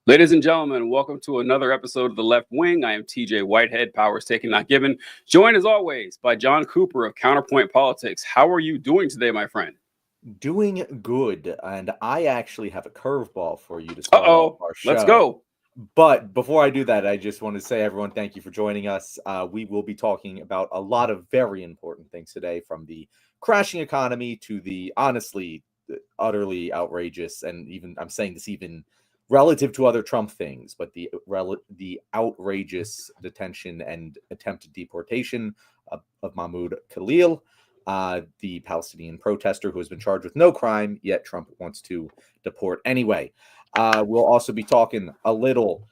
Ladies and gentlemen, welcome to another episode of The Left Wing. I am TJ Whitehead, powers taken, not given. Joined as always by John Cooper of Counterpoint Politics. How are you doing today, my friend? Doing good, and I actually have a curveball for you to start off our show. Let's go. But before I do that, I just want to say, everyone, thank you for joining us. We will be talking about a lot of very important things today, from the crashing economy to the honestly, utterly outrageous, and even I'm saying this even relative to other Trump things, but the outrageous detention and attempted deportation of Mahmoud Khalil, the Palestinian protester who has been charged with no crime, yet Trump wants to deport anyway. We'll also be talking a little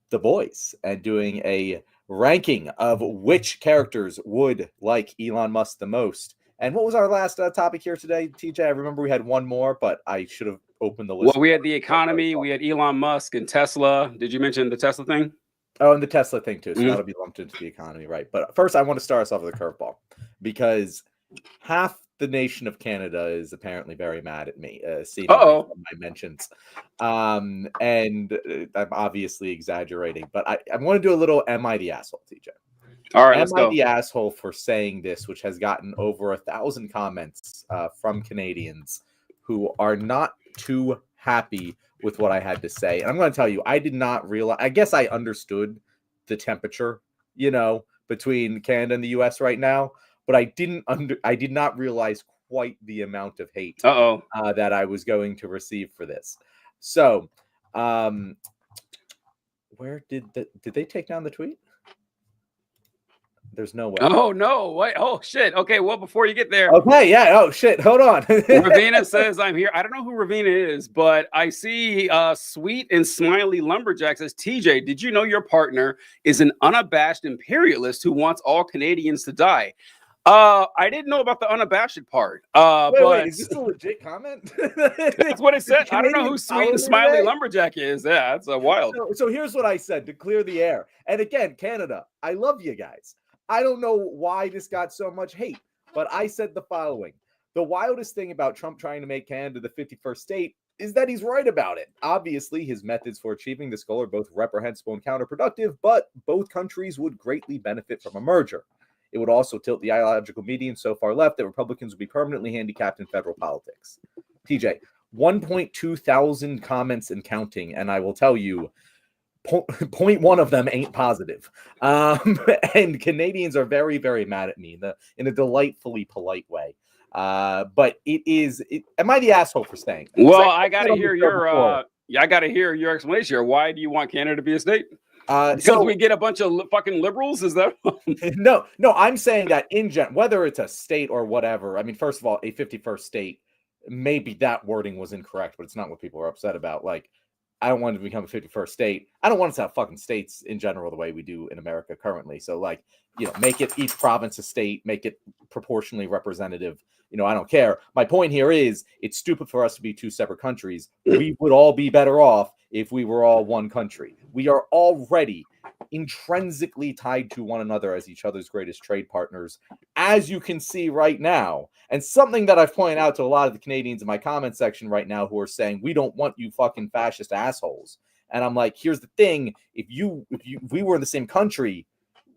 The Boys and doing a ranking of which characters would like Elon Musk the most. And what was our last topic here today, TJ? I remember we had one more, but I should have opened the list. Well, we had the economy, we had Elon Musk and Tesla. Did you mention the Tesla thing? Oh, and the Tesla thing too. So that'll be lumped into the economy, right? But first, I want to start us off with a curveball, because half the nation of Canada is apparently very mad at me, seeing my mentions. And I'm obviously exaggerating, but I want to do a little "Am I the asshole?" TJ. All right, Am I the asshole for saying this, which has gotten over 1,000 comments from Canadians who are not too happy with what I had to say. And I'm going to tell you, I did not realize, I guess I understood the temperature, between Canada and the US right now, but I did not realize quite the amount of hate that I was going to receive for this. So, where did they take down the tweet? There's no way. Oh, no. Wait. Oh, shit. Okay, well, before you get there. Okay, yeah. Oh, shit. Hold on. Ravina says, I'm here. I don't know who Ravina is, but I see Sweet and Smiley Lumberjack says, TJ, did you know your partner is an unabashed imperialist who wants all Canadians to die? I didn't know about the unabashed part. Wait, is this a legit comment? That's what it said. I don't know who Sweet and Smiley Lumberjack is. Yeah, that's wild. So here's what I said to clear the air. And again, Canada, I love you guys. I don't know why this got so much hate, but I said the following. The wildest thing about Trump trying to make Canada the 51st state is that he's right about it. Obviously, his methods for achieving this goal are both reprehensible and counterproductive, but both countries would greatly benefit from a merger. It would also tilt the ideological median so far left that Republicans would be permanently handicapped in federal politics. TJ, 1.2 thousand comments and counting, and I will tell you, 0.1 of them ain't positive. And Canadians are very, very mad at me in a delightfully polite way. But am I the asshole for saying that? Well, I gotta hear your explanation here. Why do you want Canada to be a state? Because we get a bunch of fucking liberals? Is that No, I'm saying that in general, whether it's a state or whatever. I mean, first of all, a 51st state, maybe that wording was incorrect, but it's not what people are upset about. Like, I don't want to become a 51st state. I don't want us to have fucking states in general the way we do in America currently. So, like, make it each province a state, make it proportionally representative. I don't care. My point here is it's stupid for us to be two separate countries. We would all be better off if we were all one country. We are already intrinsically tied to one another as each other's greatest trade partners, as you can see right now. And something that I've pointed out to a lot of the Canadians in my comment section right now who are saying, we don't want you fucking fascist assholes. And I'm like, here's the thing. If we were in the same country,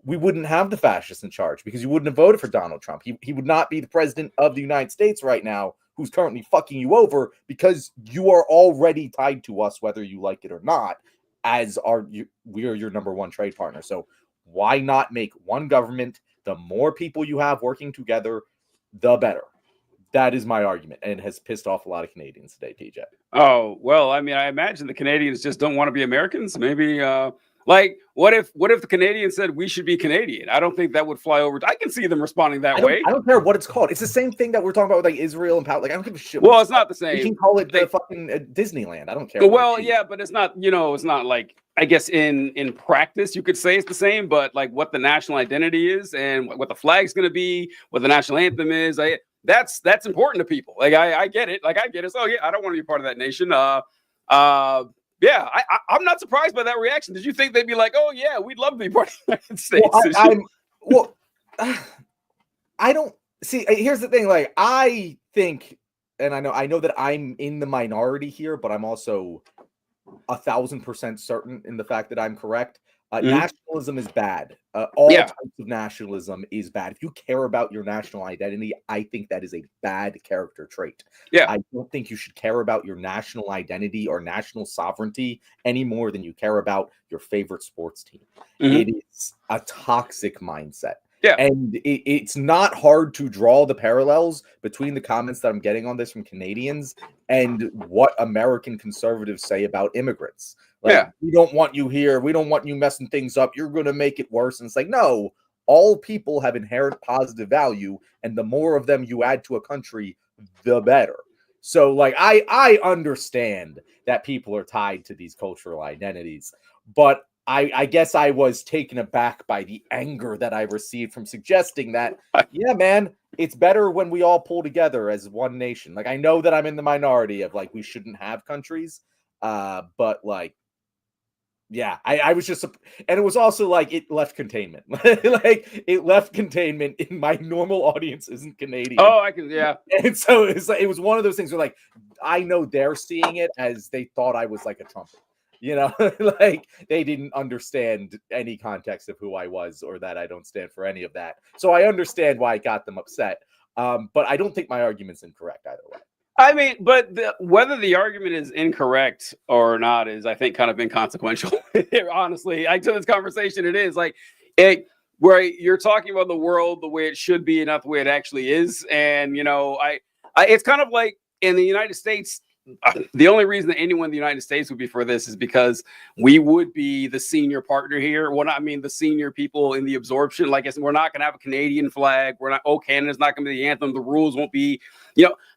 we wouldn't have the fascists in charge, because you wouldn't have voted for Donald Trump. He would not be the president of the United States right now, who's currently fucking you over, because you are already tied to us, whether you like it or not, we are your number one trade partner. So why not make one government? The more people you have working together, the better. That is my argument, and it has pissed off a lot of Canadians today, TJ. Oh, well, I mean, I imagine the Canadians just don't want to be Americans. Maybe, what if the Canadians said we should be Canadian? I don't think that would fly over. I can see them responding that way. I don't care what it's called. It's the same thing that we're talking about with, like, Israel and Palestine. Like, I don't give a shit. Well, it's not the same. You can call it the fucking Disneyland. I don't care. Well, yeah, but it's not. It's not like, I guess in practice you could say it's the same, but like what the national identity is and what the flag's going to be, what the national anthem is, that's important to people. Like I get it. Like I get it. So yeah, I don't want to be part of that nation. Yeah, I'm not surprised by that reaction. Did you think they'd be like, "Oh yeah, we'd love to be part of the United States"? I don't see. Here's the thing. Like, I think, and I know that I'm in the minority here, but I'm also 1,000% certain in the fact that I'm correct. Mhm. Nationalism is bad. All Yeah. types of nationalism is bad. If you care about your national identity, I think that is a bad character trait. Yeah. I don't think you should care about your national identity or national sovereignty any more than you care about your favorite sports team. Mhm. It is a toxic mindset. Yeah. And it's not hard to draw the parallels between the comments that I'm getting on this from Canadians and what American conservatives say about immigrants. Like, Yeah. we don't want you here. We don't want you messing things up. You're going to make it worse. And it's like, no, all people have inherent positive value. And the more of them you add to a country, the better. So, like, I understand that people are tied to these cultural identities, but I guess I was taken aback by the anger that I received from suggesting that, yeah, man, it's better when we all pull together as one nation. Like, I know that I'm in the minority of, like, we shouldn't have countries, but, like, yeah, I was just, and it was also like it left containment. Like, it left containment in my normal audience isn't Canadian. Oh, I can, yeah. And so it's like, it was one of those things where, like, I know they're seeing it as they thought I was like a trumpet. Like, they didn't understand any context of who I was or that I don't stand for any of that. So I understand why it got them upset. But I don't think my argument's incorrect either way. I mean, but whether the argument is incorrect or not is, I think, kind of inconsequential. Honestly, to this conversation, it is like where you're talking about the world the way it should be and not the way it actually is. And it's kind of like in the United States. The only reason that anyone in the United States would be for this is because we would be the senior partner here. Well, I mean, the senior people in the absorption. Like I said, we're not going to have a Canadian flag. We're not. Oh, Canada's not going to be the anthem. The rules won't be.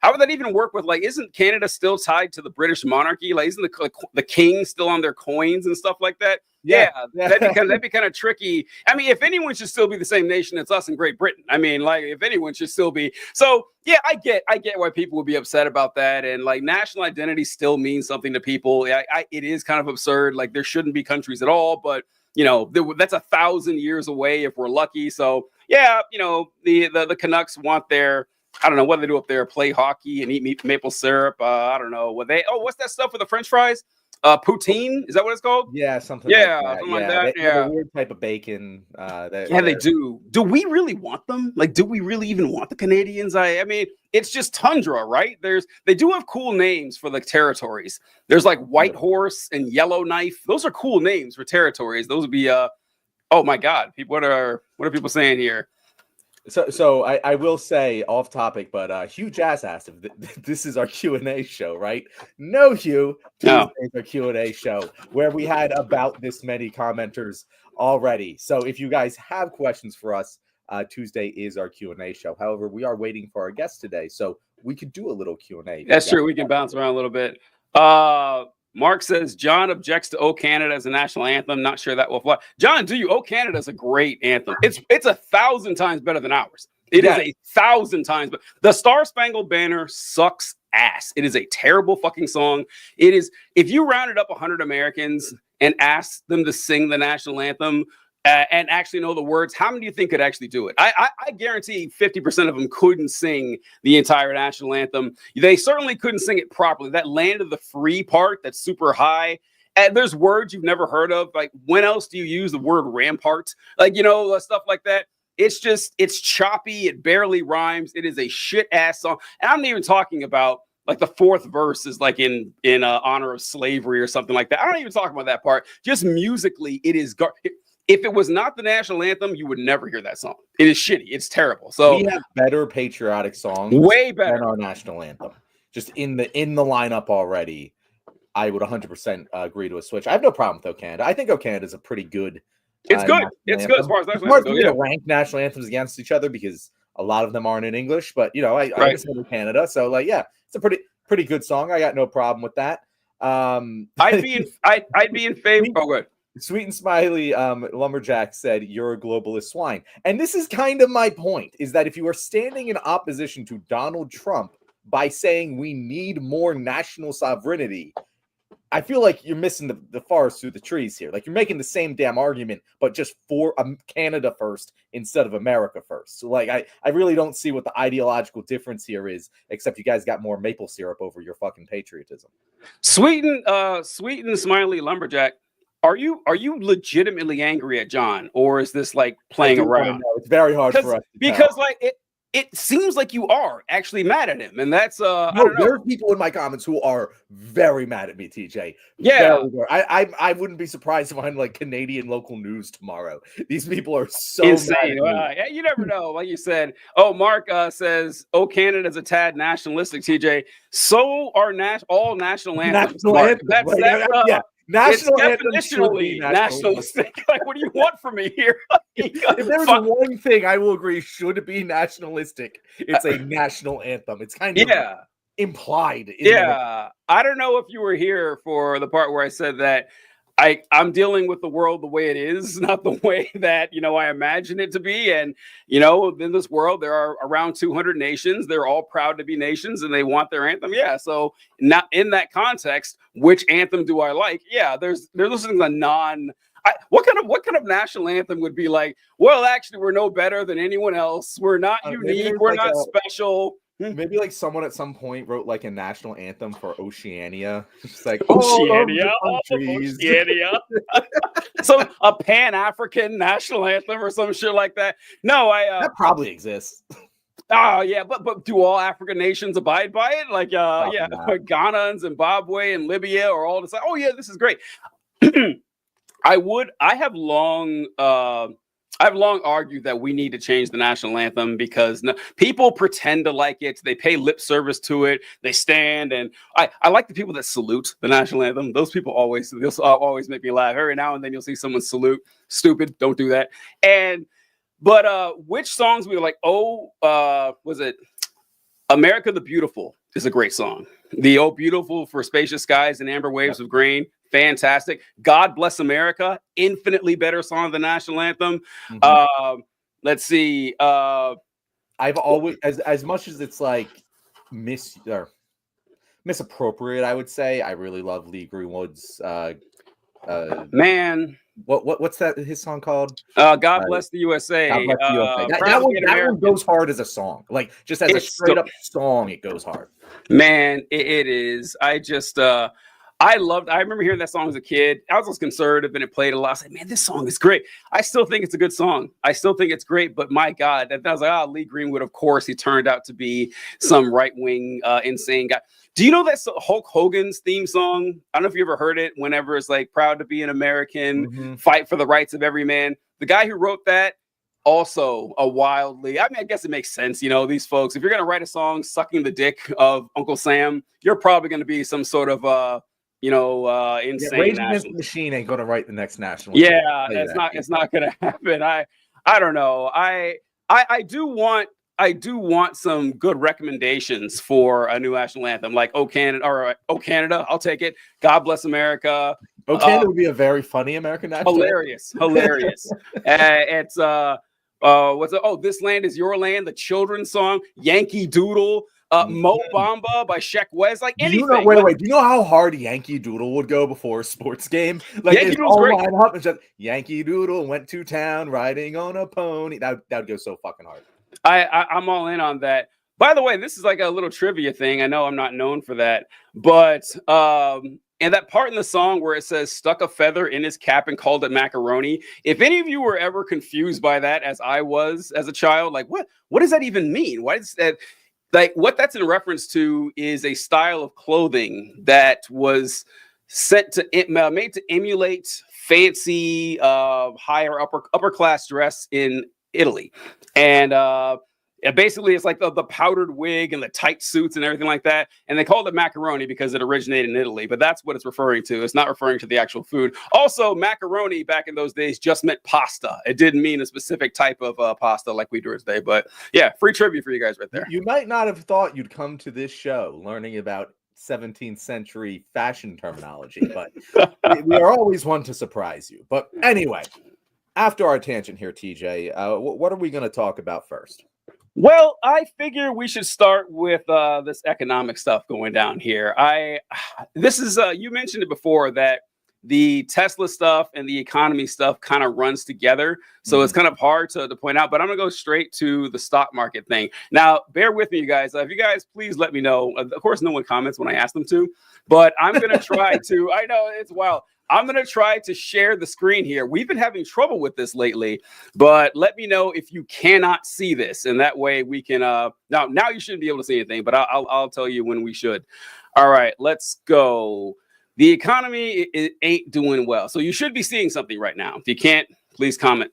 How would that even work with, like, isn't Canada still tied to the British monarchy? Like, isn't the king still on their coins and stuff like that? Yeah. That'd be kind of tricky. I mean, if anyone should still be the same nation, it's us in Great Britain. I mean, like, if anyone should still be. So yeah, I get why people would be upset about that. And like, national identity still means something to people. It is kind of absurd. Like, there shouldn't be countries at all, but that's 1,000 years away if we're lucky. So yeah, the Canucks want their, I don't know what they do up there, play hockey and eat maple syrup. I don't know what what's that stuff with the French fries? Poutine, is that what it's called? Yeah, something something like that. They have a weird type of bacon. They do. Do we really want them? Like, do we really even want the Canadians? I mean, it's just tundra, right? They do have cool names for the territories. There's like White Horse and Yellowknife. Those are cool names for territories. Those would be oh my God, people, what are people saying here? So I will say, off topic, but Hugh Jazz asked if this is our Q&A show, right? No, Hugh. No. Tuesday's our Q&A show where we had about this many commenters already. So if you guys have questions for us, Tuesday is our Q&A show. However, we are waiting for our guest today, so we could do a little Q&A. That's true. We can bounce around a little bit. Mark says John objects to "O Canada" as a national anthem. Not sure that will fly. John, do you? "O Canada" is a great anthem. It's 1,000 times better than ours. It is 1,000 times. But the Star Spangled Banner sucks ass. It is a terrible fucking song. It is. If you rounded up 100 Americans and asked them to sing the national anthem and actually know the words, how many do you think could actually do it? I guarantee 50% of them couldn't sing the entire national anthem. They certainly couldn't sing it properly. That "land of the free" part, that's super high. And there's words you've never heard of. Like, when else do you use the word rampart? Like, stuff like that. It's choppy. It barely rhymes. It is a shit ass song. And I'm not even talking about like the fourth verse is like in honor of slavery or something like that. I don't even talk about that part. Just musically, it is if it was not the national anthem, you would never hear that song. It is shitty. It's terrible. So we have better patriotic songs, way better than our national anthem. Just in the lineup already, I would 100% agree to a switch. I have no problem with "O Canada." I think "O Canada" is a pretty good. It's good. It's good as far as national anthem goes. Rank national anthems against each other because a lot of them aren't in English. But I listen to Canada, so like, yeah, it's a pretty good song. I got no problem with that. I'd be in favor. Oh, good. Sweet and Smiley Lumberjack said, "You're a globalist swine." And this is kind of my point, is that if you are standing in opposition to Donald Trump by saying we need more national sovereignty, I feel like you're missing the forest through the trees here. Like you're making the same damn argument, but just for Canada first instead of America first. So like I really don't see what the ideological difference here is, except you guys got more maple syrup over your fucking patriotism. Sweet and smiley lumberjack. Are you legitimately angry at John, or is this like playing around? It's very hard for us because like it seems like you are actually mad at him, and that's no, there's people in my comments who are very mad at me, TJ. Yeah, I wouldn't be surprised if I'm like Canadian local news tomorrow. These people are so insane. Mad you never know. Like you said, oh, Mark says, "Oh, Canada's a tad nationalistic." TJ, so are all national anthems. That's yeah. National anthem definitionally nationalistic. Like, what do you want from me here? If there's one thing I will agree should be nationalistic, it's a national anthem. It's kind of implied. I don't know if you were here for the part where I said that I'm dealing with the world the way it is, not the way that, I imagine it to be. And, in this world, there are around 200 nations. They're all proud to be nations and they want their anthem. Yeah. So not in that context, which anthem do I like? Yeah, there's listening to what kind of national anthem would be like, well, actually, we're no better than anyone else. We're not unique. We're not special. Maybe like someone at some point wrote like a national anthem for Oceania. It's like Oceania. So a Pan-African national anthem or some shit like that. No, that probably exists. Oh yeah, but do all African nations abide by it? Like Ghana and Zimbabwe and Libya are all decide, oh yeah, this is great. I've long argued that we need to change the national anthem because people pretend to like it. They pay lip service to it. They stand, and I like the people that salute the national anthem. Those people always make me laugh. Every now and then you'll see someone salute. Stupid, don't do that. But which songs we were like? Was it America the Beautiful? Is a great song. The "Oh Beautiful" for Spacious Skies and Amber Waves of Grain. Fantastic. God Bless America, infinitely better song than the national anthem. Mm-hmm. Let's see. I've always, as much as it's like misappropriate, I would say, I really love Lee Greenwood's man. What's that his song called? God Bless the USA. God Bless the USA. That one goes hard as a song. Like just as a straight up song, it goes hard. Man, it is. I remember hearing that song as a kid. I was conservative and it played a lot. I was like, man, this song is great. I still think it's a good song. I still think it's great, but my God, I was like, Lee Greenwood, of course, he turned out to be some right-wing, insane guy. Do you know that's Hulk Hogan's theme song? I don't know if you ever heard it whenever it's like, proud to be an American, fight for the rights of every man. The guy who wrote that, also I guess it makes sense. These folks, if you're going to write a song sucking the dick of Uncle Sam, you're probably going to be some sort of, insane. Rage Against the Machine ain't going to write the next national. Yeah, it's not going to happen. I don't know. I do want some good recommendations for a new national anthem, like "Oh Canada," I'll take it. God Bless America. "Oh Canada" would be a very funny American national hilarious. It's "This Land Is Your Land," the children's song. Yankee Doodle. Mo Bamba by Sheck Wes, like anything. Wait. Do you know how hard Yankee Doodle would go before a sports game? Like Yankee Doodle's great. Line up and just Yankee Doodle went to town riding on a pony. That would go so fucking hard. I'm all in on that. By the way, this is like a little trivia thing. I know I'm not known for that, but and that part in the song where it says "stuck a feather in his cap and called it macaroni." If any of you were ever confused by that, as I was as a child, like what does that even mean? Why is that? Like what that's in reference to is a style of clothing that was made to emulate fancy, higher upper class dress in Italy, and basically it's like the powdered wig and the tight suits and everything like that. And they called it macaroni because it originated in Italy, but that's what it's referring to. It's not referring to the actual food. Also, macaroni back in those days just meant pasta. It didn't mean a specific type of pasta like we do today. But yeah, free trivia for you guys right there. You might not have thought you'd come to this show learning about 17th century fashion terminology, but we are always one to surprise you. But anyway, after our tangent here, TJ, what are we going to talk about first? Well, I figure we should start with this economic stuff going down here. This is you mentioned it before that the Tesla stuff and the economy stuff kind of runs together, so it's kind of hard to point out. But I'm gonna go straight to the stock market thing. Now, bear with me, you guys. If you guys please let me know. Of course, no one comments when I ask them to, but I'm gonna try to. I know it's wild. I'm going to try to share the screen here. We've been having trouble with this lately, but let me know if you cannot see this. And that way we can, now you shouldn't be able to see anything, but I'll tell you when we should. All right, let's go. The economy it ain't doing well. So you should be seeing something right now. If you can't, please comment.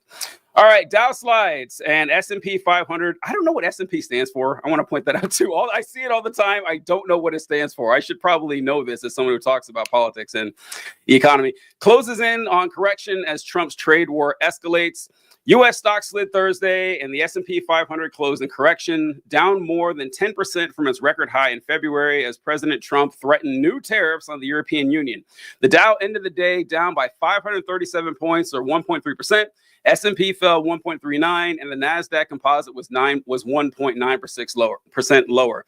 All right, Dow slides and S&P 500. I don't know what S&P stands for. I want to point that out too. I see it all the time. I don't know what it stands for. I should probably know this as someone who talks about politics and the economy. Closes in on correction as Trump's trade war escalates. U.S. stocks slid Thursday, and the S&P 500 closed in correction, down more than 10% from its record high in February as President Trump threatened new tariffs on the European Union. The Dow ended the day down by 537 points, or 1.3%. S&P fell 1.39, and the Nasdaq Composite was 1.9% lower.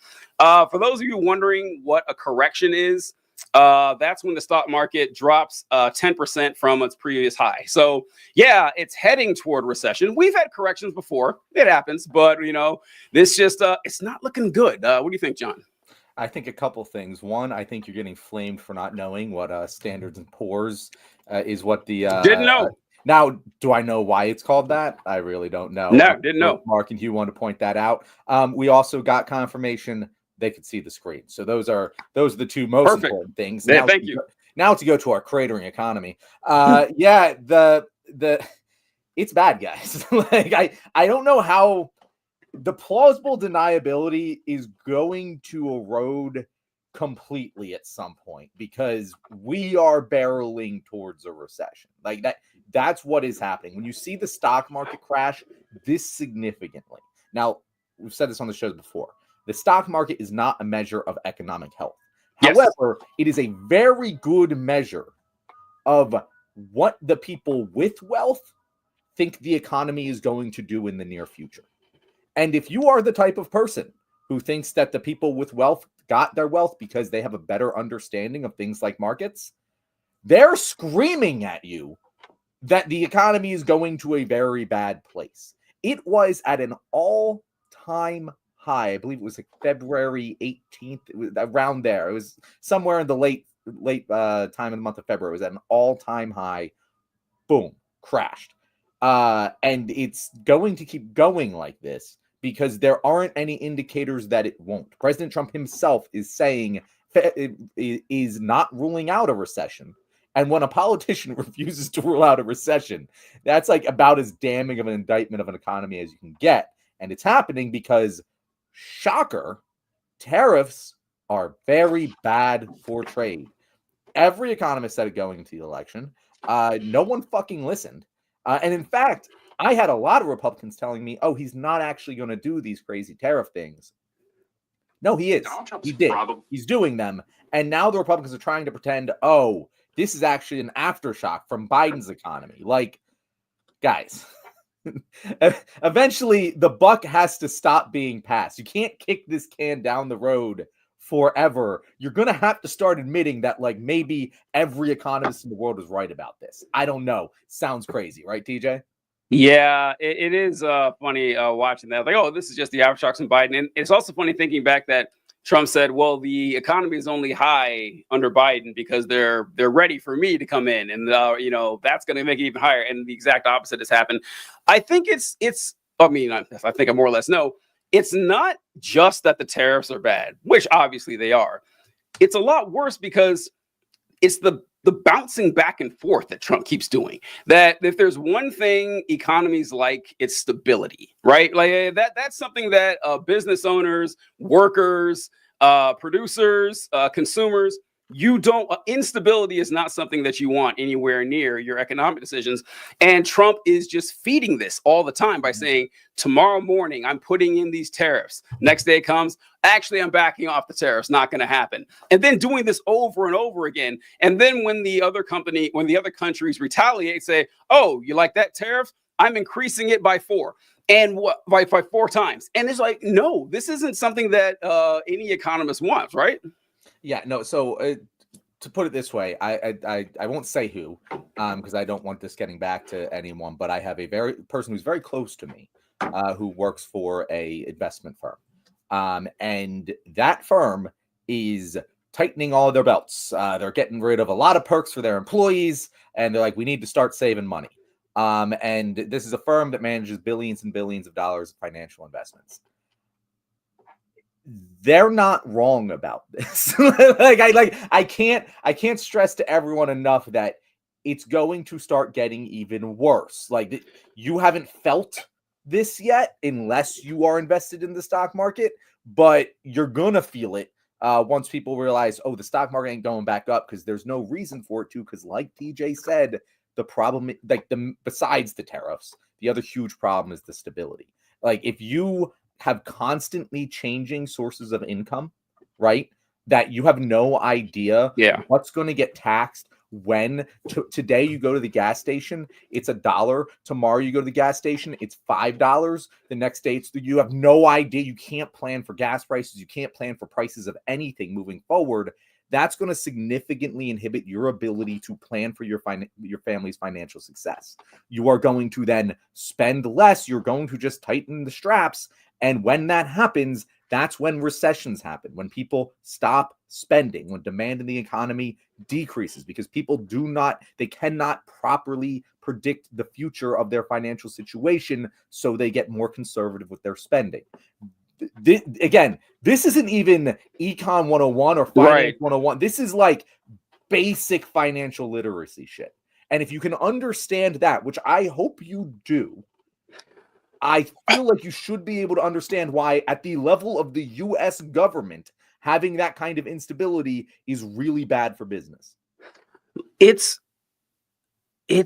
For those of you wondering what a correction is, that's when the stock market drops 10% from its previous high. So yeah, it's heading toward recession. We've had corrections before; it happens, but this just it's not looking good. What do you think, John? I think a couple things. One, I think you're getting flamed for not knowing what Standards and Poor's is. What the didn't know. Now, do I know why it's called that? I really don't know. No, didn't know. Mark and Hugh want to point that out. We also got confirmation they could see the screen. So those are the two most important things. Yeah, thank you. Now to go to our cratering economy. Yeah, the it's bad, guys. Like I don't know how the plausible deniability is going to erode completely at some point because we are barreling towards a recession. Like that's what is happening. When you see the stock market crash this significantly. Now, we've said this on the shows before. The stock market is not a measure of economic health. Yes. However, it is a very good measure of what the people with wealth think the economy is going to do in the near future. And if you are the type of person who thinks that the people with wealth got their wealth because they have a better understanding of things like markets, they're screaming at you that the economy is going to a very bad place. It was at an all-time high. I believe it was like February 18th. It was around there. It was somewhere in the late time of the month of February. It was at an all-time high. Boom, crashed. And it's going to keep going like this because there aren't any indicators that it won't. President Trump himself is saying is not ruling out a recession. And when a politician refuses to rule out a recession, that's like about as damning of an indictment of an economy as you can get. And it's happening because, shocker, tariffs are very bad for trade. Every economist said it going into the election. No one fucking listened. And in fact, I had a lot of Republicans telling me, oh, he's not actually going to do these crazy tariff things. No, he is. He did. He's doing them. And now the Republicans are trying to pretend, oh, this is actually an aftershock from Biden's economy. Like, guys, eventually the buck has to stop being passed. You can't kick this can down the road forever. You're going to have to start admitting that, like, maybe every economist in the world is right about this. I don't know. Sounds crazy, right, TJ? Yeah, it is funny watching that. Like, oh, this is just the aftershocks from Biden. And it's also funny thinking back that Trump said, well, the economy is only high under Biden because they're ready for me to come in. And, that's going to make it even higher. And the exact opposite has happened. I think I think I more or less know. It's not just that the tariffs are bad, which obviously they are. It's a lot worse because it's the bouncing back and forth that Trump keeps doing. That if there's one thing economies like, it's stability, right? Like that's something that business owners, workers, producers, consumers, instability is not something that you want anywhere near your economic decisions. And Trump is just feeding this all the time by saying, tomorrow morning, I'm putting in these tariffs. Next day comes, actually, I'm backing off the tariffs, not going to happen. And then doing this over and over again. And then when the other countries retaliate, say, oh, you like that tariff? I'm increasing it by 4. And what by 4 times. And it's like, no, this isn't something that any economist wants, right? Yeah, no. So to put it this way, I won't say who, because I don't want this getting back to anyone. But I have a person who's very close to me, who works for a investment firm, and that firm is tightening all of their belts. They're getting rid of a lot of perks for their employees, and they're like, we need to start saving money. And this is a firm that manages billions and billions of dollars of financial investments. They're not wrong about this. I can't stress to everyone enough that it's going to start getting even worse. Like, you haven't felt this yet unless you are invested in the stock market, but you're gonna feel it once people realize, oh, the stock market ain't going back up, because there's no reason for it to. Because like TJ said, the problem, besides the tariffs, the other huge problem is the stability. Like, if you have constantly changing sources of income, right, that you have no idea what's going to get taxed when. Today you go to the gas station, it's $1. Tomorrow you go to the gas station, it's $5. The next day you have no idea. You can't plan for gas prices. You can't plan for prices of anything moving forward. That's going to significantly inhibit your ability to plan for your family's financial success. You are going to then spend less. You're going to just tighten the straps. And when that happens, that's when recessions happen, when people stop spending, when demand in the economy decreases, because people cannot properly predict the future of their financial situation, so they get more conservative with their spending. This isn't even Econ 101 or Finance 101. This is like basic financial literacy shit. And if you can understand that, which I hope you do, I feel like you should be able to understand why, at the level of the U.S. government, having that kind of instability is really bad for business. It's I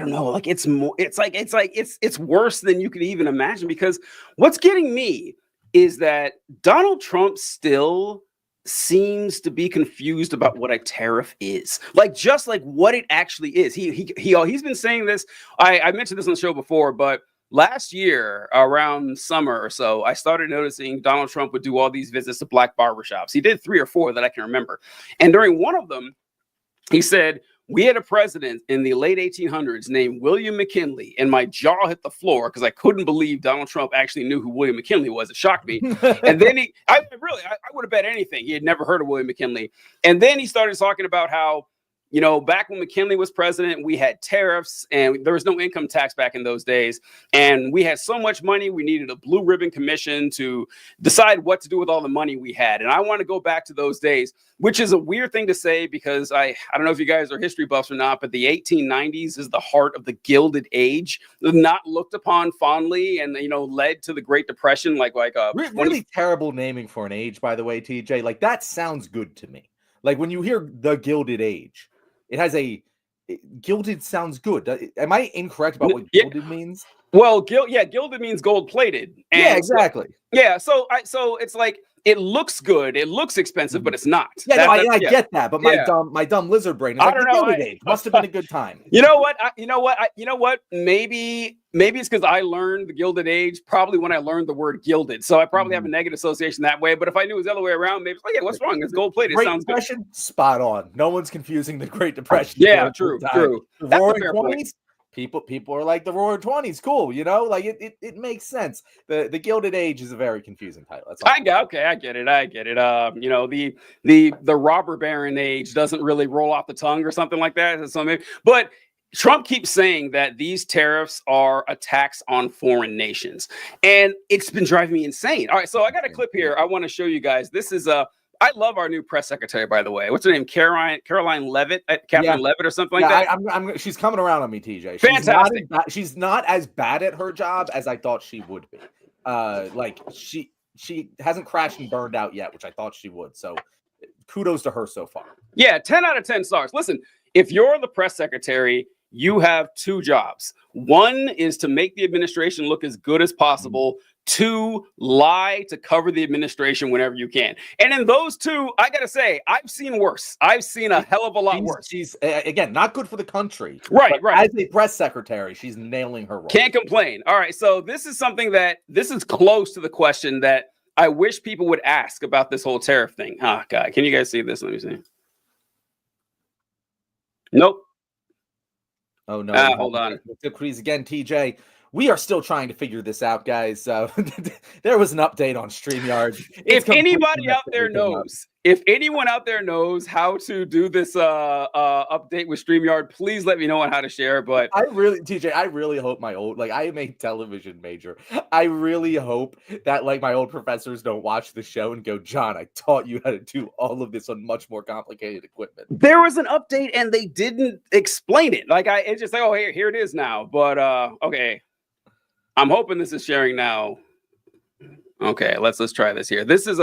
don't know, like it's worse than you could even imagine, because what's getting me is that Donald Trump still seems to be confused about what a tariff is, just what it actually is. He's been saying this. I mentioned this on the show before, but last year around summer or so, I started noticing Donald Trump would do all these visits to black barbershops. He did 3 or 4 that I can remember. And during one of them, he said, we had a president in the late 1800s named William McKinley, and my jaw hit the floor because I couldn't believe Donald Trump actually knew who William McKinley was. It shocked me. And then I would have bet anything he had never heard of William McKinley. And then he started talking about how, back when McKinley was president, we had tariffs and there was no income tax back in those days. And we had so much money, we needed a blue ribbon commission to decide what to do with all the money we had. And I want to go back to those days, which is a weird thing to say, because I don't know if you guys are history buffs or not, but the 1890s is the heart of the Gilded Age, not looked upon fondly, and led to the Great Depression. Really terrible naming for an age, by the way, TJ. Like, that sounds good to me. Like, when you hear the Gilded Age, it has gilded sounds good. Am I incorrect about what gilded means? Well, gilded means gold plated. Yeah, exactly. So it's like, it looks good, it looks expensive, but it's not. Yeah, I get that, but my dumb lizard brain is like, the Gilded Age must have been a good time. You know what? Maybe it's because I learned the Gilded Age probably when I learned the word gilded, so I probably have a negative association that way. But if I knew it was the other way around, maybe it's like, what's wrong? It's gold plated. It sounds Depression, good. Spot on. No one's confusing the Great Depression. Yeah, true. The Roaring 20s. People are like, the Roaring 20s, cool, it makes sense. The Gilded Age is a very confusing title. That's all. I get it. The robber baron age doesn't really roll off the tongue or something like that. But Trump keeps saying that these tariffs are a tax on foreign nations, and it's been driving me insane. All right, so I got a clip here I want to show you guys. This is I love our new press secretary, by the way. What's her name? Caroline Levitt, Catherine Levitt, or something like that. She's coming around on me, TJ. Fantastic. She's not as bad at her job as I thought she would be. She hasn't crashed and burned out yet, which I thought she would. So kudos to her so far. Yeah, 10 out of 10 stars. Listen, if you're the press secretary, you have 2 jobs. One is to make the administration look as good as possible. Two, lie to cover the administration whenever you can. And in those two, I gotta say, I've seen worse. I've seen a hell of a lot worse. She's again not good for the country. Right. As a press secretary, she's nailing her role. Can't complain. All right, so this is something this is close to the question that I wish people would ask about this whole tariff thing. Oh God, can you guys see this? Let me see. Nope. Oh no! Hold on. Please again, TJ. We are still trying to figure this out, guys. There was an update on StreamYard. If anybody out there knows, if anyone out there knows how to do this update with StreamYard, please let me know on how to share. But TJ, I really hope my old, I am a television major. I really hope that my old professors don't watch the show and go, John, I taught you how to do all of this on much more complicated equipment. There was an update and they didn't explain it. It's just like, oh, here it is now. But okay. I'm hoping this is sharing now. Okay, let's try this here. This is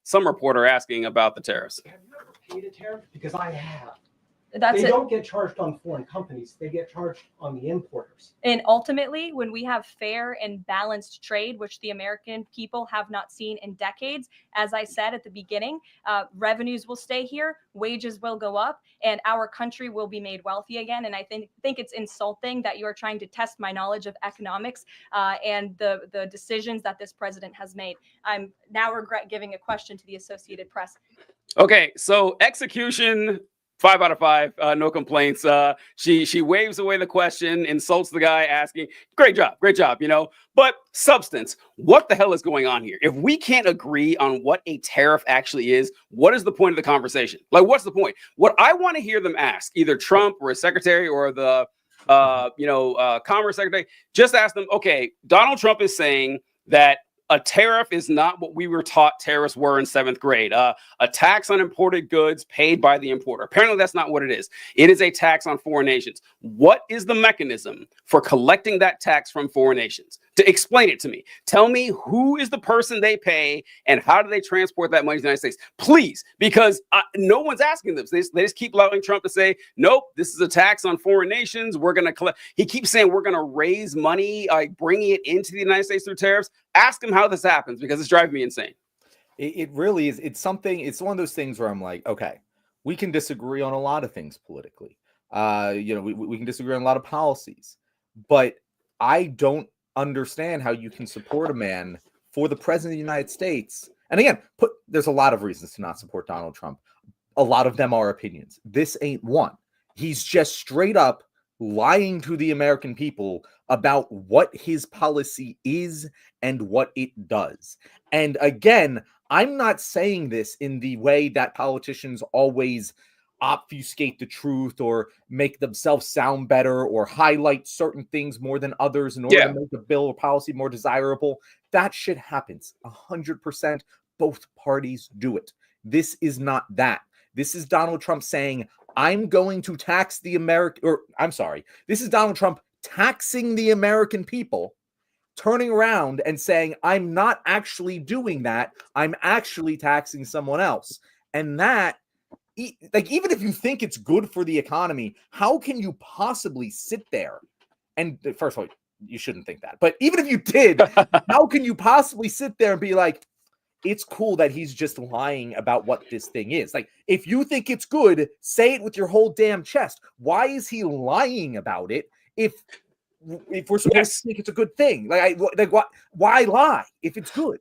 some reporter asking about the tariffs. Have you ever paid a tariff? Because I have. They don't get charged on foreign companies. They get charged on the importers. And ultimately, when we have fair and balanced trade, which the American people have not seen in decades, as I said at the beginning, revenues will stay here, wages will go up, and our country will be made wealthy again. And I think it's insulting that you are trying to test my knowledge of economics and the decisions that this president has made. I'm now regret giving a question to the Associated Press. Okay, so execution. 5 out of 5, no complaints. She waves away the question, insults the guy asking, great job, but substance, what the hell is going on here? If we can't agree on what a tariff actually is, what is the point of the conversation? What's the point? What I want to hear them ask, either Trump or his secretary or the Commerce secretary, just ask them, okay, Donald Trump is saying that a tariff is not what we were taught tariffs were in 7th grade. A tax on imported goods paid by the importer. Apparently, that's not what it is. It is a tax on foreign nations. What is the mechanism for collecting that tax from foreign nations? To explain it to me. Tell me who is the person they pay and how do they transport that money to the United States? Please, because no one's asking this. They just keep allowing Trump to say, nope, this is a tax on foreign nations. We're going to collect. He keeps saying we're going to raise money, bringing it into the United States through tariffs. Ask him how this happens because it's driving me insane. It really is. It's one of those things where I'm like, okay, we can disagree on a lot of things politically. We can disagree on a lot of policies, but I don't understand how you can support a man for the president of the United States. And again, there's a lot of reasons to not support Donald Trump. A lot of them are opinions. This ain't one. He's just straight up lying to the American people about what his policy is and what it does. And again, I'm not saying this in the way that politicians always obfuscate the truth or make themselves sound better or highlight certain things more than others in order to make a bill or policy more desirable. That shit happens 100%. Both parties do it. This is not that. This is Donald Trump saying, I'm going to tax the this is Donald Trump taxing the American people, turning around and saying, I'm not actually doing that. I'm actually taxing someone else. And that, even if you think it's good for the economy, how can you possibly sit there? And first of all, you shouldn't think that. But even if you did, how can you possibly sit there and be like, it's cool that he's just lying about what this thing is? If you think it's good, say it with your whole damn chest. Why is he lying about it if we're supposed to think it's a good thing? Why lie if it's good?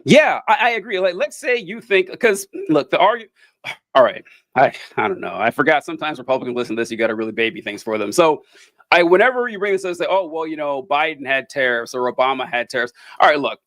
Yeah, I agree. Let's say you think, because look, all right, I don't know. I forgot sometimes Republicans listen to this, you got to really baby things for them. So whenever you bring this up, say, oh, well, Biden had tariffs or Obama had tariffs. All right, look,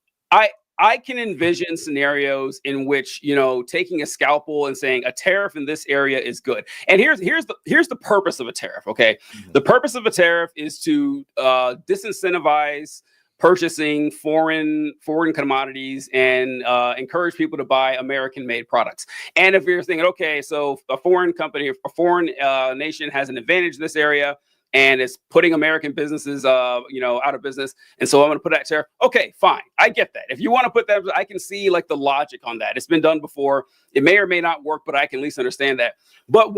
I can envision scenarios in which, taking a scalpel and saying a tariff in this area is good. And here's the purpose of a tariff. Okay. Mm-hmm. The purpose of a tariff is to disincentivize purchasing foreign commodities and encourage people to buy American-made products. And if you're thinking, okay, so a foreign company, a foreign nation has an advantage in this area, and it's putting American businesses, out of business. And so I'm going to put that tariff. Okay, fine. I get that. If you want to put that, I can see like the logic on that. It's been done before. It may or may not work, but I can at least understand that. But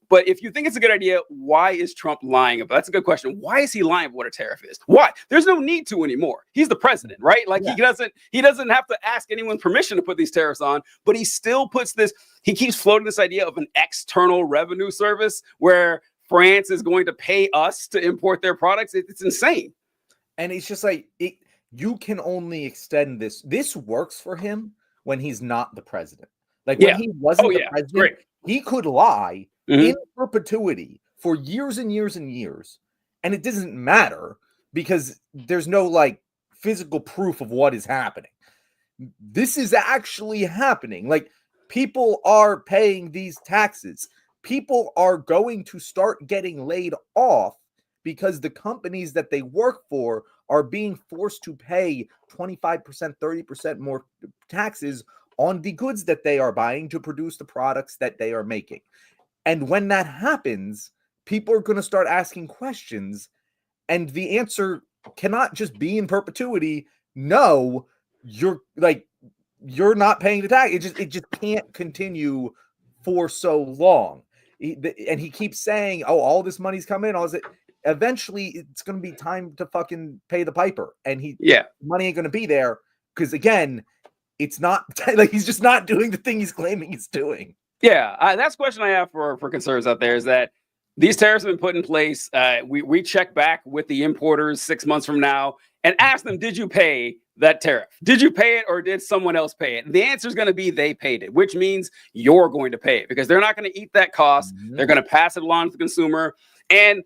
but if you think it's a good idea, why is Trump lying about? That's a good question. Why is he lying about what a tariff is? Why? There's no need to anymore. He's the president, right? Like he doesn't have to ask anyone's permission to put these tariffs on, but he still puts this. He keeps floating this idea of an external revenue service where France is going to pay us to import their products. It's insane. And it's just like you can only extend this. This works for him when he's not the president. Like when he wasn't the president, he could lie in perpetuity for years and years and years. And it doesn't matter because there's no like physical proof of what is happening. This is actually happening. Like people are paying these taxes. People are going to start getting laid off because the companies that they work for are being forced to pay 25%, 30% more taxes on the goods that they are buying to produce the products that they are making. And when that happens, people are going to start asking questions, and the answer cannot just be in perpetuity. No, you're not paying the tax. It just can't continue for so long. And he keeps saying, "Oh, all this money's coming." Eventually, it's going to be time to fucking pay the piper, and money ain't going to be there because again, it's not like he's just not doing the thing he's claiming he's doing. Yeah, that's the question I have for conservatives out there is that these tariffs have been put in place. We check back with the importers 6 months from now and ask them, did you pay that tariff? Did you pay it or did someone else pay it? The answer is going to be they paid it, which means you're going to pay it because they're not going to eat that cost. Mm-hmm. They're going to pass it along to the consumer. And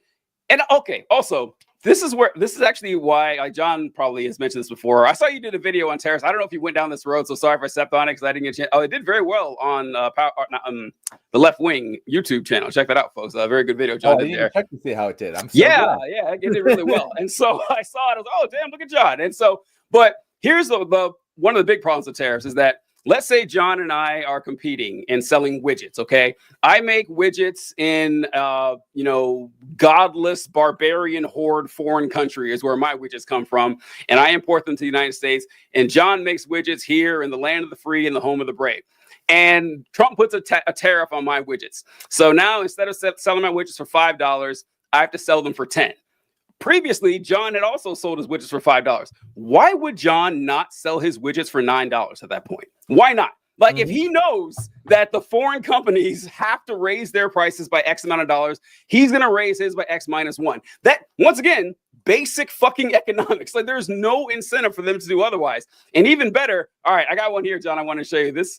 okay, also, this is actually why John probably has mentioned this before. I saw you did a video on tariffs. I don't know if you went down this road, so sorry if I stepped on it because I didn't get a chance. Oh, it did very well on the Left Wing YouTube channel. Check that out, folks. A very good video John did there. Check to see how it did. Yeah, it did really well. And so I saw it. I was like, oh, damn, look at John. And so, but here's the one of the big problems with tariffs is that let's say John and I are competing and selling widgets, okay? I make widgets in, godless, barbarian, horde, foreign country is where my widgets come from, and I import them to the United States, and John makes widgets here in the land of the free and the home of the brave. And Trump puts a tariff on my widgets. So now instead of selling my widgets for $5, I have to sell them for $10. Previously, John had also sold his widgets for $5. Why would John not sell his widgets for $9 at that point? Why not? Like, if he knows that the foreign companies have to raise their prices by X amount of dollars, he's going to raise his by X minus one. That, once again, basic fucking economics. Like, there's no incentive for them to do otherwise. And even better, all right, I got one here, John. I want to show you this.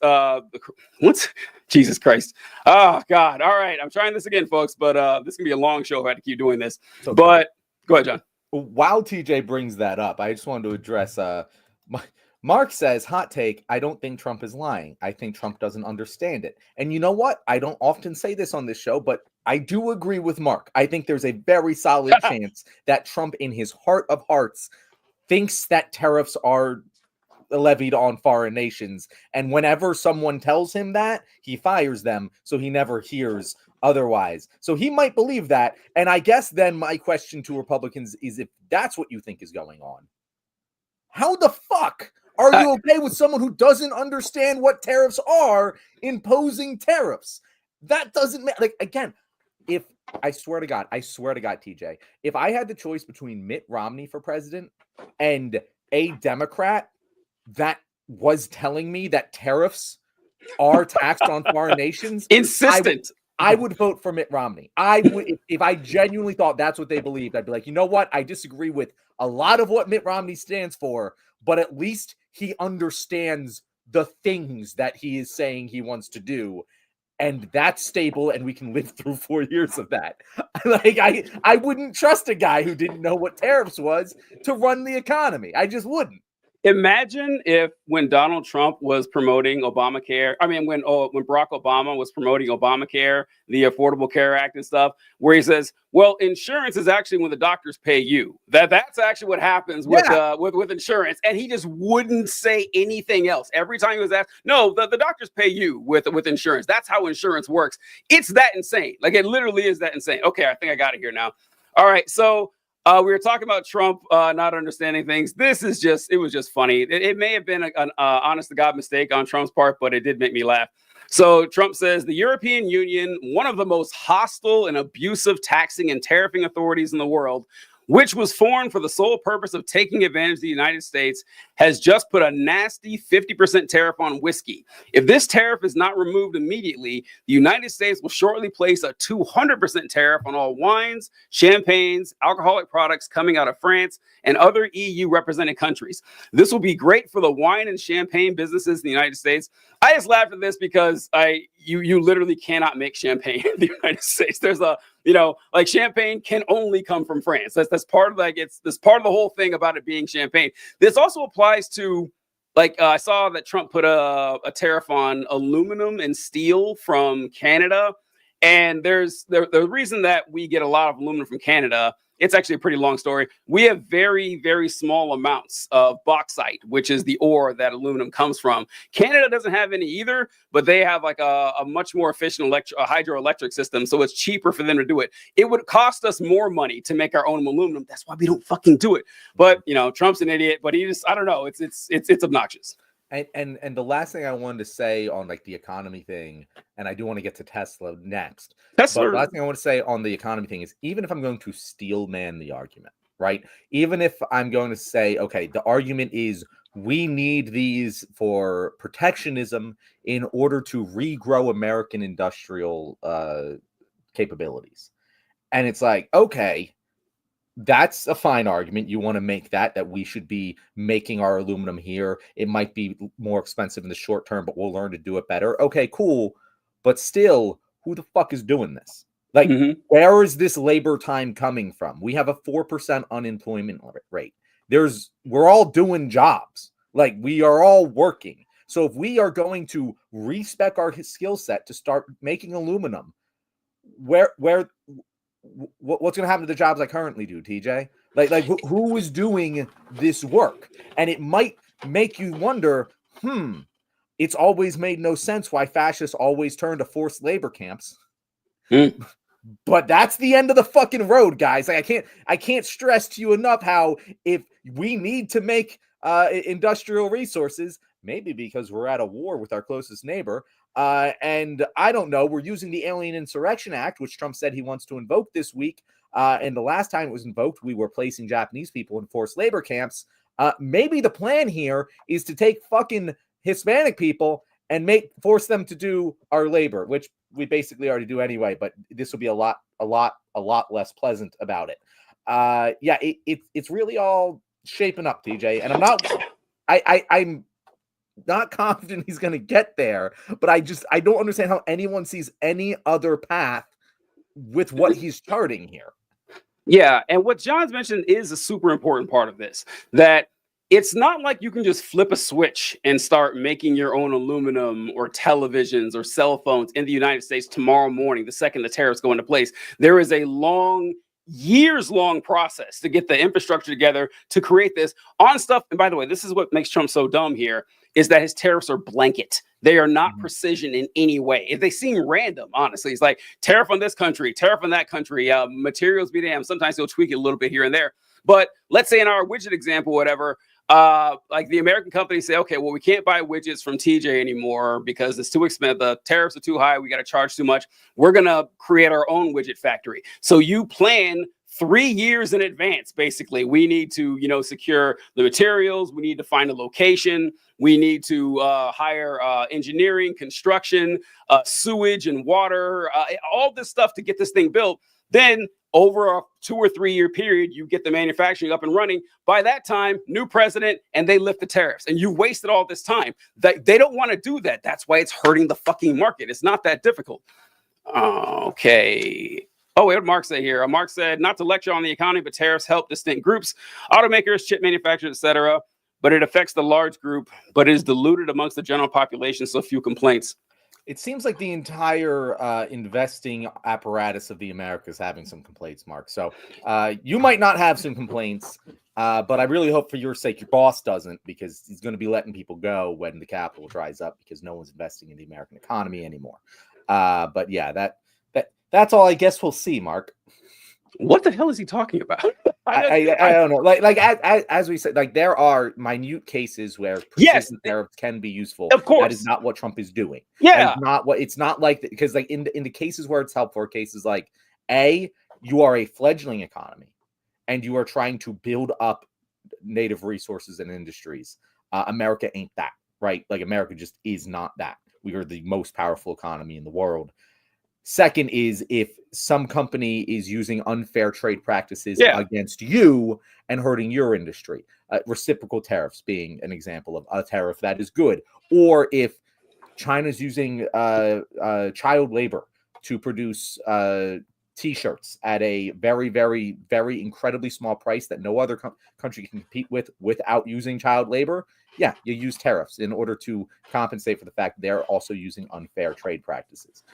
What's Jesus Christ? Oh, God. All right, I'm trying this again, folks, but this can be a long show if I had to keep doing this. So, but go ahead, John. While TJ brings that up, I just wanted to address Mark says, hot take, I don't think Trump is lying. I think Trump doesn't understand it. And you know what? I don't often say this on this show, but I do agree with Mark. I think there's a very solid chance that Trump, in his heart of hearts, thinks that tariffs are levied on foreign nations. And whenever someone tells him that, he fires them, so he never hears otherwise. So he might believe that. And I guess then my question to Republicans is, if that's what you think is going on, how the fuck are you okay with someone who doesn't understand what tariffs are imposing tariffs? That doesn't matter. Like, again, if I swear to God, TJ, if I had the choice between Mitt Romney for president and a Democrat that was telling me that tariffs are taxed on foreign nations, I would vote for Mitt Romney. I would, if I genuinely thought that's what they believed, I'd be like, you know what? I disagree with a lot of what Mitt Romney stands for, but at least he understands the things that he is saying he wants to do. And that's stable, and we can live through 4 years of that. Like, I wouldn't trust a guy who didn't know what tariffs was to run the economy. I just wouldn't. Imagine if when Donald Trump was promoting Obamacare, when Barack Obama was promoting Obamacare, the Affordable Care Act and stuff, where he says, well, insurance is actually when the doctors pay you. That's actually what happens with insurance. And he just wouldn't say anything else. Every time he was asked, no, the doctors pay you with insurance. That's how insurance works. It's that insane. Like, it literally is that insane. Okay, I think I got it here now. All right, so we were talking about Trump not understanding things. It was just funny. It may have been an honest to God mistake on Trump's part, but it did make me laugh. So Trump says the European Union, one of the most hostile and abusive taxing and tariffing authorities in the world, which was formed for the sole purpose of taking advantage of the United States, has just put a nasty 50% tariff on whiskey. If this tariff is not removed immediately, the United States will shortly place a 200% tariff on all wines, champagnes, alcoholic products coming out of France and other EU represented countries. This will be great for the wine and champagne businesses in the United States. I just laughed at this because you literally cannot make champagne in the United States. There's a like champagne can only come from France. That's part of that's part of the whole thing about it being champagne. This also applies to I saw that Trump put a tariff on aluminum and steel from Canada. And there's the reason that we get a lot of aluminum from Canada. It's actually a pretty long story. We have very, very small amounts of bauxite, which is the ore that aluminum comes from. Canada doesn't have any either, but they have like a much more efficient hydroelectric system. So it's cheaper for them to do it. It would cost us more money to make our own aluminum. That's why we don't fucking do it. But Trump's an idiot, but he just, I don't know. It's obnoxious. And the last thing I wanted to say on like the economy thing, and I do want to get to Tesla next. But the last thing I want to say on the economy thing is, even if I'm going to steel man the argument, right? Even if I'm going to say, okay, the argument is we need these for protectionism in order to regrow American industrial capabilities. And it's like, okay, that's a fine argument. You want to make that we should be making our aluminum here. It might be more expensive in the short term, but we'll learn to do it better. Okay, cool. But still, who the fuck is doing this? Like, where is this labor time coming from? We have a 4% unemployment rate. We're all doing jobs. Like, we are all working. So if we are going to respec our skill set to start making aluminum, what's going to happen to the jobs I currently do, TJ? Like who is doing this work? And it might make you wonder, it's always made no sense why fascists always turn to forced labor camps. But that's the end of the fucking road, guys. Like I can't stress to you enough how if we need to make industrial resources, maybe because we're at a war with our closest neighbor, and I don't know, we're using the Alien Insurrection Act, which Trump said he wants to invoke this week. And the last time it was invoked, we were placing Japanese people in forced labor camps. Maybe the plan here is to take fucking Hispanic people and force them to do our labor, which we basically already do anyway, but this will be a lot less pleasant about it. It's really all shaping up, TJ. And I'm not confident he's going to get there, but I don't understand how anyone sees any other path with what he's charting here. Yeah, and what John's mentioned is a super important part of this, that it's not like you can just flip a switch and start making your own aluminum or televisions or cell phones in the United States tomorrow morning, the second the tariffs go into place. There is a years-long process to get the infrastructure together to create this on stuff. And by the way, this is what makes Trump so dumb here, is that his tariffs are blanket. They are not precision in any way. If they seem random, honestly, it's like tariff on this country, tariff on that country, materials be damned. Sometimes he'll tweak it a little bit here and there. But let's say in our widget example, whatever, like the American companies say, okay, well, we can't buy widgets from TJ anymore because it's too expensive. The tariffs are too high. We got to charge too much. We're going to create our own widget factory. So you plan 3 years in advance. Basically, we need to, secure the materials. We need to find a location. We need to hire engineering, construction, sewage and water, all this stuff to get this thing built. Then over a 2 or 3 year period, you get the manufacturing up and running. By that time, new president, and they lift the tariffs. And you wasted all this time. They don't want to do that. That's why it's hurting the fucking market. It's not that difficult. Okay. Oh, what did Mark say here? Mark said, not to lecture on the economy, but tariffs help distinct groups, automakers, chip manufacturers, etc. But it affects the large group, but is diluted amongst the general population, so few complaints. It seems like the entire investing apparatus of the Americas having some complaints, Mark. So you might not have some complaints, but I really hope for your sake your boss doesn't, because he's going to be letting people go when the capital dries up because no one's investing in the American economy anymore. But yeah, that's all I guess we'll see, Mark. What the hell is he talking about? I don't know. Like as we said, like there are minute cases where Yes, precision tariffs can be useful. of course. That is not what Trump is doing. Yeah. That is not what it's not like because like in the cases where it's helpful, cases like you are a fledgling economy and you are trying to build up native resources and industries. America ain't that, right? Like America just is not that. We are the most powerful economy in the world. Second is if some company is using unfair trade practices against you and hurting your industry, reciprocal tariffs being an example of a tariff that is good, or if China's using child labor to produce T-shirts at a very, very, very incredibly small price that no other country can compete with without using child labor. Yeah, you use tariffs in order to compensate for the fact they're also using unfair trade practices.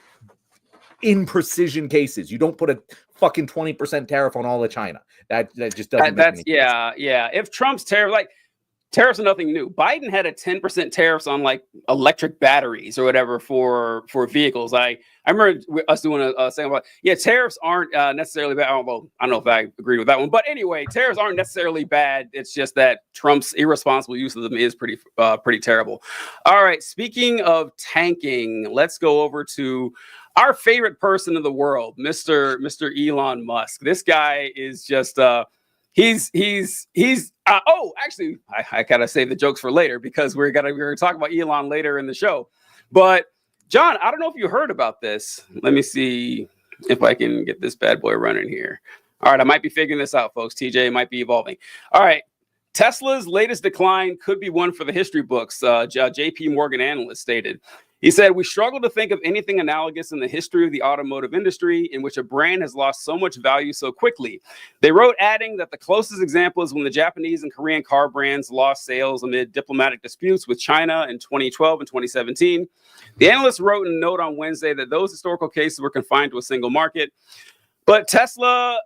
In precision cases, you don't put a fucking 20% tariff on all of China. That just doesn't. Yeah. If Trump's tariffs are nothing new. Biden had a 10% tariffs on like electric batteries or whatever for vehicles. I remember us doing a saying about tariffs aren't necessarily bad. Well, I don't know if I agree with that one, but anyway, tariffs aren't necessarily bad. It's just that Trump's irresponsible use of them is pretty terrible. All right, speaking of tanking, let's go over to our favorite person in the world, Mr. Elon Musk. This guy is just actually, I gotta save the jokes for later because we're gonna talk about Elon later in the show. But John, I don't know if you heard about this. Let me see if I can get this bad boy running here. All right, I might be figuring this out, folks. TJ might be evolving. All right. Tesla's latest decline could be one for the history books, JP Morgan analyst stated. He said, "We struggle to think of anything analogous in the history of the automotive industry in which a brand has lost so much value so quickly." They wrote, adding that the closest example is when the Japanese and Korean car brands lost sales amid diplomatic disputes with China in 2012 and 2017. The analyst wrote in a note on Wednesday that those historical cases were confined to a single market. But Tesla,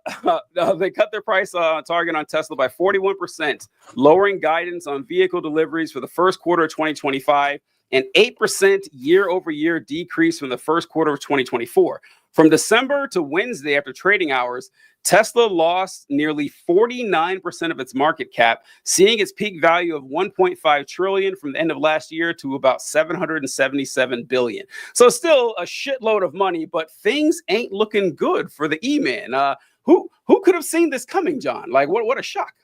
they cut their price target on Tesla by 41%, lowering guidance on vehicle deliveries for the first quarter of 2025, an 8% year-over-year decrease from the first quarter of 2024. From December to Wednesday after trading hours, Tesla lost nearly 49% of its market cap, seeing its peak value of $1.5 trillion from the end of last year to about $777 billion. So still a shitload of money, but things ain't looking good for the E-Man. Who could have seen this coming, John? Like, what a shock.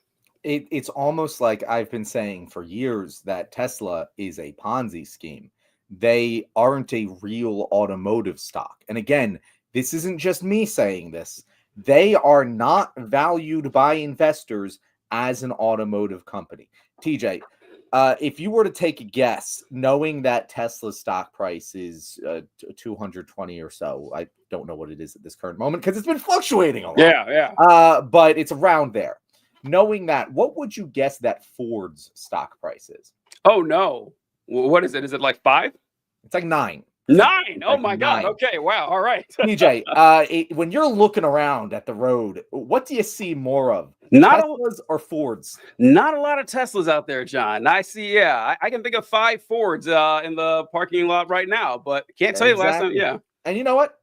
It's almost like I've been saying for years that Tesla is a Ponzi scheme. They aren't a real automotive stock. And again, this isn't just me saying this. They are not valued by investors as an automotive company. TJ, if you were to take a guess, knowing that Tesla's stock price is 220 or so, I don't know what it is at this current moment because it's been fluctuating a lot. Yeah. But it's around there. Knowing that, what would you guess that Ford's stock price is? Oh, no. What is it? Is it like 5? It's like 9. 9. Oh, like my 9. God. Okay. Wow. All right. TJ, when you're looking around at the road, what do you see more of? Teslas or Fords? Not a lot of Teslas out there, John. I see. Yeah, I can think of 5 Fords in the parking lot right now, but can't tell you last time. Yeah. And you know what?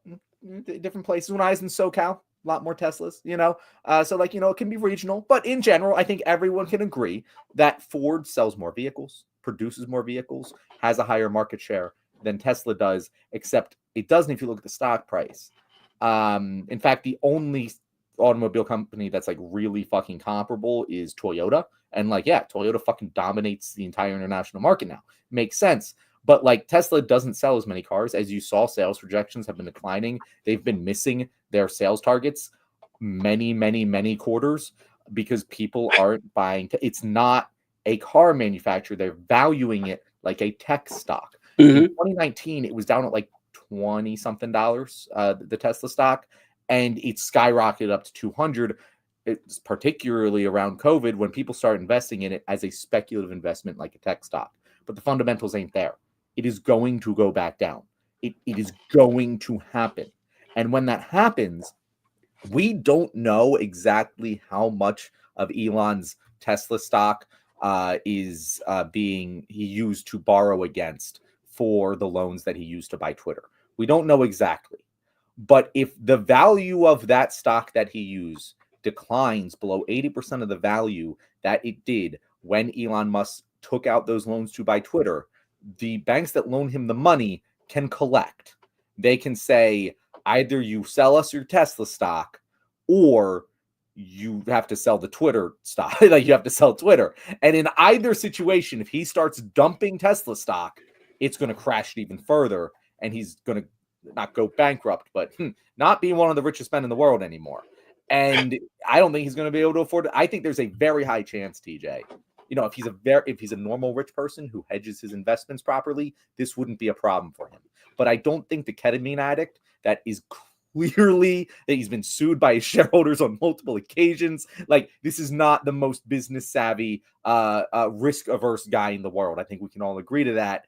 Different places. When I was in SoCal, a lot more Teslas, so like, it can be regional, but in general, I think everyone can agree that Ford sells more vehicles, produces more vehicles, has a higher market share than Tesla does, except it doesn't if you look at the stock price. In fact, the only automobile company that's like really fucking comparable is Toyota. And like, yeah, Toyota fucking dominates the entire international market now. Makes sense. But like Tesla doesn't sell as many cars. As you saw, sales projections have been declining. They've been missing their sales targets many quarters because people aren't buying. It's not a car manufacturer. They're valuing it like a tech stock. Mm-hmm. In 2019, it was down at like $20-something, the Tesla stock, and it skyrocketed up to 200. It's particularly around COVID when people start investing in it as a speculative investment like a tech stock. But the fundamentals ain't there. It is going to go back down. It is going to happen. And when that happens, we don't know exactly how much of Elon's Tesla stock is being he used to borrow against for the loans that he used to buy Twitter. We don't know exactly. But if the value of that stock that he used declines below 80% of the value that it did when Elon Musk took out those loans to buy Twitter, the banks that loan him the money can collect. They can say, either you sell us your Tesla stock or you have to sell the Twitter stock. Like, you have to sell Twitter. And in either situation, if he starts dumping Tesla stock, it's going to crash it even further. And he's going to not go bankrupt, but not be one of the richest men in the world anymore. And I don't think he's going to be able to afford it. I think there's a very high chance, TJ, you know, if he's a normal rich person who hedges his investments properly, this wouldn't be a problem for him. But I don't think the ketamine addict that is clearly that he's been sued by his shareholders on multiple occasions, like, this is not the most business savvy, risk averse guy in the world. I think we can all agree to that.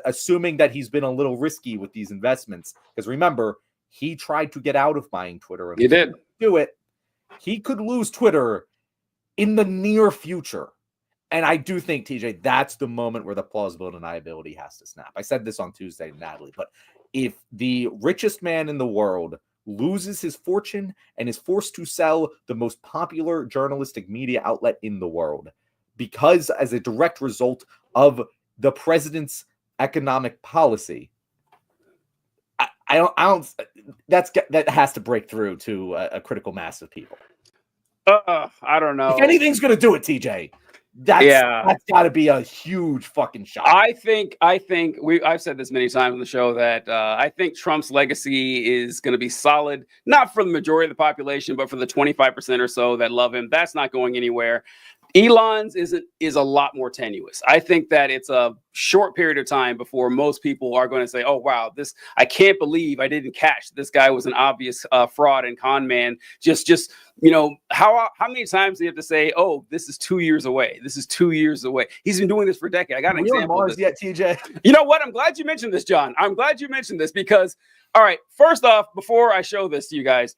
Assuming that he's been a little risky with these investments, because remember, he tried to get out of buying Twitter and he did do it. He could lose Twitter in the near future. And I do think, TJ, that's the moment where the plausible deniability has to snap. I said this on Tuesday to Natalie, but if the richest man in the world loses his fortune and is forced to sell the most popular journalistic media outlet in the world, because as a direct result of the president's economic policy, I don't. That has to break through to a critical mass of people. I don't know. If anything's going to do it, TJ, that's got to be a huge fucking shot. I think I've said this many times on the show that I think Trump's legacy is going to be solid, not for the majority of the population, but for the 25% or so that love him. That's not going anywhere. Elon's is a lot more tenuous. I think that it's a short period of time before most people are going to say, "Oh wow, I can't believe I didn't catch this guy was an obvious fraud and con man." Just you know, how many times do you have to say, "Oh, this is 2 years away. This is 2 years away." He's been doing this for decades. I got an example of this. Yet, TJ. You know what? I'm glad you mentioned this, John. I'm glad you mentioned this because, all right, first off, before I show this to you guys,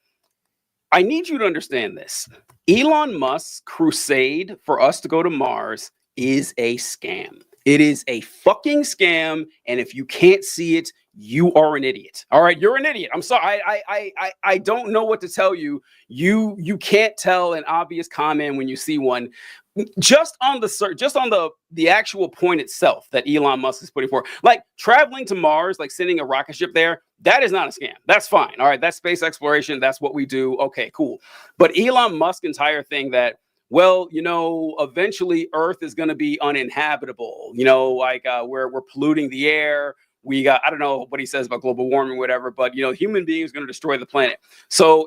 I need you to understand this. Elon Musk's crusade for us to go to Mars is a scam. It is a fucking scam. And if you can't see it, you are an idiot. All right, you're an idiot. I'm sorry. I don't know what to tell you. You can't tell an obvious comment when you see one. Just on the actual point itself that Elon Musk is putting forward, like traveling to Mars, like sending a rocket ship there, that is not a scam. That's fine. All right, that's space exploration. That's what we do. Okay, cool. But Elon Musk's entire thing that, well, you know, eventually Earth is going to be uninhabitable. You know, like we're polluting the air. We got, I don't know what he says about global warming, whatever, but, you know, human beings are going to destroy the planet. So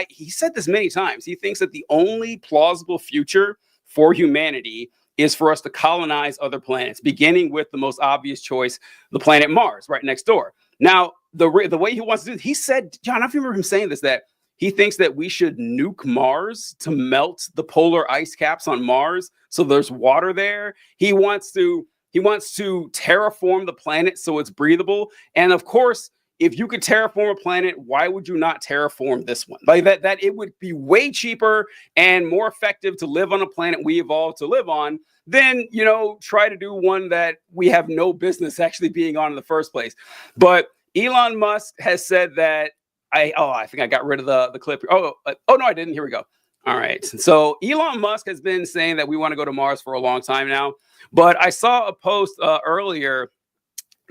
he said this many times. He thinks that the only plausible future for humanity is for us to colonize other planets, beginning with the most obvious choice, the planet Mars, right next door. Now, the way he wants to do it, he said, John, I remember him saying this, that he thinks that we should nuke Mars to melt the polar ice caps on Mars so there's water there. He wants to terraform the planet so it's breathable. And of course, if you could terraform a planet, why would you not terraform this one? Like that it would be way cheaper and more effective to live on a planet we evolved to live on than, you know, try to do one that we have no business actually being on in the first place. But Elon Musk has said that I think I got rid of the clip. Oh no, I didn't. Here we go. All right. So Elon Musk has been saying that we want to go to Mars for a long time now. But I saw a post earlier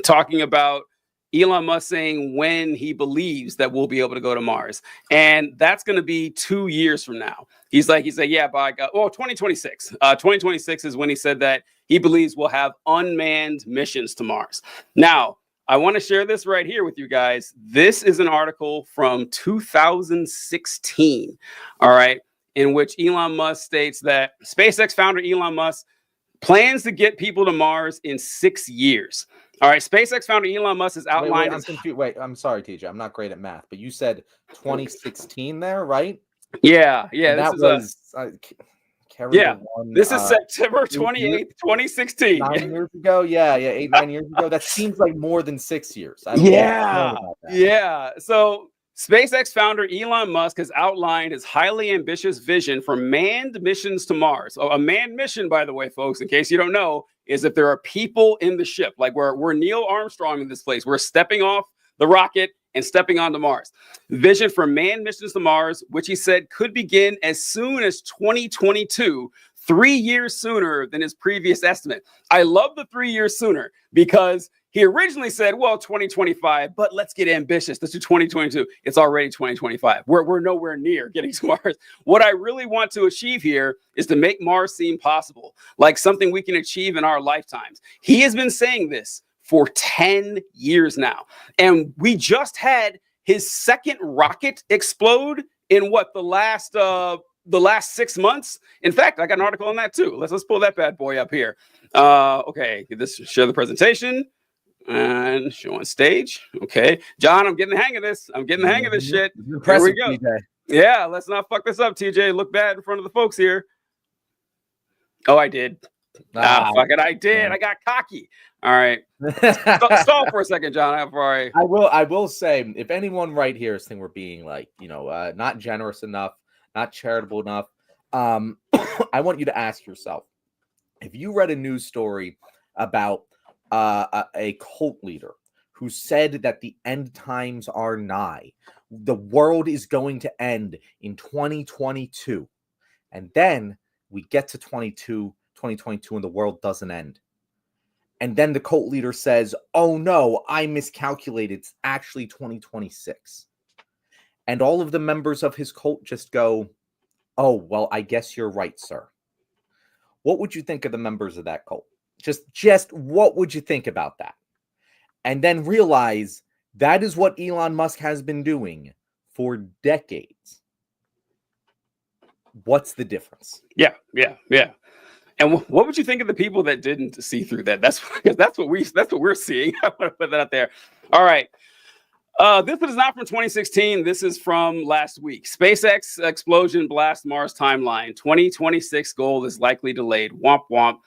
talking about Elon Musk saying when he believes that we'll be able to go to Mars. And that's going to be 2 years from now. He said, yeah, by 2026. 2026 is when he said that he believes we'll have unmanned missions to Mars. Now, I want to share this right here with you guys. This is an article from 2016, all right, in which Elon Musk states that SpaceX founder Elon Musk plans to get people to Mars in 6 years. All right, SpaceX founder Elon Musk has outlined. Wait, I'm sorry, TJ. I'm not great at math, but you said 2016 there, right? Yeah. That was. This is September 28th, 2016. 9 years ago? Yeah, 9 years ago. That seems like more than 6 years. Yeah. So SpaceX founder Elon Musk has outlined his highly ambitious vision for manned missions to Mars. Oh, a manned mission, by the way, folks, in case you don't know, is if there are people in the ship. Like we're Neil Armstrong in this place. We're stepping off the rocket and stepping onto Mars. Vision for manned missions to Mars, which he said could begin as soon as 2022, 3 years sooner than his previous estimate. I love the 3 years sooner because he originally said, well, 2025, but let's get ambitious. Let's do 2022. It's already 2025. We're nowhere near getting to Mars. What I really want to achieve here is to make Mars seem possible, like something we can achieve in our lifetimes. He has been saying this for 10 years now. And we just had his second rocket explode in the last 6 months. In fact, I got an article on that too. Let's pull that bad boy up here. Okay, share the presentation. And show on stage. Okay. John, I'm getting the hang of this. I'm getting the hang of this shit. Here we go. TJ. Yeah, let's not fuck this up, TJ. Look bad in front of the folks here. Oh, I did. Fuck it. I did. Yeah. I got cocky. All right. Stall for a second, John. I will say, if anyone right here is thinking we're being not generous enough, not charitable enough, I want you to ask yourself, if you read a news story about a cult leader who said that the end times are nigh, the world is going to end in 2022, and then we get to 2022 and the world doesn't end, and then the cult leader says, oh no, I miscalculated, it's actually 2026, and all of the members of his cult just go, oh well, I guess you're right, sir. What would you think of the members of that cult? Just what would you think about that? And then realize that is what Elon Musk has been doing for decades. What's the difference? Yeah. And what would you think of the people that didn't see through that? That's what we're seeing. I want to put that out there. All right. This is not from 2016. This is from last week. SpaceX explosion blast Mars timeline. 2026 goal is likely delayed. Womp womp.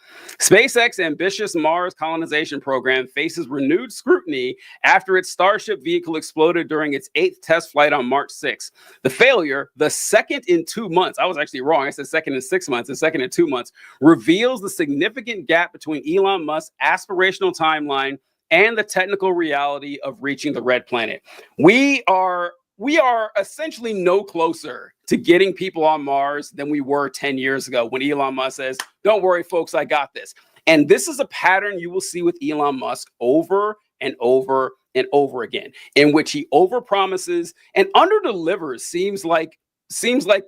SpaceX ambitious Mars colonization program faces renewed scrutiny after its Starship vehicle exploded during its 8th test flight on March 6th. The failure, the second in 2 months, I was actually wrong. I said second in 6 months, the second in 2 months, reveals the significant gap between Elon Musk's aspirational timeline and the technical reality of reaching the red planet. We are essentially no closer to getting people on Mars than we were 10 years ago when Elon Musk says, don't worry, folks, I got this. And this is a pattern you will see with Elon Musk over and over and over again, in which he overpromises and underdelivers. Seems like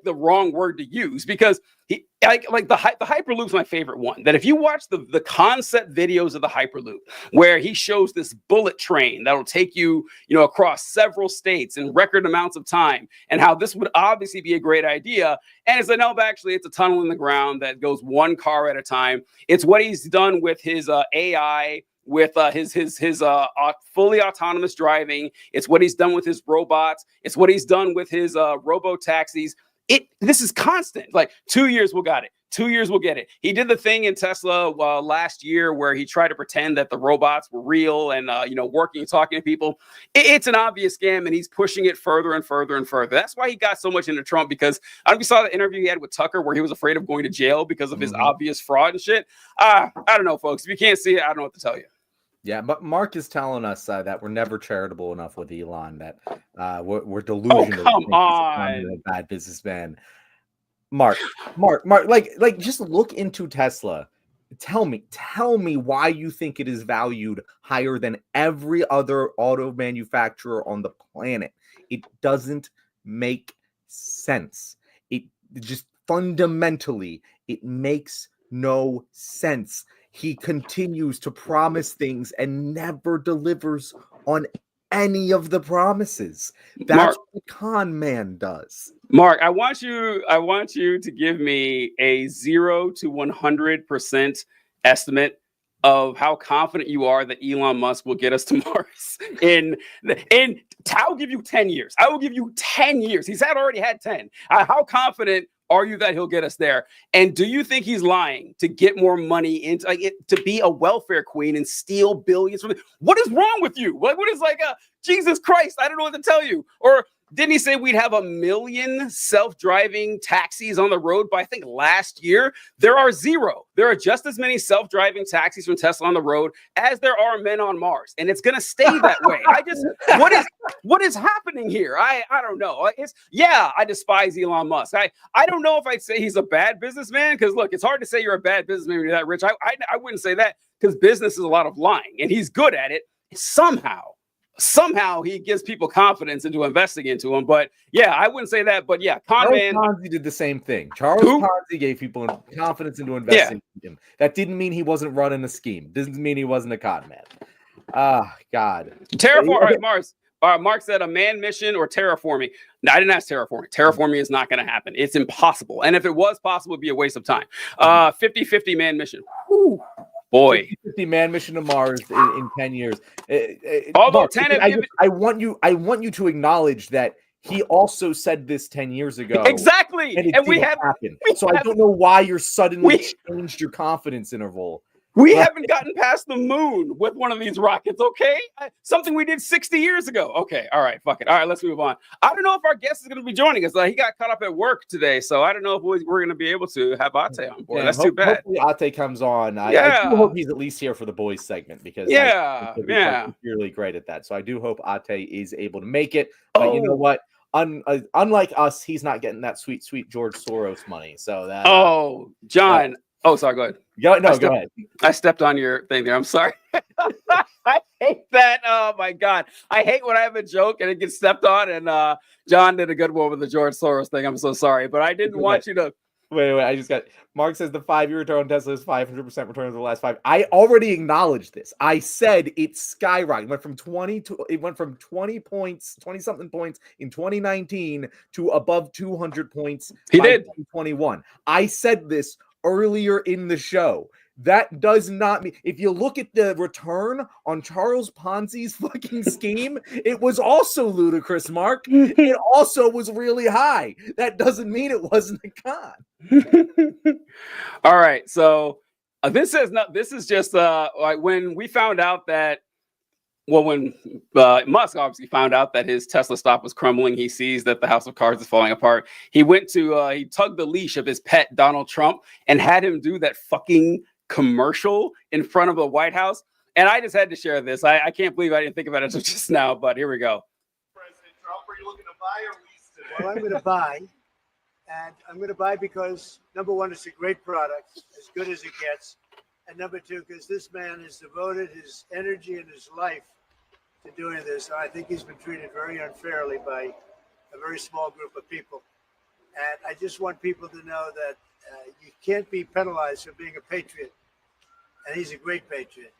the wrong word to use, because he like the Hyperloop's my favorite one. That if you watch the concept videos of the Hyperloop, where he shows this bullet train that'll take you across several states in record amounts of time, and how this would obviously be a great idea, and it's actually it's a tunnel in the ground that goes one car at a time. It's what he's done with his AI, with his fully autonomous driving. It's what he's done with his robots. It's what he's done with his robo taxis. This is constant. Like 2 years, we'll got it. 2 years, we'll get it. He did the thing in Tesla last year where he tried to pretend that the robots were real and working and talking to people. It's an obvious scam, and he's pushing it further and further and further. That's why he got so much into Trump, because I don't know if you saw the interview he had with Tucker where he was afraid of going to jail because of his obvious fraud and shit. I don't know, folks. If you can't see it, I don't know what to tell you. Yeah, but Mark is telling us that we're never charitable enough with Elon, that we're delusional. Oh, come on. A bad businessman. Mark, like just look into Tesla. Tell me why you think it is valued higher than every other auto manufacturer on the planet. It doesn't make sense. It just fundamentally, it makes no sense. He continues to promise things and never delivers on any of the promises. That's what the con man does. Mark, I want you to give me a 0 to 100% estimate of how confident you are that Elon Musk will get us to Mars. I'll give you 10 years. I will give you 10 years. He's already had 10. How confident are you that he'll get us there? And do you think he's lying to get more money into to be a welfare queen and steal billions from it? What is wrong with you? What is Jesus Christ? I don't know what to tell you. Or didn't he say we'd have 1 million self-driving taxis on the road by, I think, last year? There are 0. There are just as many self-driving taxis from Tesla on the road as there are men on Mars, and it's going to stay that way. What is happening here? I don't know. I despise Elon Musk. I don't know if I'd say he's a bad businessman, because look, it's hard to say you're a bad businessman when you're that rich. I wouldn't say that, because business is a lot of lying, and he's good at it. Somehow he gives people confidence into investing into him. But yeah, I wouldn't say that. But yeah, Ponzi did the same thing. Charles Ponzi gave people confidence into investing in him. That didn't mean he wasn't running a scheme. Doesn't mean he wasn't a con man. God. Terraform. All right, Mars. Mark said a manned mission or terraforming. No, I didn't ask terraforming. Terraforming is not going to happen. It's impossible. And if it was possible, it'd be a waste of time. 50-50 man mission. Whew. Boy, 50 man mission to Mars in 10 years. Although Mark, 10, I want you to acknowledge that he also said this 10 years ago. Exactly, and we have happened. I don't know why you're suddenly changed your confidence interval. We haven't gotten past the moon with one of these rockets, okay? Something we did 60 years ago. Okay, all right, fuck it. All right, let's move on. I don't know if our guest is going to be joining us. He got caught up at work today, so I don't know if we're going to be able to have Ate on board. That's too bad. Hopefully Ate comes on. I do hope he's at least here for the boys segment, because he's really great at that. So I do hope Ate is able to make it. But you know what? Unlike us, he's not getting that sweet George Soros money. So that. John. Oh, sorry. Go ahead. Go ahead. I stepped on your thing there. I'm sorry. I hate that. Oh my God. I hate when I have a joke and it gets stepped on. And John did a good one with the George Soros thing. I'm so sorry, but I didn't want you to. Wait. I just got. Mark says the 5-year return on Tesla is 500% return over the last 5. I already acknowledged this. I said it skyrocketed. It went from 20 something points in 2019 to above 200 points. He did 2021. I said this earlier in the show. That does not mean, if you look at the return on Charles Ponzi's fucking scheme, it was also ludicrous, Mark. It also was really high. That doesn't mean it wasn't a con. All right. So this is just like when we found out that, when Musk obviously found out that his Tesla stock was crumbling, he sees that the house of cards is falling apart. He went to, he tugged the leash of his pet, Donald Trump, and had him do that fucking commercial in front of the White House. And I just had to share this. I can't believe I didn't think about it until just now, but here we go. President Trump, are you looking to buy or lease today? Well, I'm going to buy. And I'm going to buy because, number one, it's a great product, as good as it gets. And number two, because this man has devoted his energy and his life to doing this. And I think he's been treated very unfairly by a very small group of people. And I just want people to know that you can't be penalized for being a patriot. And he's a great patriot.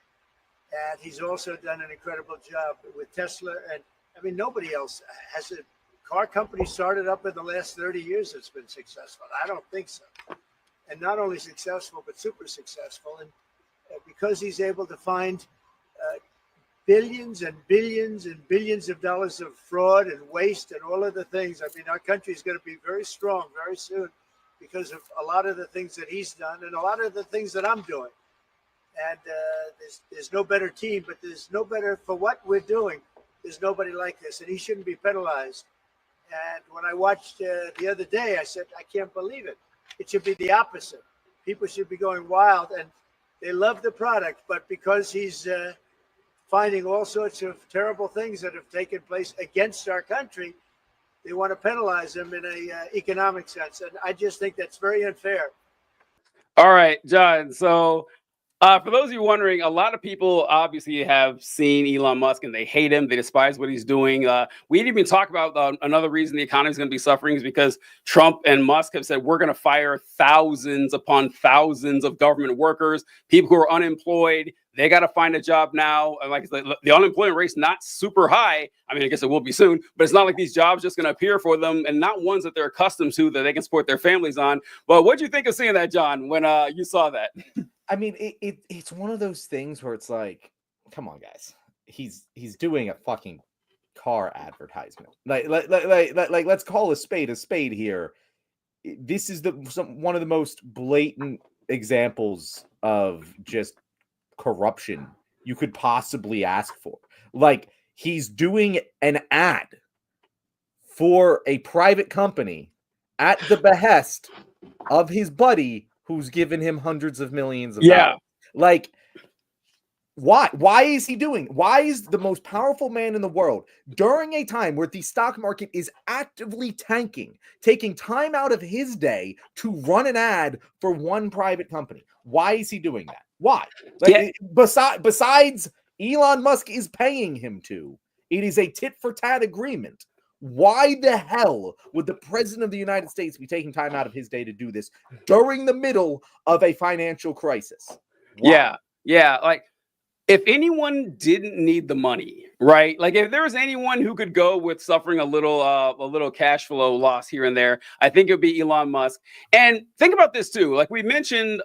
And he's also done an incredible job with Tesla. And I mean, nobody else has a car company started up in the last 30 years that's been successful. I don't think so. And not only successful, but super successful. And because he's able to find billions and billions and billions of dollars of fraud and waste and all of the things. I mean, our country is going to be very strong very soon because of a lot of the things that he's done and a lot of the things that I'm doing. And there's no better team, but there's no better for what we're doing. There's nobody like this, and he shouldn't be penalized. And when I watched the other day, I said, I can't believe it. It should be the opposite. People should be going wild, and they love the product, but because he's finding all sorts of terrible things that have taken place against our country, they want to penalize him in a economic sense. And I just think that's very unfair. All right, John. So for those of you wondering, a lot of people obviously have seen Elon Musk and they hate him. They despise what he's doing. We didn't even talk about another reason the economy is going to be suffering is because Trump and Musk have said we're going to fire thousands upon thousands of government workers, people who are unemployed. They got to find a job now. Like the unemployment rate's not super high. I mean, I guess it will be soon, but it's not like these jobs just going to appear for them, and not ones that they're accustomed to that they can support their families on. But what do you think of seeing that, John, when you saw that? I mean, it's one of those things where it's like, come on, guys. He's doing a fucking car advertisement. Like let's call a spade here. This is one of the most blatant examples of just corruption you could possibly ask for. Like, he's doing an ad for a private company at the behest of his buddy who's given him hundreds of millions of dollars. Like, why is he doing? Why is the most powerful man in the world during a time where the stock market is actively tanking, taking time out of his day to run an ad for one private company? Why is he doing that? Why? Like, besides Elon Musk is paying him to, it is a tit for tat agreement. Why the hell would the president of the United States be taking time out of his day to do this during the middle of a financial crisis? Why? Yeah. Like, if anyone didn't need the money, right? Like, if there was anyone who could go with suffering a little cash flow loss here and there, I think it would be Elon Musk. And think about this too. Like, we mentioned,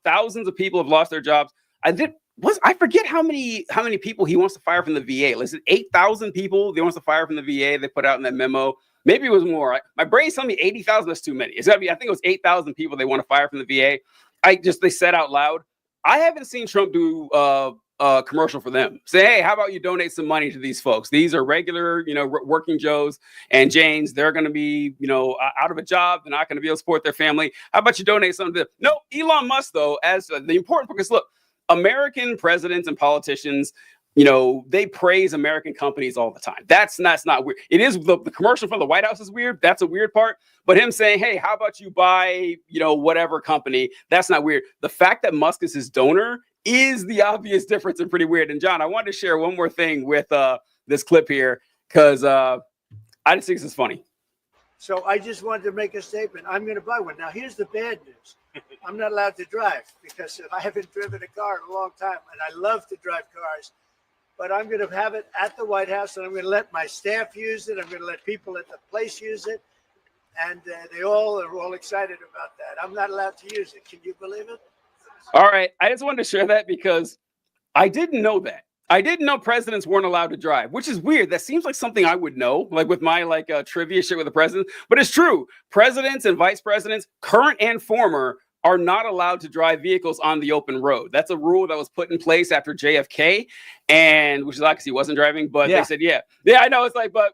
thousands of people have lost their jobs. I forget how many people he wants to fire from the VA. Listen, 8,000 people he wants to fire from the VA. They put out in that memo. Maybe it was more. My brain's telling me 80,000. That's too many. It's gotta be. I think it was 8,000 people they want to fire from the VA. They said out loud. I haven't seen Trump do a commercial for them. Say, hey, how about you donate some money to these folks? These are regular, working Joes and Janes. They're going to be, out of a job. They're not going to be able to support their family. How about you donate something to them? No, Elon Musk, though, as the important, because look, American presidents and politicians, they praise American companies all the time. That's not weird. It is the commercial from the White House is weird. That's a weird part. But him saying, hey, how about you buy, whatever company? That's not weird. The fact that Musk is his donor is the obvious difference and pretty weird. And John, I wanted to share one more thing with this clip here, because I just think this is funny. So I just wanted to make a statement. I'm going to buy one. Now, here's the bad news. I'm not allowed to drive because I haven't driven a car in a long time, and I love to drive cars. But I'm going to have it at the White House, and I'm going to let my staff use it. I'm going to let people at the place use it. And they all are all excited about that. I'm not allowed to use it. Can you believe it? All right. I just wanted to share that because I didn't know that. I didn't know presidents weren't allowed to drive, which is weird. That seems like something I would know, like with my trivia shit with the president. But it's true. Presidents and vice presidents, current and former, are not allowed to drive vehicles on the open road. That's a rule that was put in place after JFK, and which is like, because he wasn't driving, but they said, yeah, I know. It's like, but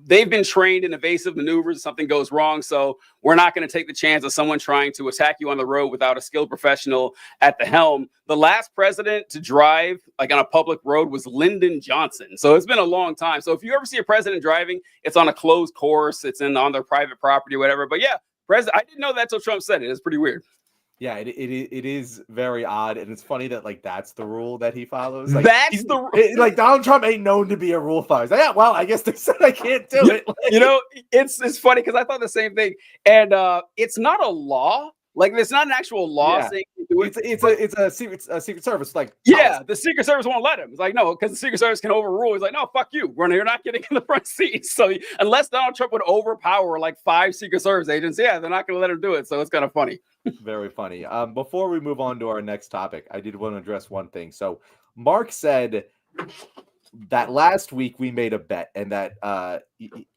they've been trained in evasive maneuvers if something goes wrong. So we're not going to take the chance of someone trying to attack you on the road without a skilled professional at the helm. The last president to drive on a public road was Lyndon Johnson. So it's been a long time. So if you ever see a president driving, it's on a closed course, it's on their private property, whatever. But yeah, I didn't know that until Trump said it. It's pretty weird. Yeah, it is very odd, and it's funny that that's the rule that he follows. That's Donald Trump ain't known to be a rule follower. Like, yeah, well, I guess they said I can't do it. It's funny because I thought the same thing, and it's not a law. Like, it's not an actual law saying you do it. It's a secret service. The Secret Service won't let him. It's like, no, because the Secret Service can overrule. He's like, no, fuck you. You're not getting in the front seat. So unless Donald Trump would overpower 5 Secret Service agents, they're not going to let him do it. So it's kind of funny. Very funny. Before we move on to our next topic, I did want to address one thing. So Mark said that last week we made a bet, and that I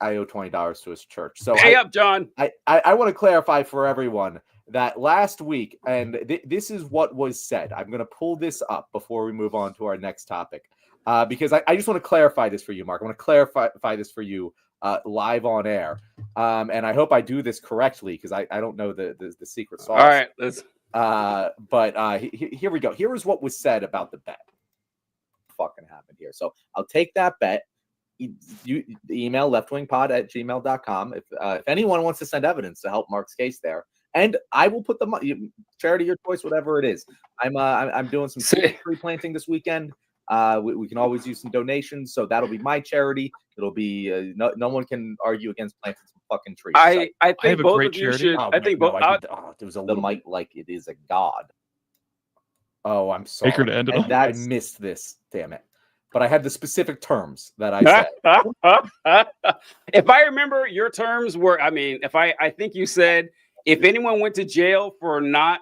owe $20 to his church. So pay up, John. I want to clarify for everyone that last week, and this is what was said. I'm going to pull this up before we move on to our next topic, because I just want to clarify this for you, Mark. I want to clarify this for you live on air, and I hope I do this correctly because I don't know the secret sauce. All right, let's. But here we go. Here is what was said about the bet. Fucking happened here. So I'll take that bet. You email leftwingpod@gmail.com if anyone wants to send evidence to help Mark's case there. And I will put the money, charity your choice, whatever it is. I'm doing some tree planting this weekend. We can always use some donations, so that'll be my charity. It'll be no one can argue against planting some fucking trees. I think both of you should. I think both. There was a little mic like it is a god. Oh, I'm sorry. Baker to end it I missed this. Damn it. But I had the specific terms that I said. If I remember, your terms were. I think you said, if anyone went to jail for not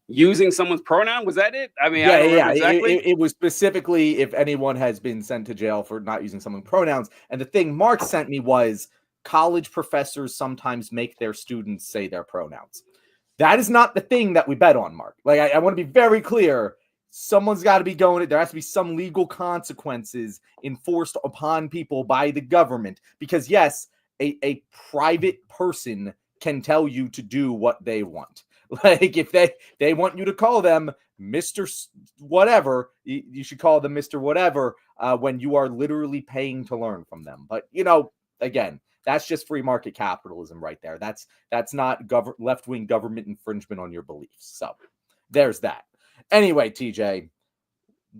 using someone's pronoun, was that it? Exactly. It was specifically if anyone has been sent to jail for not using someone's pronouns. And the thing Mark sent me was college professors sometimes make their students say their pronouns. That is not the thing that we bet on, Mark. I want to be very clear. Someone's got to be going. There has to be some legal consequences enforced upon people by the government. Because yes, a private person can tell you to do what they want. Like if they want you to call them Mr. Whatever, you should call them Mr. Whatever when you are literally paying to learn from them. But again, that's just free market capitalism right there. That's not left-wing government infringement on your beliefs. So there's that. Anyway, TJ,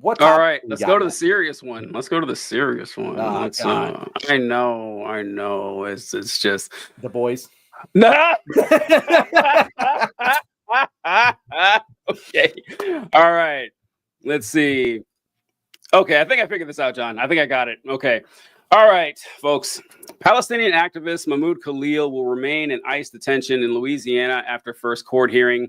all right, let's go to the serious one. Let's go to the serious one. I know. It's just The Boys. Nah. Okay. All right. Let's see. Okay, I think I figured this out, John. I think I got it. Okay. All right, folks. Palestinian activist Mahmoud Khalil will remain in ICE detention in Louisiana after first court hearing.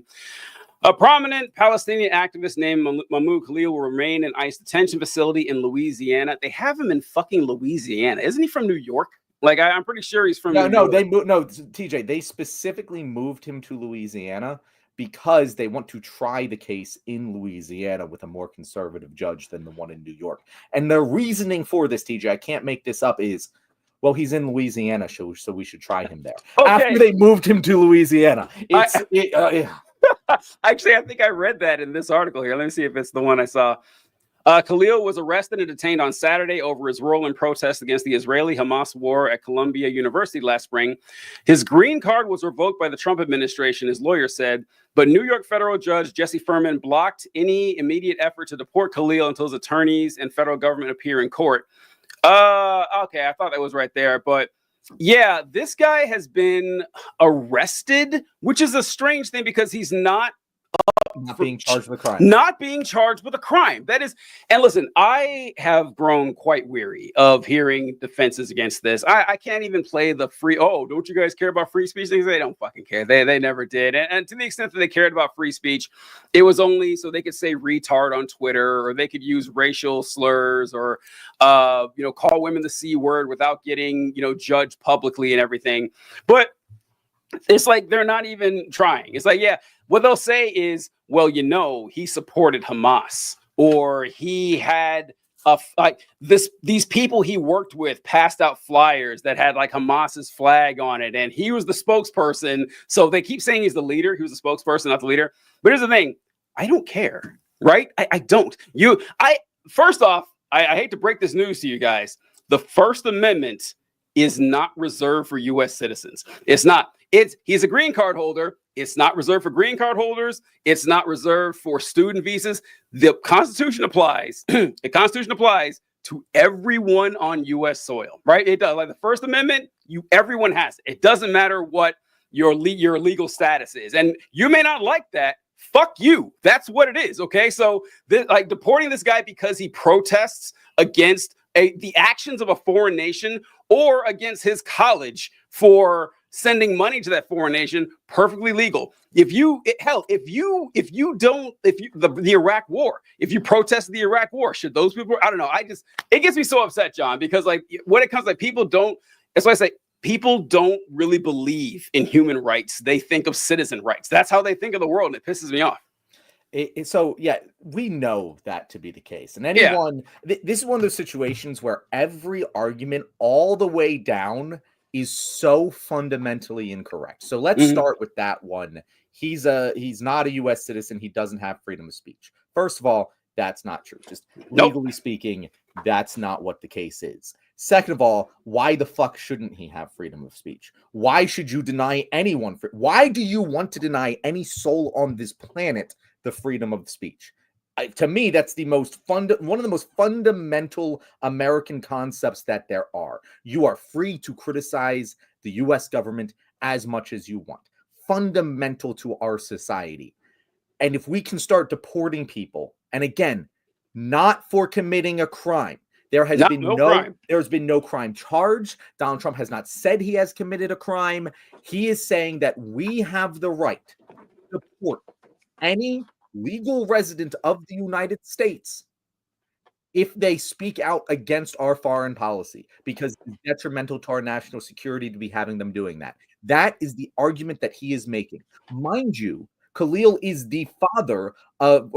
A prominent Palestinian activist named Mahmoud Khalil will remain in ICE detention facility in Louisiana. They have him in fucking Louisiana. Isn't he from New York? Like, I'm pretty sure he's from New York. TJ, they specifically moved him to Louisiana because they want to try the case in Louisiana with a more conservative judge than the one in New York. And the reasoning for this, TJ, I can't make this up, is, well, he's in Louisiana, so we should try him there. Okay. After they moved him to Louisiana. Actually, I think I read that in this article here. Let me see if it's the one I saw. Khalil was arrested and detained on Saturday over his role in protests against the Israeli-Hamas war at Columbia University last spring. His green card was revoked by the Trump administration, his lawyer said, but New York federal judge Jesse Furman blocked any immediate effort to deport Khalil until his attorneys and federal government appear in court. Okay, I thought that was right there, but yeah, this guy has been arrested, which is a strange thing because he's not being charged with a crime. Not being charged with a crime. That is, and listen, I have grown quite weary of hearing defenses against this. I can't even play the free, don't you guys care about free speech? They don't fucking care. They never did. And to the extent that they cared about free speech, it was only so they could say retard on Twitter, or they could use racial slurs, or call women the C word without getting, judged publicly and everything. But it's like they're not even trying. It's like, yeah, what they'll say is, well, he supported Hamas, or he had these people he worked with passed out flyers that had like Hamas's flag on it, and he was the spokesperson. So they keep saying he's the leader. He was the spokesperson, not the leader. But here's the thing: I don't care, right? I don't. First off, I hate to break this news to you guys. The First Amendment is not reserved for U.S. citizens. It's not. He's a green card holder. It's not reserved for green card holders. It's not reserved for student visas. The Constitution applies. The Constitution applies to everyone on U.S. soil, right? It does. Like the First Amendment, everyone has it. It doesn't matter what your legal status is, and you may not like that. Fuck you. That's what it is. Okay, so deporting this guy because he protests against the actions of a foreign nation, or against his college for sending money to that foreign nation, perfectly legal. The Iraq war, if you protest the Iraq war, should those people, I don't know. It gets me so upset, John, because when it comes people don't, that's why I say people don't really believe in human rights. They think of citizen rights. That's how they think of the world. And it pisses me off. So we know that to be the case. And this is one of those situations where every argument all the way down is so fundamentally incorrect. So let's start with that one. He's not a U.S. citizen. He doesn't have freedom of speech. First of all, that's not true. Just legally speaking, that's not what the case is. Second of all, why the fuck shouldn't he have freedom of speech? Why should you deny anyone? Why do you want to deny any soul on this planet the freedom of speech? To me, that's one of the most fundamental American concepts that there are. You are free to criticize the U.S. government as much as you want. Fundamental to our society. And if we can start deporting people, and again, not for committing a crime. There's been no crime charged. Donald Trump has not said he has committed a crime. He is saying that we have the right to deport any legal resident of the United States if they speak out against our foreign policy, because it's detrimental to our national security to be having them doing that. That is the argument that he is making. Mind you, Khalil is the father of,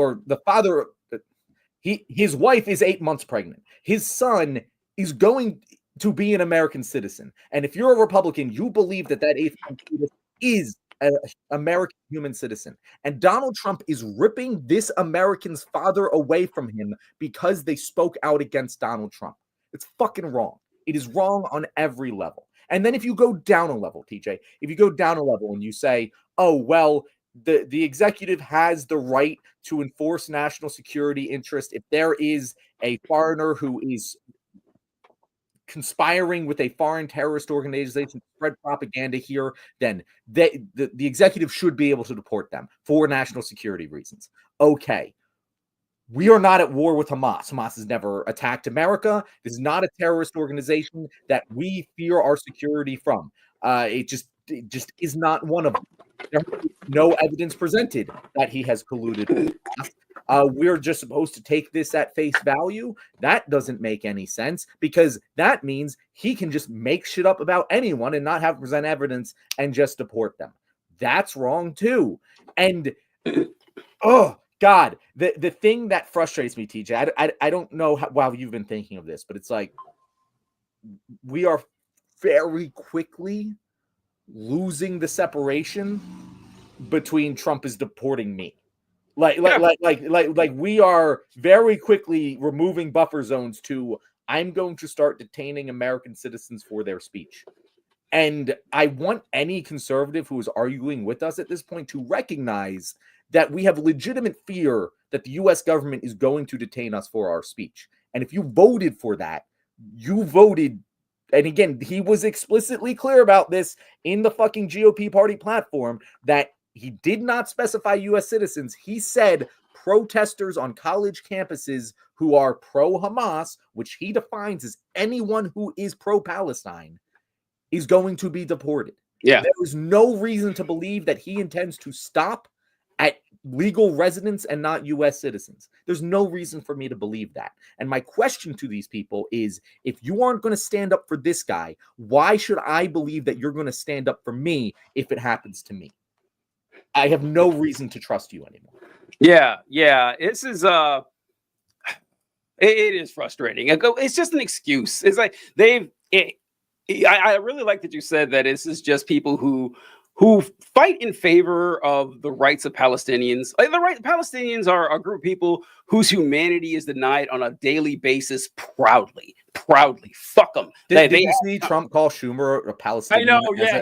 his wife is 8 months pregnant. His son is going, to be an American citizen. And if you're a Republican, you believe that that eighth fetus is an American human citizen. And Donald Trump is ripping this American's father away from him because they spoke out against Donald Trump. It's fucking wrong. It is wrong on every level. And then if you go down a level, TJ, if you go down a level and you say, oh, well, the executive has the right to enforce national security interest if there is a foreigner who is conspiring with a foreign terrorist organization to spread propaganda here, then the executive should be able to deport them for national security reasons. Okay. We are not at war with Hamas. Hamas has never attacked America. This is not a terrorist organization that we fear our security from. It just is not one of them. There is no evidence presented that he has colluded with Hamas. We're just supposed to take this at face value. That doesn't make any sense because that means he can just make shit up about anyone and not have to present evidence and just deport them. That's wrong too. And oh God, the thing that frustrates me, TJ, I don't know how you've been thinking of this, but it's like we are very quickly losing the separation between Trump is deporting me. Like we are very quickly removing buffer zones to I'm going to start detaining American citizens for their speech. And I want any conservative who is arguing with us at this point to recognize that we have legitimate fear that the U.S. government is going to detain us for our speech. And if you voted for that, you voted. And again, he was explicitly clear about this in the fucking GOP party platform that he did not specify U.S. citizens. He said protesters on college campuses who are pro-Hamas, which he defines as anyone who is pro-Palestine, is going to be deported. Yeah. There is no reason to believe that he intends to stop at legal residents and not U.S. citizens. There's no reason for me to believe that. And my question to these people is, if you aren't going to stand up for this guy, why should I believe that you're going to stand up for me if it happens to me? I have no reason to trust you anymore. Yeah. This is it is frustrating. It's just an excuse. It's like I really like that you said that this is just people who fight in favor of the rights of Palestinians. Like Palestinians are a group of people whose humanity is denied on a daily basis proudly. Fuck them. Did you see Trump call Schumer a Palestinian I know,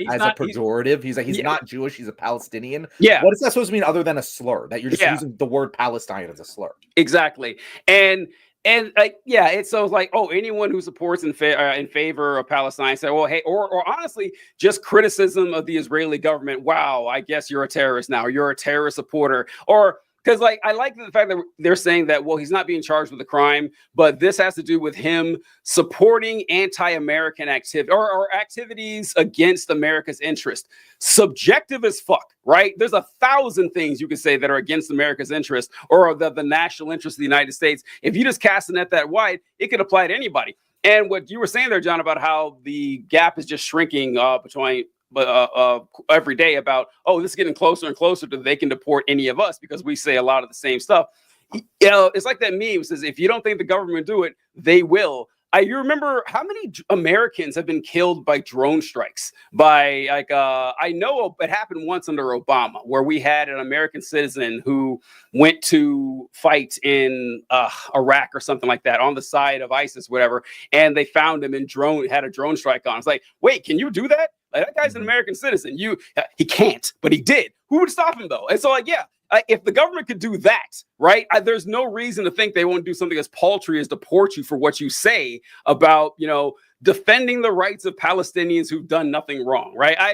as a pejorative? He's like, he's not Jewish, he's a Palestinian. Yeah. What is that supposed to mean other than a slur? That you're just using the word Palestine as a slur. Exactly. And it's so like, oh, anyone who supports in favor of Palestine say, well, hey, or honestly, just criticism of the Israeli government. Wow, I guess you're a terrorist now. You're a terrorist supporter. Or because like I like the fact that they're saying that, well, he's not being charged with a crime, but this has to do with him supporting anti-American activity or activities against America's interest. Subjective as fuck, right? There's 1,000 things you could say that are against America's interest or the national interest of the United States. If you just cast a net that wide, it could apply to anybody. And what you were saying there, John, about how the gap is just shrinking between every day about, oh, this is getting closer and closer to they can deport any of us because we say a lot of the same stuff. You know, it's like that meme says, if you don't think the government do it, they will. You remember how many Americans have been killed by drone strikes? I know it happened once under Obama, where we had an American citizen who went to fight in Iraq or something like that on the side of ISIS, whatever, and they found him and had a drone strike on. It's like, wait, can you do that? Like, that guy's an American citizen. He can't, but he did. Who would stop him though? And so, if the government could do that, right, there's no reason to think they won't do something as paltry as deport you for what you say about, defending the rights of Palestinians who've done nothing wrong, right? I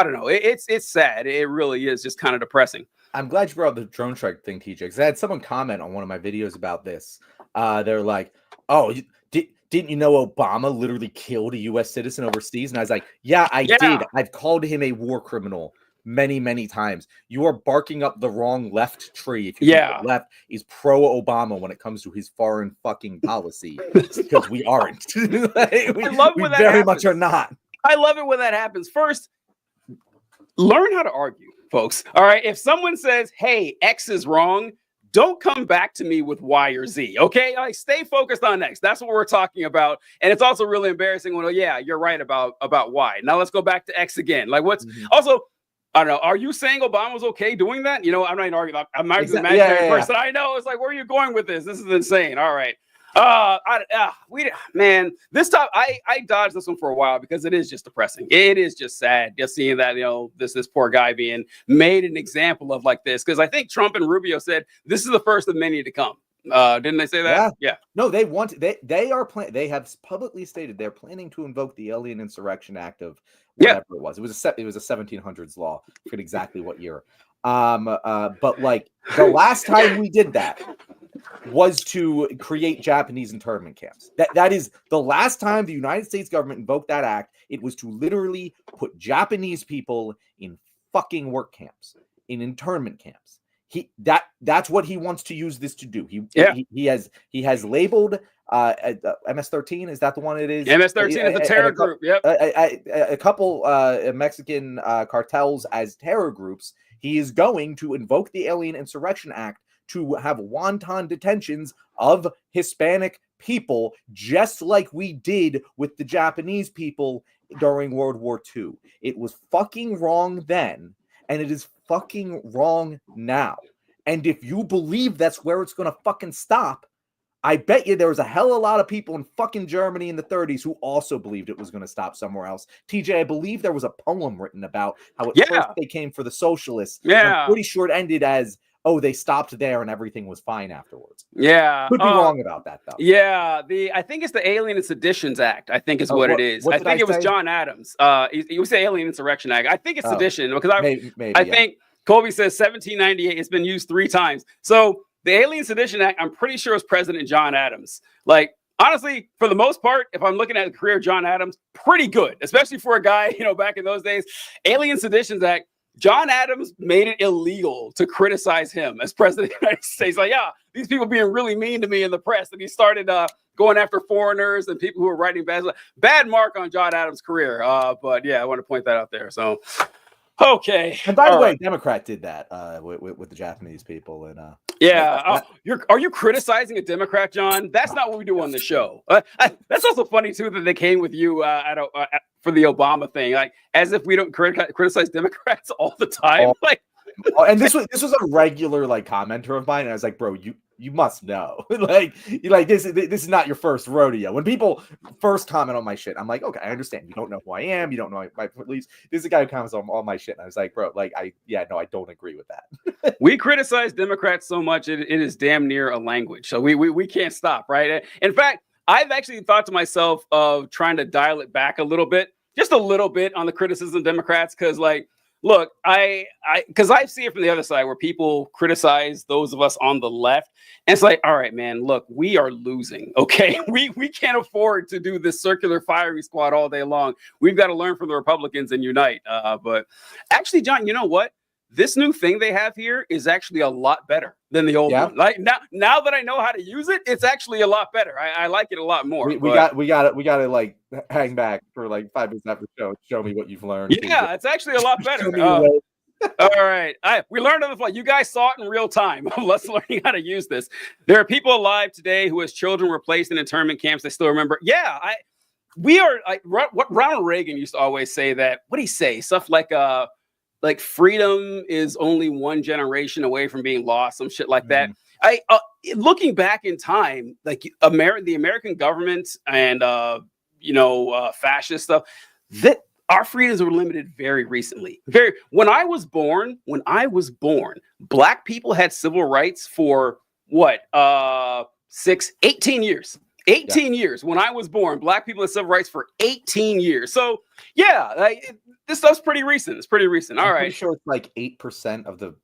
don't know. It's sad. It really is just kind of depressing. I'm glad you brought up the drone strike thing, TJ, because I had someone comment on one of my videos about this. They're like, oh, didn't you know Obama literally killed a U.S. citizen overseas? And I was like, yeah, I did. I've called him a war criminal many times. You are barking up the wrong left tree if you think the left is pro-Obama when it comes to his foreign fucking policy, because we aren't. we very much are not. I love it when that happens. First, learn how to argue, folks. All right. If someone says, hey, X is wrong, don't come back to me with Y or Z. Okay, like stay focused on X. That's what we're talking about. And it's also really embarrassing when, oh yeah, you're right about Y. Now let's go back to X again. Like what's also. I don't know. Are you saying Obama was okay doing that? You know, I'm not even arguing. I'm not an imaginary person. I know. It's like, where are you going with this? This is insane. All right. Man, this time I dodged this one for a while because it is just depressing. It is just sad just seeing that, you know, this poor guy being made an example of like this. Because I think Trump and Rubio said this is the first of many to come. Didn't they say that? Yeah. No, they have publicly stated they're planning to invoke the Alien Insurrection Act of whatever it was. It was a 1700s law. I forget exactly what year. But like the last time we did that was to create Japanese internment camps. That is the last time the United States government invoked that act. It was to literally put Japanese people in fucking work camps, in internment camps. That's what he wants to use this to do. He has labeled MS-13. Is that the one it is? MS-13 is a terror group. Yep. A couple Mexican cartels as terror groups. He is going to invoke the Alien Insurrection Act to have wanton detentions of Hispanic people, just like we did with the Japanese people during World War II. It was fucking wrong then, and it is fucking wrong now. And if you believe that's where it's going to fucking stop, I bet you there was a hell of a lot of people in fucking Germany in the 30s who also believed it was going to stop somewhere else. TJ, I believe there was a poem written about how at first they came for the socialists. Yeah. I'm pretty sure it ended as, oh, they stopped there and everything was fine afterwards. Yeah. Could be wrong about that, though. Yeah. I think it's the Alien and Seditions Act, I think is what it is. I think it was John Adams. He was the Alien Insurrection Act. I think it's sedition because I think Colby says 1798. It's been used 3 times. So the Alien Sedition Act, I'm pretty sure it was President John Adams. Like, honestly, for the most part, if I'm looking at the career of John Adams, pretty good, especially for a guy, you know, back in those days. Alien Seditions Act, John Adams made it illegal to criticize him as president of the United States. Like, yeah, these people being really mean to me in the press. And he started going after foreigners and people who were writing bad mark on John Adams' career. But yeah, I want to point that out there. So, okay. And by the way, Democrat did that with the Japanese people. And are you criticizing a Democrat, John? That's not what we do on the show. That's also funny too that they came with you for the Obama thing, like as if we don't criticize Democrats all the time. And this was a regular like commenter of mine, and I was like, bro, you must know, like this is not your first rodeo. When people first comment on my shit, I'm like, okay, I understand. You don't know who I am. You don't know my police. This is a guy who comments on all my shit, and I was like, bro, like I don't agree with that. We criticize Democrats so much it is damn near a language. So we can't stop, right? In fact, I've actually thought to myself of trying to dial it back a little bit, just a little bit on the criticism of Democrats, because like. Look, because I see it from the other side where people criticize those of us on the left. And it's like, all right, man, look, we are losing. Okay. We can't afford to do this circular firing squad all day long. We've got to learn from the Republicans and unite. But actually, John, you know what? This new thing they have here is actually a lot better than the old one. Like now that I know how to use it, it's actually a lot better. I like it a lot more. We got to like hang back for like 5 minutes after the show. Show me what you've learned. Yeah, it's actually a lot better. All right. We learned on the fly. You guys saw it in real time. Let's learn how to use this. There are people alive today who, as children, were placed in internment camps. They still remember. Yeah, we are like what Ronald Reagan used to always say that. What did he say? Stuff like freedom is only one generation away from being lost, some shit like that. Looking back in time, like the American government and fascist stuff, that our freedoms were limited very recently. When I was born, Black people had civil rights for 18 years. 18 years. When I was born, Black people had civil rights for 18 years. So yeah, this stuff's pretty recent. It's pretty recent. All right. I'm pretty sure it's like 8% of the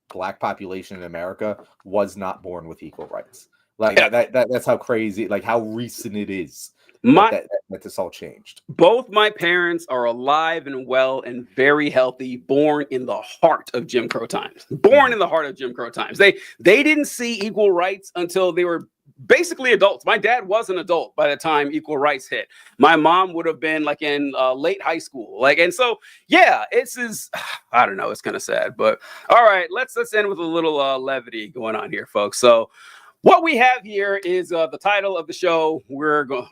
Black population in America was not born with equal rights. Like that's how crazy, like how recent it is that this all changed. Both my parents are alive and well and very healthy, born in the heart of Jim Crow times. They didn't see equal rights until they were basically adults. My dad was an adult by the time equal rights hit. My mom would have been like in late high school. Like, and so, yeah, I don't know. It's kind of sad, but all right, let's end with a little levity going on here, folks. So what we have here is the title of the show. We're going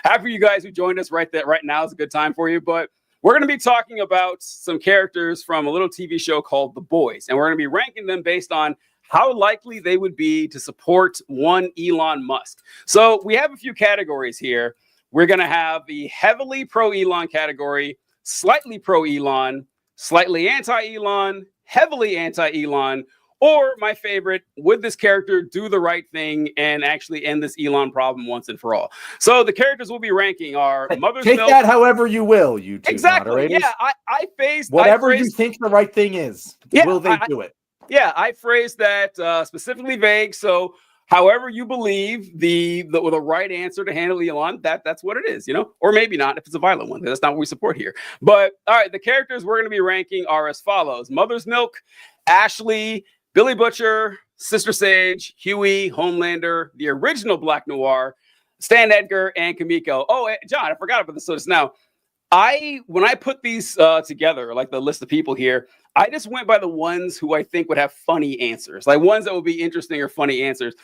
happy for you guys who joined us right now is a good time for you, but we're going to be talking about some characters from a little TV show called The Boys, and we're going to be ranking them based on how likely they would be to support one Elon Musk. So we have a few categories here. We're going to have the heavily pro-Elon category, slightly pro-Elon, slightly anti-Elon, heavily anti-Elon, or my favorite, would this character do the right thing and actually end this Elon problem once and for all? So the characters we'll be ranking are Mother's Take Milk. that however you will, you two Exactly. moderators. Yeah, I phrased whatever you think the right thing is. Yeah, will they do it? Yeah, I phrased that specifically vague. So however you believe the right answer to handle Elon, that's what it is, you know, or maybe not if it's a violent one. That's not what we support here. But all right, the characters we're going to be ranking are as follows: Mother's Milk, Ashley, Billy Butcher, Sister Sage, Huey, Homelander, the original Black Noir, Stan Edgar, and Kamiko. Oh, John, I forgot about this. So just now, when I put these together, like the list of people here, I just went by the ones who I think would have funny answers, like ones that would be interesting or funny answers.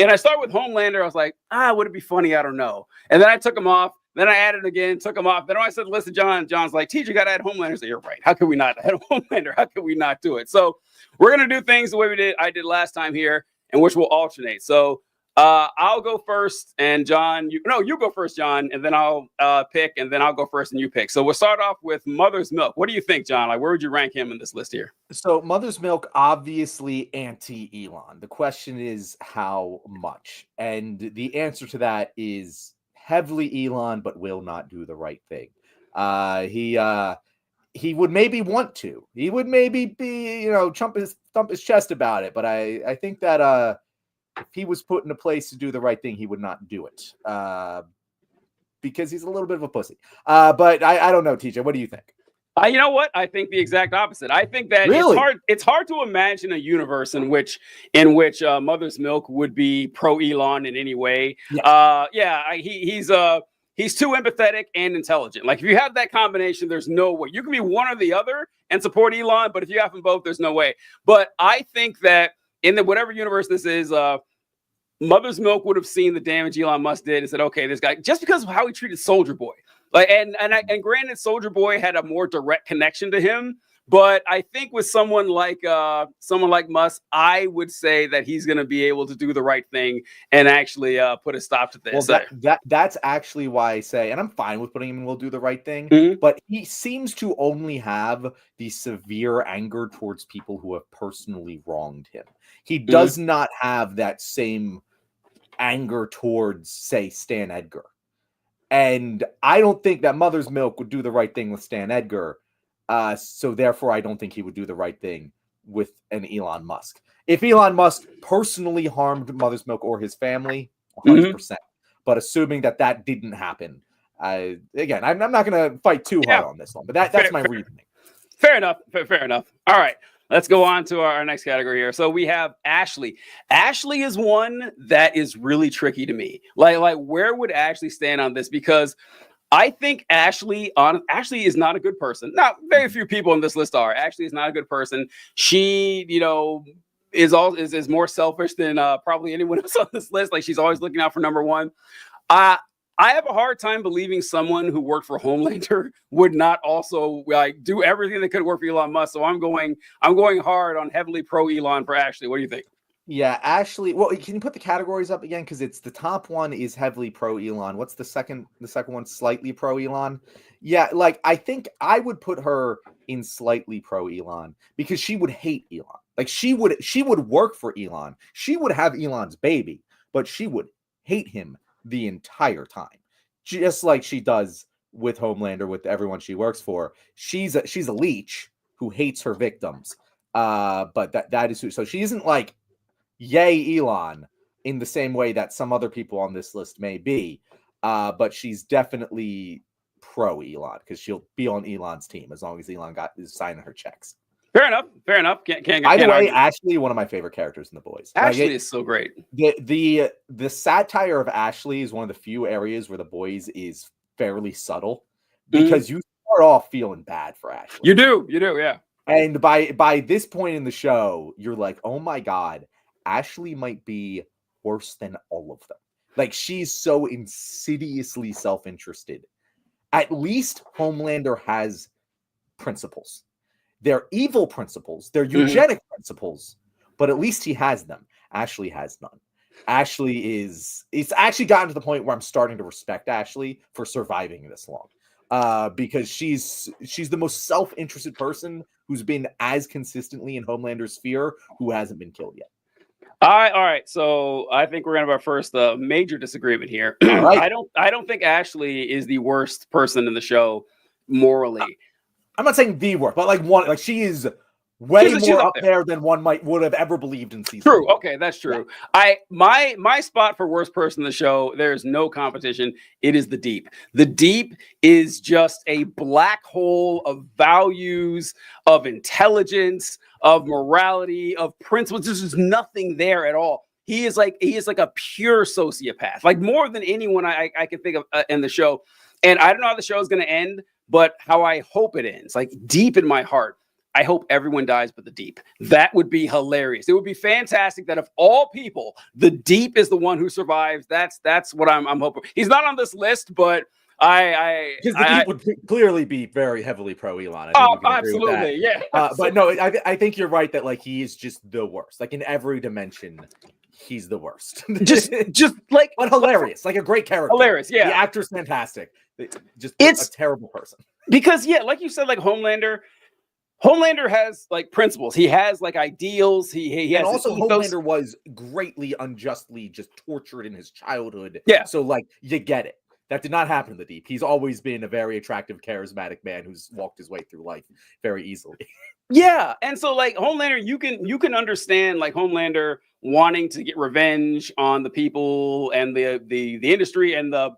And I started with Homelander. I was like, would it be funny? I don't know. And then I took him off. Then I added again, took him off. Then I said, listen, John. John's like, teacher, you got to add Homelander. So you're right. How could we not add Homelander? How could we not do it? So we're going to do things the way I did last time here, and which will alternate. So I'll go first, and John, you go first, John, and then I'll pick, and then I'll go first and you pick. So we'll start off with Mother's Milk. What do you think, John? Like, where would you rank him in this list here? So Mother's Milk, obviously anti-Elon. The question is how much? And the answer to that is heavily Elon, but will not do the right thing. He would maybe want to. He would maybe be, thump his chest about it. But I think that if he was put in a place to do the right thing, he would not do it because he's a little bit of a pussy. But I don't know, TJ. What do you think? You know what? I think the exact opposite. I think that really? It's hard to imagine a universe in which Mother's Milk would be pro Elon in any way. He's too empathetic and intelligent. Like if you have that combination, there's no way. You can be one or the other and support Elon, but if you have them both, there's no way. But I think that in whatever universe this is, Mother's Milk would have seen the damage Elon Musk did and said, okay, this guy, just because of how he treated Soldier Boy. Like, and granted, Soldier Boy had a more direct connection to him, but I think with someone like Musk, I would say that he's going to be able to do the right thing and actually put a stop to this. Well, that's actually why I say, and I'm fine with putting him in will do the right thing, but he seems to only have the severe anger towards people who have personally wronged him. He does not have that same anger towards, say, Stan Edgar. And I don't think that Mother's Milk would do the right thing with Stan Edgar. So therefore, I don't think he would do the right thing with an Elon Musk. If Elon Musk personally harmed Mother's Milk or his family, 100%. But assuming that didn't happen, again, I'm not going to fight too hard on this one. But that's my reasoning. Fair enough. Fair enough. All right. Let's go on to our next category here. So we have Ashley. Ashley is one that is really tricky to me. Like where would Ashley stand on this? Because I think Ashley is not a good person. Now, very few people on this list are. Ashley is not a good person. She, is more selfish than probably anyone else on this list. Like she's always looking out for number one. I have a hard time believing someone who worked for Homelander would not also do everything that could work for Elon Musk. So I'm going hard on heavily pro Elon for Ashley. What do you think? Yeah, Ashley. Well, can you put the categories up again? Because it's the top one is heavily pro Elon. What's the second? The second one slightly pro Elon. Yeah, like I think I would put her in slightly pro Elon because she would hate Elon. Like she would work for Elon. She would have Elon's baby, but she would hate him the entire time, just like she does with Homelander, with everyone she works for. She's a leech who hates her victims. But that is who. So she isn't like yay Elon in the same way that some other people on this list may be. But she's definitely pro Elon because she'll be on Elon's team as long as Elon is signing her checks. Fair enough. Fair enough. Can't By the way, argue. Ashley, one of my favorite characters in The Boys. Ashley is so great. The satire of Ashley is one of the few areas where The Boys is fairly subtle, because you start off feeling bad for Ashley. You do, yeah. And by this point in the show, you're like, oh my God, Ashley might be worse than all of them. Like, she's so insidiously self-interested. At least Homelander has principles. They're evil principles. They're eugenic principles, but at least he has them. Ashley has none. It's actually gotten to the point where I'm starting to respect Ashley for surviving this long. Because she's the most self-interested person who's been as consistently in Homelander's sphere who hasn't been killed yet. All right. So I think we're gonna have our first major disagreement here. Right. I don't think Ashley is the worst person in the show morally. I'm not saying the worst, but like she is way She's more up up there than one would have ever believed in season. True. 1. Okay, that's true. Yeah. My spot for worst person in the show, there's no competition. It is the Deep. The Deep is just a black hole of values, of intelligence, of morality, of principles. There's just nothing there at all. He is like a pure sociopath, like more than anyone I can think of in the show. And I don't know how the show is going to end, but how I hope it ends, like deep in my heart, I hope everyone dies but the Deep. That would be hilarious. It would be fantastic that of all people, the Deep is the one who survives. That's what I'm hoping. He's not on this list, but because the Deep would clearly be very heavily pro Elon. Absolutely, yeah. But no, I think you're right that like he is just the worst. Like in every dimension, he's the worst. just like, but hilarious, like a great character. Hilarious, yeah. The actor's fantastic. Just It's a terrible person. Because like you said, like Homelander has like principles. He has like ideals. He has, and also Homelander was greatly unjustly just tortured in his childhood. Yeah. So like you get it. That did not happen in the Deep. He's always been a very attractive, charismatic man who's walked his way through life very easily. Yeah, and so like Homelander, you can understand like Homelander wanting to get revenge on the people and the industry and the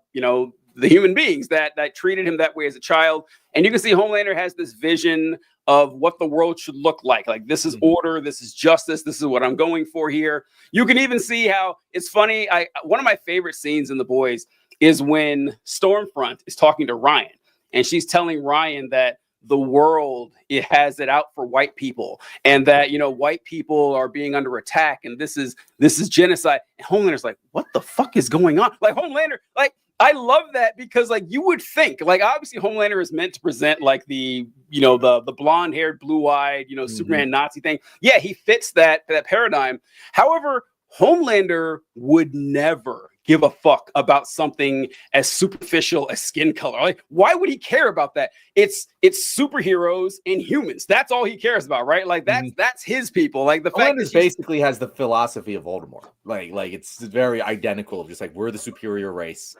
human beings that treated him that way as a child. And you can see Homelander has this vision of what the world should look like. Like, this is order, this is justice, this is what I'm going for here. You can even see how it's funny. One of my favorite scenes in The Boys is when Stormfront is talking to Ryan, and she's telling Ryan that the world, it has it out for white people, and that white people are being under attack, and this is genocide. And Homelander's like, what the fuck is going on? Like Homelander, like, I love that, because like you would think, like, obviously Homelander is meant to present like the blonde haired, blue eyed, Superman Nazi thing. Yeah, he fits that paradigm. However, Homelander would never give a fuck about something as superficial as skin color. Like, why would he care about that? It's superheroes and humans. That's all he cares about, right? Like that's his people. Like the fact that basically has the philosophy of Voldemort. Like it's very identical. Just like, we're the superior race.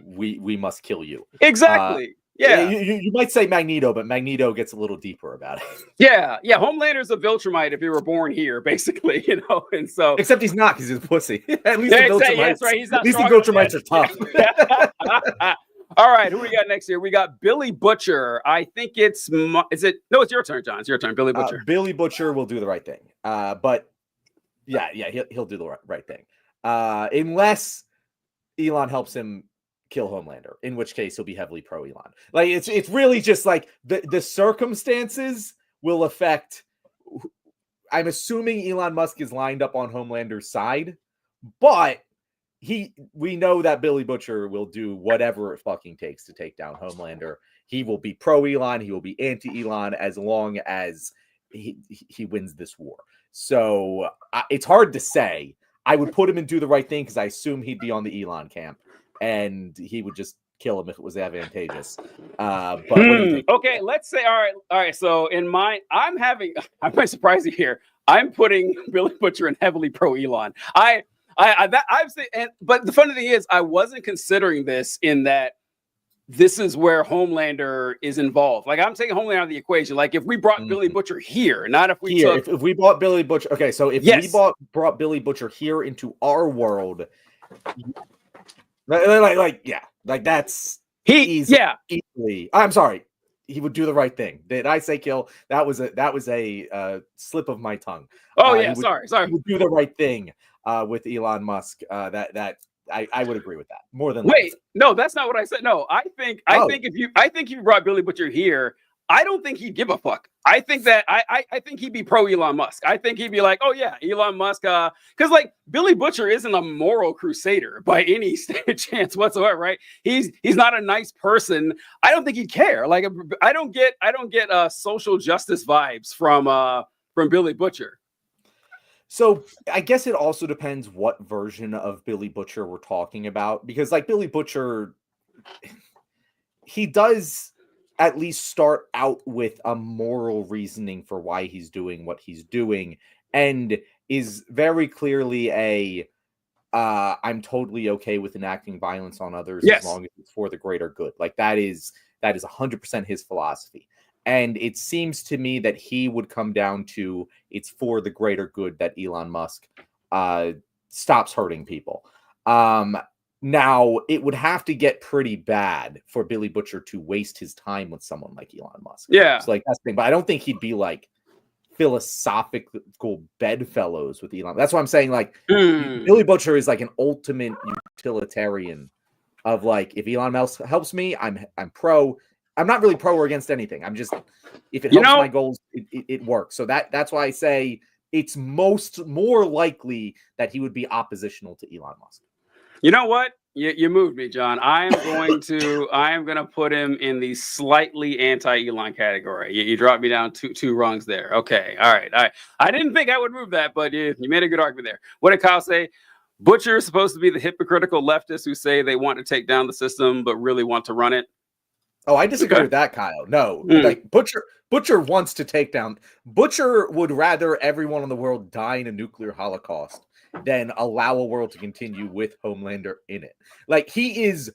We must kill you. Exactly. Yeah, you might say Magneto, but Magneto gets a little deeper about it. Yeah. Homelander's a Viltrumite if he were born here, basically, and so except he's not, because he's a pussy. At least the Viltrumites, right. He's not. At least the Viltrumites are tough. All right, who do we got next here? We got Billy Butcher. I think it's no, it's your turn, John. It's your turn, Billy Butcher. Billy Butcher will do the right thing. But yeah, he'll do the right thing. Unless Elon helps him kill Homelander, in which case he'll be heavily pro Elon. Like it's really just like the circumstances will affect. I'm assuming Elon Musk is lined up on Homelander's side, but we know that Billy Butcher will do whatever it fucking takes to take down Homelander. He will be pro Elon, he will be anti Elon, as long as he wins this war. So it's hard to say. I would put him in do the right thing, because I assume he'd be on the Elon camp, and he would just kill him if it was advantageous. But what do you think? Okay, let's say all right. So in mine, I might surprise you here. I'm putting Billy Butcher in heavily pro Elon. But the funny thing is, I wasn't considering this in that this is where Homelander is involved. Like, I'm taking Homelander out of the equation. Like, if we brought Billy Butcher here, not if we took... If we brought Billy Butcher... Okay, so if we brought Billy Butcher here into our world... Like that's easily... I'm sorry. he would do the right thing. Did I say kill? That was a slip of my tongue. Oh yeah, He sorry. would do the right thing with Elon Musk. I would agree with that more than Wait, likely. no, that's not what I said. No, I think if you brought Billy Butcher here, I don't think he'd give a fuck. I think that I think he'd be pro Elon Musk. I think he'd be like, oh yeah, Elon Musk, because like Billy Butcher isn't a moral crusader by any chance whatsoever, right? He's not a nice person. I don't think he'd care. Like I don't get social justice vibes from Billy Butcher. So I guess it also depends what version of Billy Butcher we're talking about, because like Billy Butcher, he does at least start out with a moral reasoning for why he's doing what he's doing, and is very clearly I'm totally okay with enacting violence on others as long as it's for the greater good. Like that is 100% his philosophy. And it seems to me that he would come down to it's for the greater good that Elon Musk stops hurting people. Now, it would have to get pretty bad for Billy Butcher to waste his time with someone like Elon Musk. Yeah. So like that's the thing. But I don't think he'd be like philosophical bedfellows with Elon. That's why I'm saying like Billy Butcher is like an ultimate utilitarian of like, if Elon Musk helps me, I'm pro. I'm not really pro or against anything. I'm just, if it helps my goals, it works. So that's why I say it's more likely that he would be oppositional to Elon Musk. You know what? You moved me, John. I am going to put him in the slightly anti-Elon category. You dropped me down two rungs there. Okay. All right. I didn't think I would move that, but you made a good argument there. What did Kyle say? Butcher is supposed to be the hypocritical leftists who say they want to take down the system, but really want to run it. Oh, I disagree with that, Kyle. No, like Butcher wants to take down. Butcher would rather everyone in the world die in a nuclear holocaust than allow a world to continue with Homelander in it. Like he is.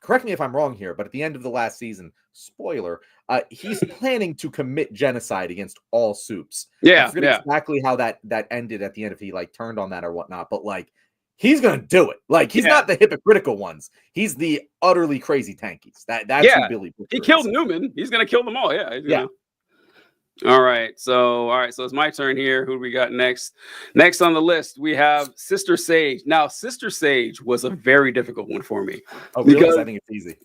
Correct me if I'm wrong here, but at the end of the last season, spoiler, he's planning to commit genocide against all soups. Yeah, I forget exactly how that ended at the end, if he like turned on that or whatnot, but like. He's gonna do it. Like he's not the hypocritical ones. He's the utterly crazy tankies. That's who Billy Butcher he killed is. Newman. He's gonna kill them all. Yeah. All right. So it's my turn here. Who do we got next? Next on the list, we have Sister Sage. Now, Sister Sage was a very difficult one for me. Oh, really? Because I think it's easy.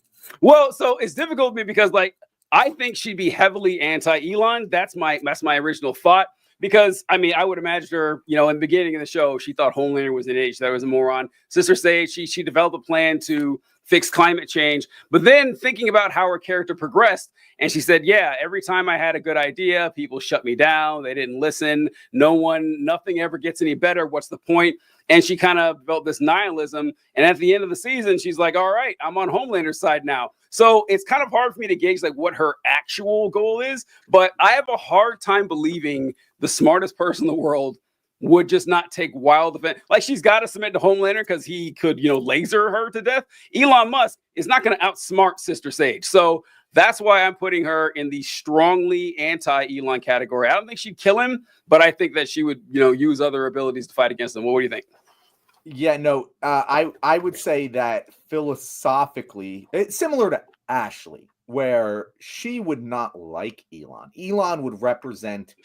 Well, so it's difficult for me because like I think she'd be heavily anti-Elon. That's my original thought. Because, I mean, I would imagine her, in the beginning of the show, she thought Homelander was an idiot. That was a moron. Sister Sage, she developed a plan to fix climate change. But then thinking about how her character progressed, and she said, yeah, every time I had a good idea, people shut me down. They didn't listen. Nothing ever gets any better. What's the point? And she kind of felt this nihilism. And at the end of the season, she's like, all right, I'm on Homelander's side now. So it's kind of hard for me to gauge like what her actual goal is. But I have a hard time believing the smartest person in the world would just not take wild event. Like she's got to submit to Homelander because he could, laser her to death. Elon Musk is not going to outsmart Sister Sage. So that's why I'm putting her in the strongly anti-Elon category. I don't think she'd kill him, but I think that she would, use other abilities to fight against him. What do you think? Yeah, no, I would say that philosophically, it's similar to Ashley, where she would not like Elon. Elon would represent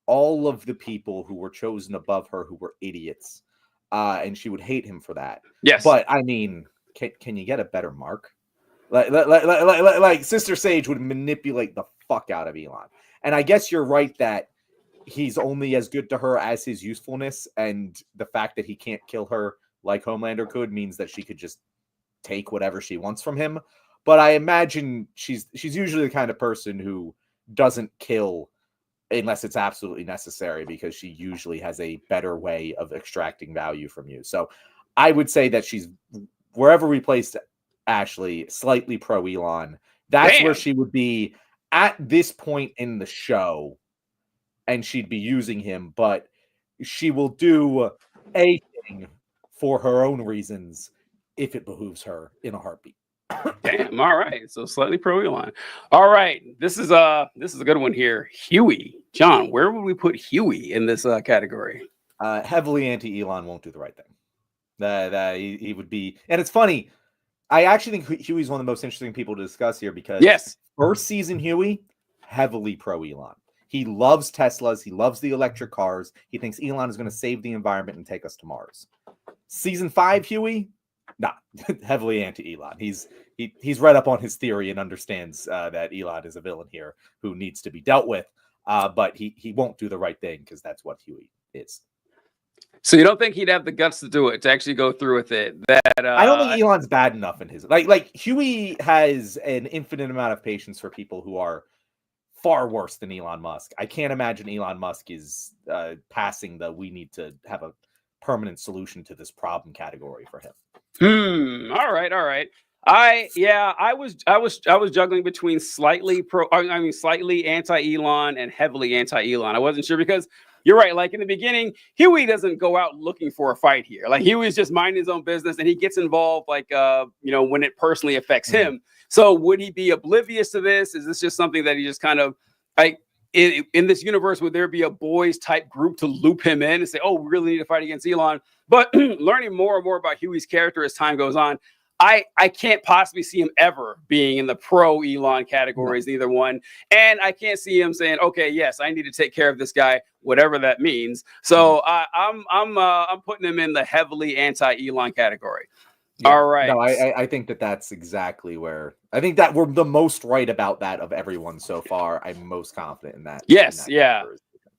all of the people who were chosen above her who were idiots, and she would hate him for that. Yes, but I mean, can you get a better mark? Like Sister Sage would manipulate the fuck out of Elon, and I guess you're right that he's only as good to her as his usefulness, and the fact that he can't kill her like Homelander could means that she could just take whatever she wants from him. But I imagine she's usually the kind of person who doesn't kill unless it's absolutely necessary, because she usually has a better way of extracting value from you. So I would say that she's, wherever we placed Ashley, slightly pro Elon. That's where she would be at this point in the show, and she'd be using him, but she will do anything for her own reasons if it behooves her in a heartbeat. Damn. All right. So slightly pro Elon. All right. This is a good one here. Huey. John, where would we put Huey in this category? Heavily anti-Elon, won't do the right thing. That he would be, and it's funny. I actually think Huey's one of the most interesting people to discuss here because Yes. first season Huey, heavily pro Elon. He loves Teslas. He loves the electric cars. He thinks Elon is going to save the environment and take us to Mars. Season 5 Huey, nah, heavily anti-Elon. He's read up on his theory and understands that Elon is a villain here who needs to be dealt with. But he won't do the right thing because that's what Huey is. So you don't think he'd have the guts to do it, to actually go through with it? That I don't think Elon's bad enough in his like Huey has an infinite amount of patience for people who are far worse than Elon Musk. I can't imagine Elon Musk is passing the we need to have a permanent solution to this problem category for him. All right. I was juggling between slightly anti-Elon and heavily anti-Elon. I wasn't sure because you're right. Like in the beginning, Huey doesn't go out looking for a fight here. Like Huey's just minding his own business, and he gets involved, like when it personally affects him. So would he be oblivious to this? Is this just something that he just kind of like in this universe? Would there be a boys type group to loop him in and say, "Oh, we really need to fight against Elon"? But learning more and more about Huey's character as time goes on, I can't possibly see him ever being in the pro Elon categories, neither one. And I can't see him saying, okay, yes, I need to take care of this guy, whatever that means. So I'm putting him in the heavily anti-Elon category. Yeah. All right. No, I think that's exactly where I think that we're the most right about that of everyone so far. I'm most confident in that. Yes. Yeah.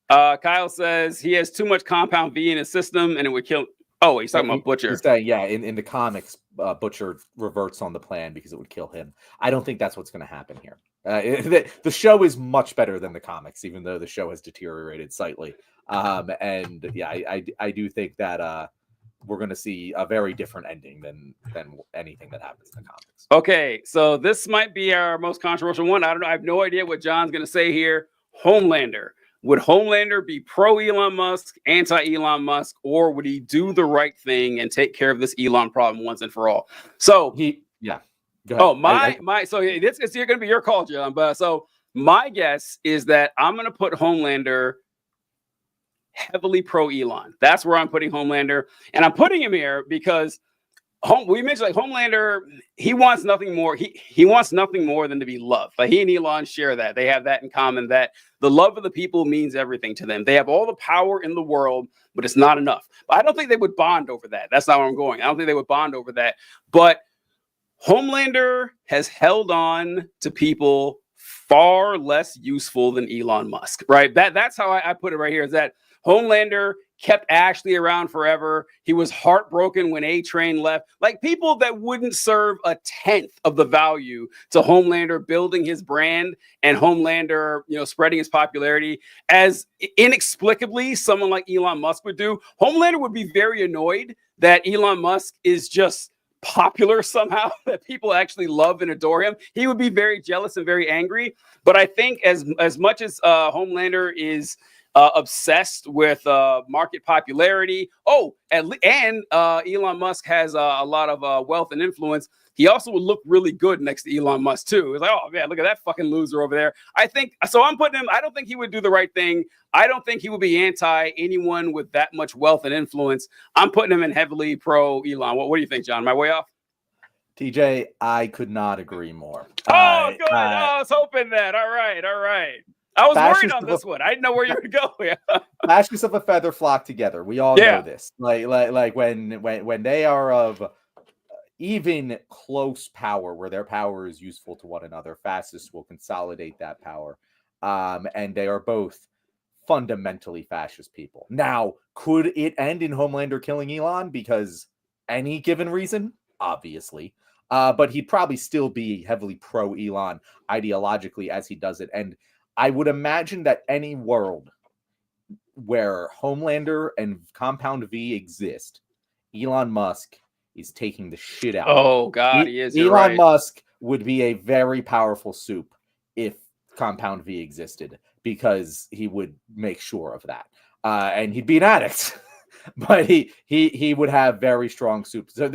Kyle says he has too much compound V in his system and it would kill. Oh, he's talking about Butcher. He's saying, yeah, in the comics, Butcher reverts on the plan because it would kill him. I don't think that's what's going to happen here. The show is much better than the comics, even though the show has deteriorated slightly. And yeah, I do think that we're going to see a very different ending than anything that happens in the comics. Okay, so this might be our most controversial one. I don't know. I have no idea what John's going to say here. Homelander. Would Homelander be pro-Elon Musk, anti-Elon Musk, or would he do the right thing and take care of this Elon problem once and for all? So Go ahead. Oh, so it's going to be your call, John. But so my guess is that I'm going to put Homelander heavily pro-Elon. That's where I'm putting Homelander, and I'm putting him here because we mentioned like Homelander, he wants nothing more. He wants nothing more than to be loved. Like he and Elon share that. They have that in common, that the love of the people means everything to them. They have all the power in the world, but it's not enough. But I don't think they would bond over that. That's not where I'm going. I don't think they would bond over that. But Homelander has held on to people far less useful than Elon Musk, right? That's how I put it right here, is that Homelander kept Ashley around forever. He was heartbroken when A-Train left. Like people that wouldn't serve a tenth of the value to Homelander building his brand and Homelander, spreading his popularity as inexplicably someone like Elon Musk would do. Homelander would be very annoyed that Elon Musk is just popular somehow, that people actually love and adore him. He would be very jealous and very angry. But I think as much as Homelander is obsessed with market popularity. And Elon Musk has a lot of wealth and influence. He also would look really good next to Elon Musk too. It's like, oh man, look at that fucking loser over there. I think so. I'm putting him. I don't think he would do the right thing. I don't think he would be anti anyone with that much wealth and influence. I'm putting him in heavily pro Elon. What do you think, John? Am I way off? TJ, I could not agree more. Oh, good. I was hoping that. All right. I was worried on this one. I didn't know where you would go. Fascists of a feather flock together. We all know this. Like when they are of even close power, where their power is useful to one another, fascists will consolidate that power. And they are both fundamentally fascist people. Now, could it end in Homelander killing Elon because any given reason? Obviously. But he'd probably still be heavily pro-Elon ideologically as he does it. And I would imagine that any world where Homelander and Compound V exist, Elon Musk is taking the shit out. Oh, God, he is. Elon Musk would be a very powerful soup if Compound V existed, because he would make sure of that. And he'd be an addict, but he would have very strong soup. So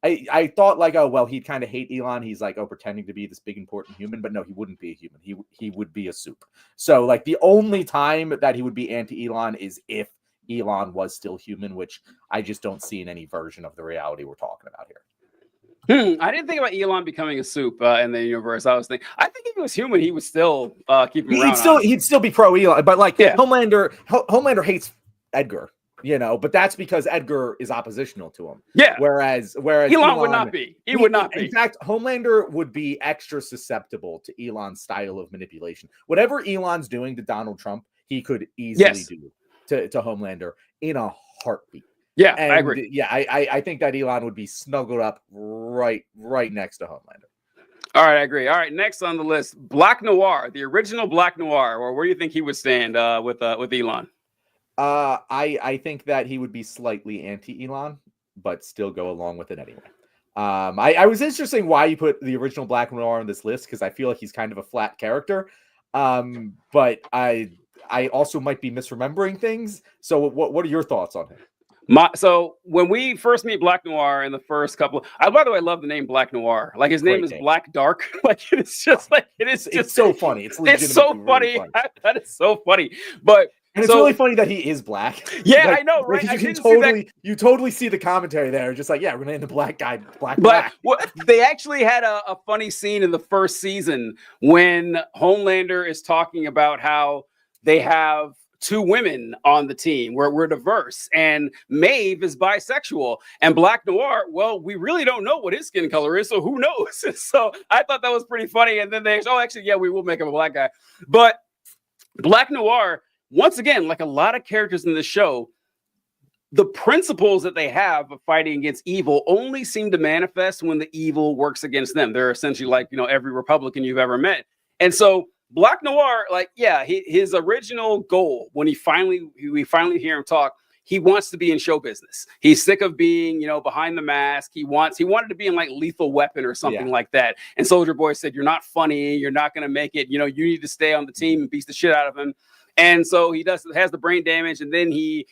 I thought like, oh, well, he'd kind of hate Elon. He's like, pretending to be this big, important human. But no, he wouldn't be a human. He would be a soup. So like the only time that he would be anti-Elon is if Elon was still human, which I just don't see in any version of the reality we're talking about here. I didn't think about Elon becoming a soup in the universe. I think if he was human, he would still keep him around. He'd still be pro Elon, but like Yeah. Homelander hates Edgar, but that's because Edgar is oppositional to him. Yeah. Whereas Elon would not be. He would not be. In fact, Homelander would be extra susceptible to Elon's style of manipulation. Whatever Elon's doing to Donald Trump, he could easily do to Homelander in a heartbeat. Yeah, and I agree. Yeah, I think that Elon would be snuggled up right next to Homelander. All right, I agree. All right, next on the list, Black Noir, the original Black Noir. Or where do you think he would stand with Elon? I think that he would be slightly anti-Elon, but still go along with it anyway. I was interesting why you put the original Black Noir on this list, because I feel like he's kind of a flat character. But I also might be misremembering things. So what are your thoughts on him? So when we first meet Black Noir in the first couple, by the way, I love the name Black Noir. Like his name is Black Dark. Like it's just like it's so funny. It's so funny. Really funny. That is so funny. But and it's really funny that he is black. Yeah, like, I know, right? You totally see the commentary there. Just like, yeah, we're gonna name the black guy Black. Well, they actually had a funny scene in the first season when Homelander is talking about how they have 2 women on the team where we're diverse, and Maeve is bisexual, and Black Noir, well, we really don't know what his skin color is, so who knows? So I thought that was pretty funny. And then we will make him a black guy. But Black Noir, once again, like a lot of characters in the show, the principles that they have of fighting against evil only seem to manifest when the evil works against them. They're essentially like, every Republican you've ever met. And so Black Noir, his original goal when we finally hear him talk, he wants to be in show business. He's sick of being, behind the mask. He wanted to be in like Lethal Weapon or something like that. And Soldier Boy said, "You're not funny. You're not going to make it. You need to stay on the team," and beats the shit out of him. And so he has the brain damage, and then he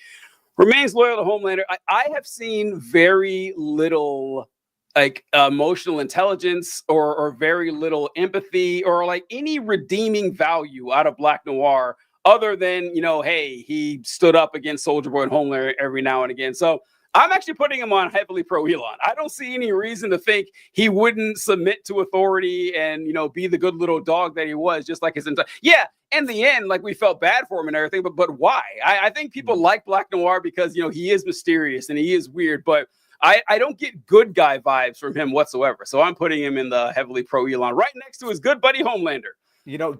remains loyal to Homelander. I have seen very little like emotional intelligence or very little empathy or like any redeeming value out of Black Noir, other than, hey, he stood up against Soldier Boy and Homelander every now and again. So I'm actually putting him on heavily pro Elon. I don't see any reason to think he wouldn't submit to authority and, be the good little dog that he was, just like his entire. Yeah, in the end, like we felt bad for him and everything, but why? I think people like Black Noir because, he is mysterious and he is weird, but I don't get good guy vibes from him whatsoever. So I'm putting him in the heavily pro Elon, right next to his good buddy Homelander.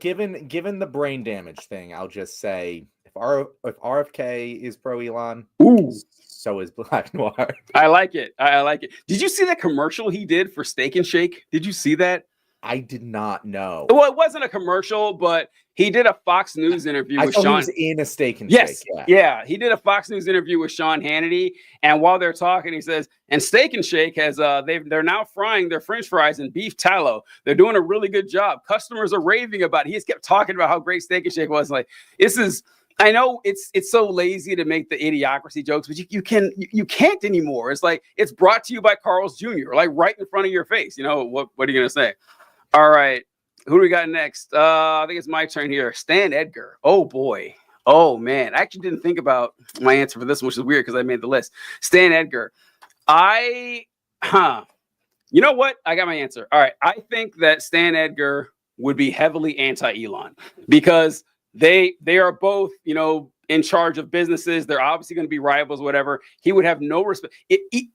Given the brain damage thing, I'll just say if RFK is pro Elon, so is Black Noir. I like it. I like it. Did you see that commercial he did for Steak and Shake? Did you see that? I did not know. Well, it wasn't a commercial, but he did a Fox News interview with Sean. He was in a Steak and Shake. Yes, yeah. He did a Fox News interview with Sean Hannity, and while they're talking, he says, "And Steak and Shake has they're now frying their French fries in beef tallow. They're doing a really good job. Customers are raving about it." He just kept talking about how great Steak and Shake was. Like, this is. I know it's so lazy to make the idiocracy jokes, but you can't anymore. It's like it's brought to you by Carl's Jr. like right in front of your face. What are you gonna say? All right, who do we got next? I think it's my turn here. Stan Edgar. Oh boy. Oh man. I actually didn't think about my answer for this one, which is weird because I made the list. Stan Edgar. You know what? I got my answer. All right. I think that Stan Edgar would be heavily anti-Elon because they are both, in charge of businesses. They're obviously going to be rivals, whatever. He would have no respect.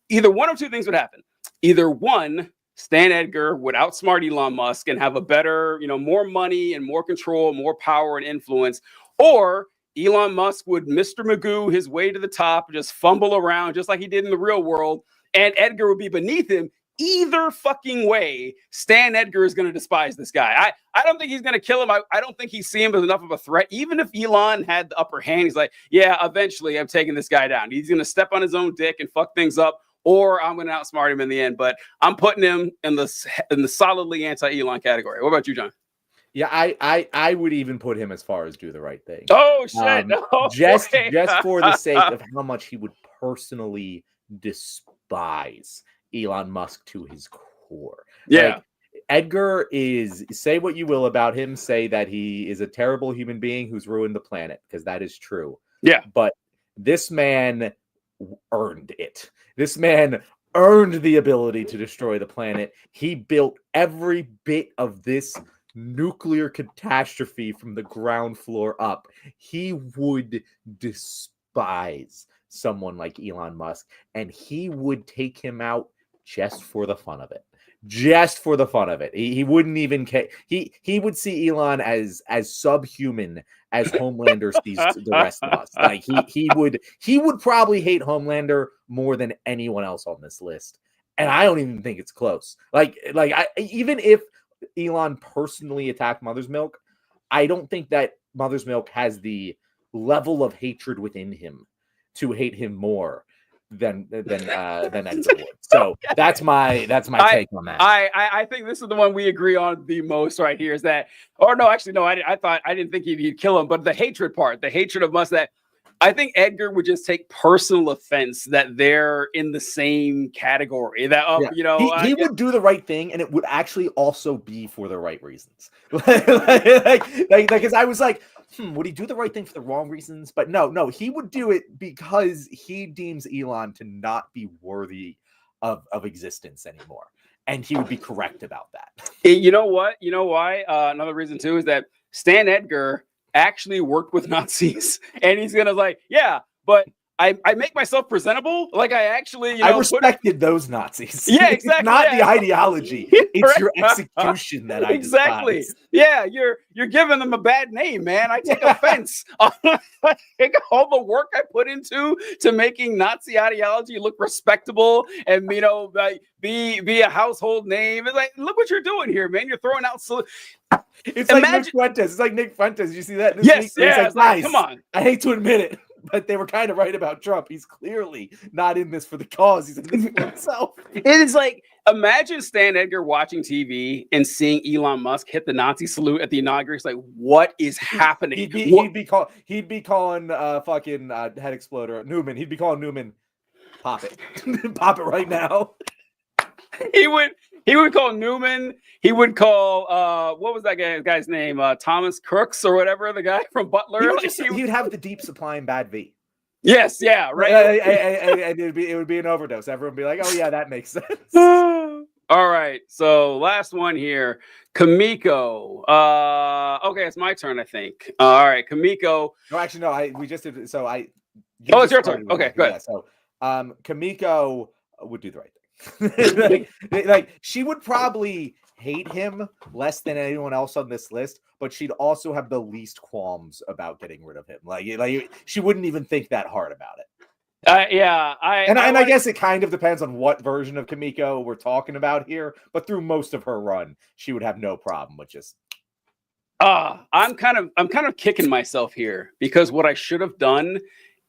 Either one of two things would happen. Either one, Stan Edgar would outsmart Elon Musk and have a better, more money and more control, more power and influence, or Elon Musk would Mr. Magoo his way to the top, just fumble around just like he did in the real world, and Edgar would be beneath him. Either fucking way, Stan Edgar is going to despise this guy. I don't think he's going to kill him. I don't think he sees him as enough of a threat. Even if Elon had the upper hand, he's like, yeah, eventually I'm taking this guy down. He's going to step on his own dick and fuck things up, or I'm going to outsmart him in the end. But I'm putting him in the solidly anti-Elon category. What about you, John? Yeah, I would even put him as far as do the right thing. Oh shit! Just for the sake of how much he would personally despise Elon Musk to his core. Yeah. Like, Edgar is, say what you will about him, say that he is a terrible human being who's ruined the planet, because that is true. Yeah. But this man earned it. This man earned the ability to destroy the planet. He built every bit of this nuclear catastrophe from the ground floor up. He would despise someone like Elon Musk, and he would take him out just for the fun of it. Just for the fun of it. He wouldn't even care. He would see Elon as subhuman as Homelander sees the rest of us. Like he would probably hate Homelander more than anyone else on this list. And I don't even think it's close. Even if Elon personally attacked Mother's Milk, I don't think that Mother's Milk has the level of hatred within him to hate him more than Edgar would. So that's my take on that. I think this is the one we agree on the most right here. Is that, or no, actually no, I didn't think he'd kill him, but the hatred part, the hatred of Musk. That I think Edgar would just take personal offense that they're in the same category. That he would do the right thing, and it would actually also be for the right reasons. Because I was like, would he do the right thing for the wrong reasons? But no, he would do it because he deems Elon to not be worthy of existence anymore, and he would be correct about that. You know what? You know why? Another reason too is that Stan Edgar actually worked with Nazis, and he's gonna but I make myself presentable. Like I actually, I respected those Nazis. Yeah, exactly. It's not the ideology; it's your execution that I exactly. despise. Yeah, you're giving them a bad name, man. I take offense. All the work I put into making Nazi ideology look respectable and be a household name. It's like, look what you're doing here, man. You're throwing out. It's like Nick Fuentes. It's like Nick Fuentes. You see that? Yes, week? Yeah. It's like, come on. I hate to admit it, but they were kind of right about Trump. He's clearly not in this for the cause. He's in this for himself. It is like, imagine Stan Edgar watching TV and seeing Elon Musk hit the Nazi salute at the inauguration. Like, what is happening? He'd be calling fucking head exploder Newman. He'd be calling Newman, pop it, pop it right now. He would call Newman. He would call what was that guy's name? Thomas Crooks or whatever, the guy from Butler. He'd have the deep supply and bad V. Yes, yeah, right. And it would be an overdose. Everyone would be like, "Oh yeah, that makes sense." All right, so last one here, Kamiko. Okay, it's my turn, I think. All right, Kamiko. No, actually, no. We just did. So it's your turn. Okay, good. Yeah, so Kamiko would do the right thing. like she would probably hate him less than anyone else on this list, but she'd also have the least qualms about getting rid of him. Like she wouldn't even think that hard about it. I guess it kind of depends on what version of Kamiko we're talking about here, but through most of her run, she would have no problem with just. I'm kind of kicking myself here because what I should have done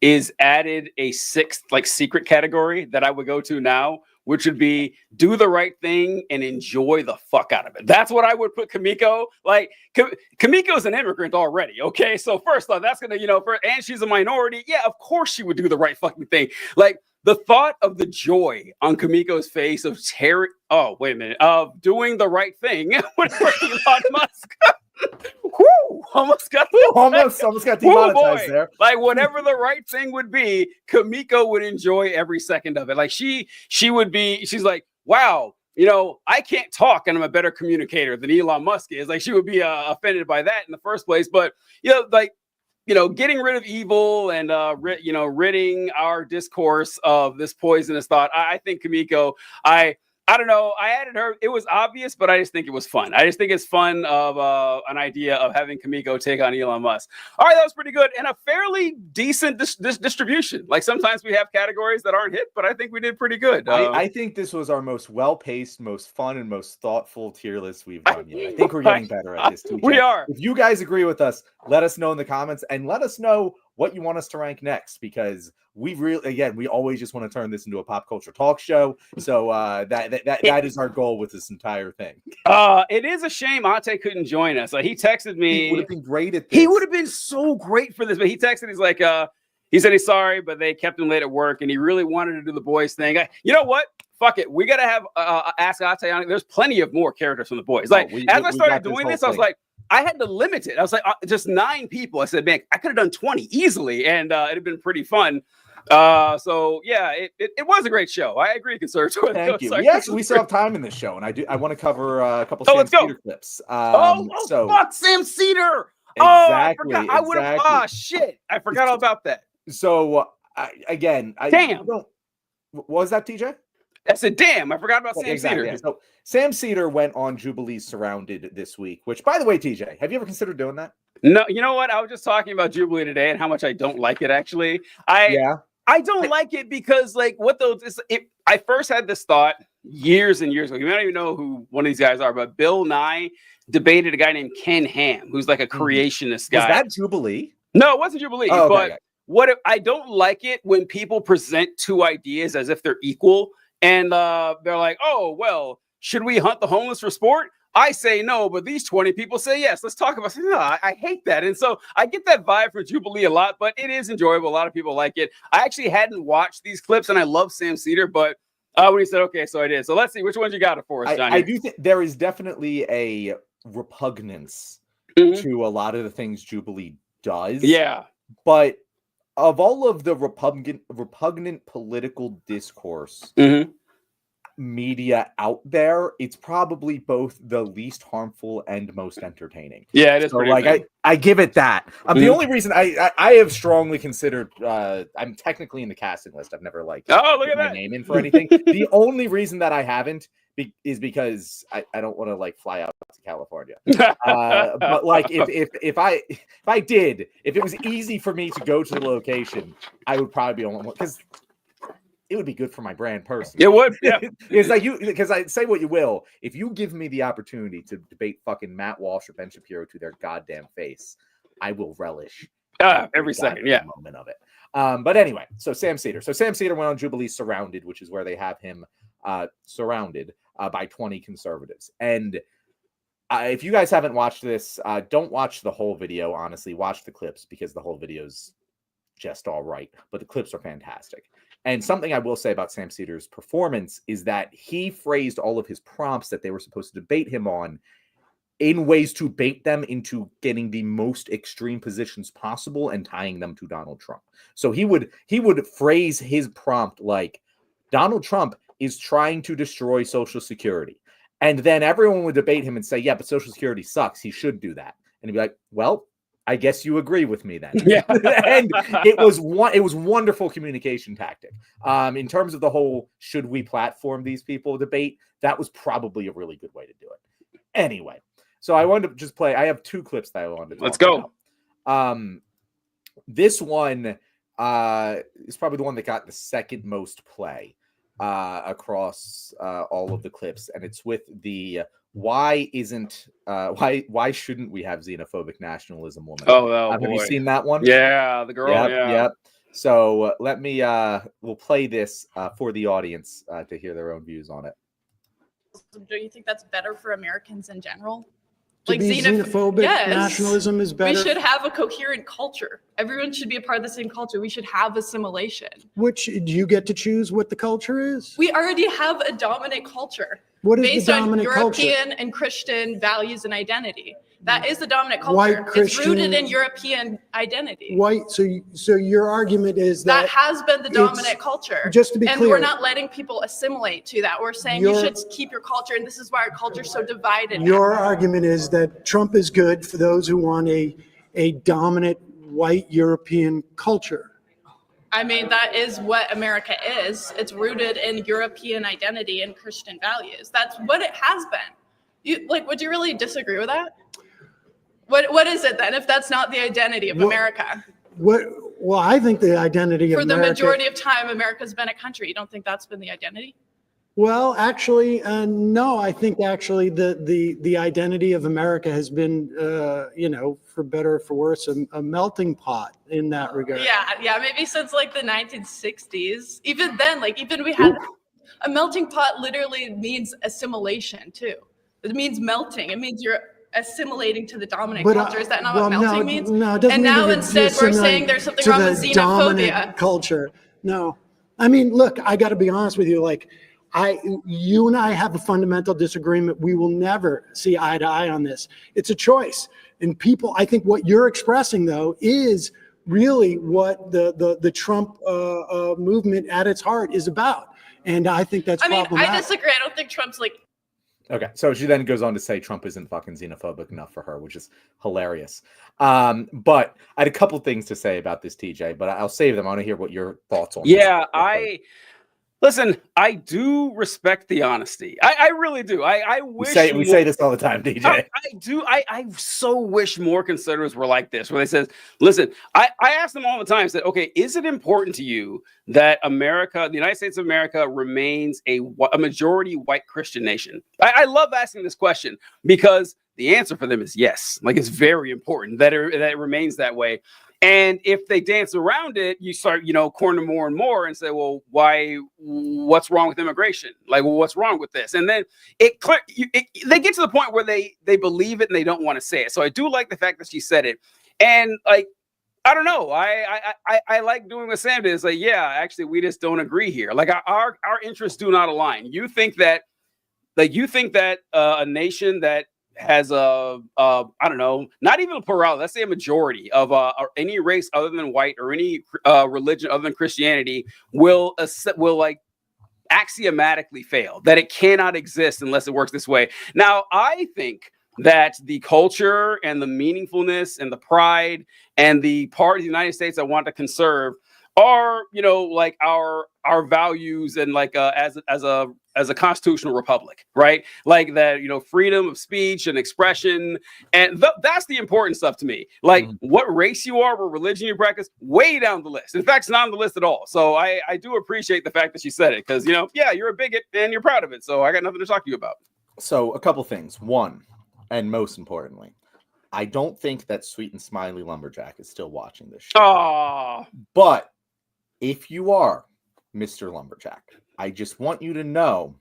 is added a sixth secret category that I would go to now, which would be do the right thing and enjoy the fuck out of it. That's what I would put Kamiko. Like Kamiko's an immigrant already. Okay. So first off, that's going to, and she's a minority. Yeah, of course she would do the right fucking thing. Like the thought of the joy on Kamiko's face of doing the right thing would hurt Elon Musk. Whew, almost got demonetized there. Like whatever the right thing would be, Kamiko would enjoy every second of it. Like she's like, wow, I can't talk and I'm a better communicator than Elon Musk is. Like she would be offended by that in the first place. But getting rid of evil and ridding our discourse of this poisonous thought. I think Kamiko, I don't know. I added her. It was obvious, but I just think it was fun. I just think it's fun of an idea of having Kamiko take on Elon Musk. All right, that was pretty good and a fairly decent distribution. Like sometimes we have categories that aren't hit, but I think we did pretty good. I think this was our most well-paced, most fun, and most thoughtful tier list we've done yet. I think we're getting better at this. We are. If you guys agree with us, let us know in the comments and let us know what you want us to rank next, because we always just want to turn this into a pop culture talk show. So that is our goal with this entire thing. It is a shame Ate couldn't join us. He texted me. He would have been great at this. He would have been so great for this, but he texted. He's like, he said he's sorry, but they kept him late at work, and he really wanted to do the boys thing. You know what? Fuck it. We gotta have Ask Ate on it. There's plenty of more characters from the boys. Like as I started doing this, I was like, I had to limit it. I was like, just 9 people. I said, man, I could have done 20 easily, and it'd have been pretty fun. So yeah, it was a great show. I agree, conservative. Thank you. Sorry, We still have time in this show, and I want to cover a couple Oh, Sam let's go. Cedar clips. Fuck, Sam Cedar. Exactly, I forgot. I would have. exactly. Oh shit, I forgot all about that. So Damn. what was that, TJ? I said, damn, I forgot about Sam Exactly. Cedar. Yeah. So Sam Cedar went on Jubilee Surrounded this week, which, by the way, TJ, have you ever considered doing that? No, you know what? I was just talking about Jubilee today and how much I don't like it. Actually, I don't like it because, like, I first had this thought years and years ago. You don't even know who one of these guys are, but Bill Nye debated a guy named Ken Ham, who's like a creationist guy. Was that Jubilee? No, it wasn't Jubilee. Oh, okay, but I don't like it when people present 2 ideas as if they're equal, and they're like, "Oh, well, should we hunt the homeless for sport?" I say no, but these 20 people say yes. Let's talk about it. No, I hate that. And so I get that vibe from Jubilee a lot, but it is enjoyable. A lot of people like it. I actually hadn't watched these clips, and I love Sam Cedar, but when he said, okay, so I did. So let's see, which ones you got for us, Johnny? I do think there is definitely a repugnance to a lot of the things Jubilee does. Yeah. But of all of the repugnant political discourse media out there, it's probably both the least harmful and most entertaining. Yeah, it is. So, like, I give it that. The only reason I have strongly considered, I'm technically in the casting list. I've never look at my name in for anything. The only reason that I haven't is because I don't want to like fly out to California. But like if it was easy for me to go to the location, I would probably be on one because it would be good for my brand personally. It would, yeah. It's like because I say what you will. If you give me the opportunity to debate fucking Matt Walsh or Ben Shapiro to their goddamn face, I will relish every second, moment of it. But anyway, so Sam Cedar. So Sam Cedar went on Jubilee Surrounded, which is where they have him surrounded by 20 conservatives. And if you guys haven't watched this, don't watch the whole video. Honestly, watch the clips because the whole video's just all right, but the clips are fantastic. And something I will say about Sam Cedar's performance is that he phrased all of his prompts that they were supposed to debate him on in ways to bait them into getting the most extreme positions possible and tying them to Donald Trump. So he would phrase his prompt like, Donald Trump is trying to destroy Social Security. And then everyone would debate him and say, yeah, but Social Security sucks. He should do that. And he'd be like, well, I guess you agree with me then. Yeah. And it was wonderful communication tactic. In terms of the whole should we platform these people debate, that was probably a really good way to do it. Anyway, so I wanted to just play. I have 2 clips that I wanted to talk Let's go. about. This one is probably the one that got the second most play across all of the clips, and it's with the why shouldn't we have xenophobic nationalism woman? Have you seen that one? Yeah, the girl. Yep. So let me we'll play this for the audience to hear their own views on it. Do you think that's better for Americans in general? To Like be xenophobic yes. nationalism is better. We should have a coherent culture. Everyone should be a part of the same culture. We should have assimilation. Which do you get to choose what the culture is? We already have a dominant culture What is based the on dominant culture? European and Christian values and identity. That is the dominant culture. White It's Christian- rooted in European identity. White. So your argument is That that has been the it's- dominant culture. just to be and clear, we're not letting people assimilate to that. We're saying you Your- should keep your culture, and this is why our culture is so divided. your argument is that Trump is good for those who want a dominant white European culture. I mean, that is what America is. It's rooted in European identity and Christian values. That's what it has been. Would you really disagree with that? What is it then if that's not the identity of Well, America? Well, I think the identity of For the America. majority of time, America's been a country. You don't think that's been the identity? Well, actually, no. I think actually the identity of America has been, for better or for worse, a melting pot in that regard. Yeah, maybe since like the 1960s. Even then, even we had a melting pot literally means assimilation too. It means melting. It means you're assimilating to the dominant culture. Is that not what melting means? No, it doesn't And mean now you're instead we're saying assimilating there's something to wrong the with dominant xenophobia. culture. No, I mean, look, I got to be honest with you. Like, You and I have a fundamental disagreement. We will never see eye to eye on this. It's a choice. And people, I think what you're expressing, though, is really what the Trump movement at its heart is about. And I think that's problematic. I disagree. I don't think Trump's like. Okay, so she then goes on to say Trump isn't fucking xenophobic enough for her, which is hilarious. But I had a couple things to say about this, TJ, but I'll save them. I want to hear what your thoughts on Yeah, this. Listen, I do respect the honesty. I really do. I wish we say this all the time, DJ. I do. I so wish more conservatives were like this, where they says, listen, I ask them all the time, said, okay, is it important to you that America, the United States of America, remains a majority white Christian nation? I love asking this question because the answer for them is yes. Like, it's very important that it remains that way. And if they dance around it, you start, corner more and more and say, well, what's wrong with immigration? Like, well, what's wrong with this? And then they get to the point where they believe it and they don't want to say it. So I do like the fact that she said it. And like, I don't know. I like doing what Sam did. It's like, yeah, actually, we just don't agree here. Like our interests do not align. You think that a nation that has I don't know, not even a plurality, let's say a majority of any race other than white or any religion other than Christianity will like axiomatically fail, that it cannot exist unless it works this way. Now, I think that the culture and the meaningfulness and the pride and the part of the United States I want to conserve are, like our values and like as a constitutional republic, right? Like that, freedom of speech and expression, and that's the important stuff to me. Like what race you are, what religion you practice, way down the list. In fact, it's not on the list at all. So I do appreciate the fact that she said it because yeah, you're a bigot and you're proud of it. So I got nothing to talk to you about. So a couple things. One, and most importantly, I don't think that sweet and smiley lumberjack is still watching this show. Oh, but if you are, Mr. Lumberjack, I just want you to know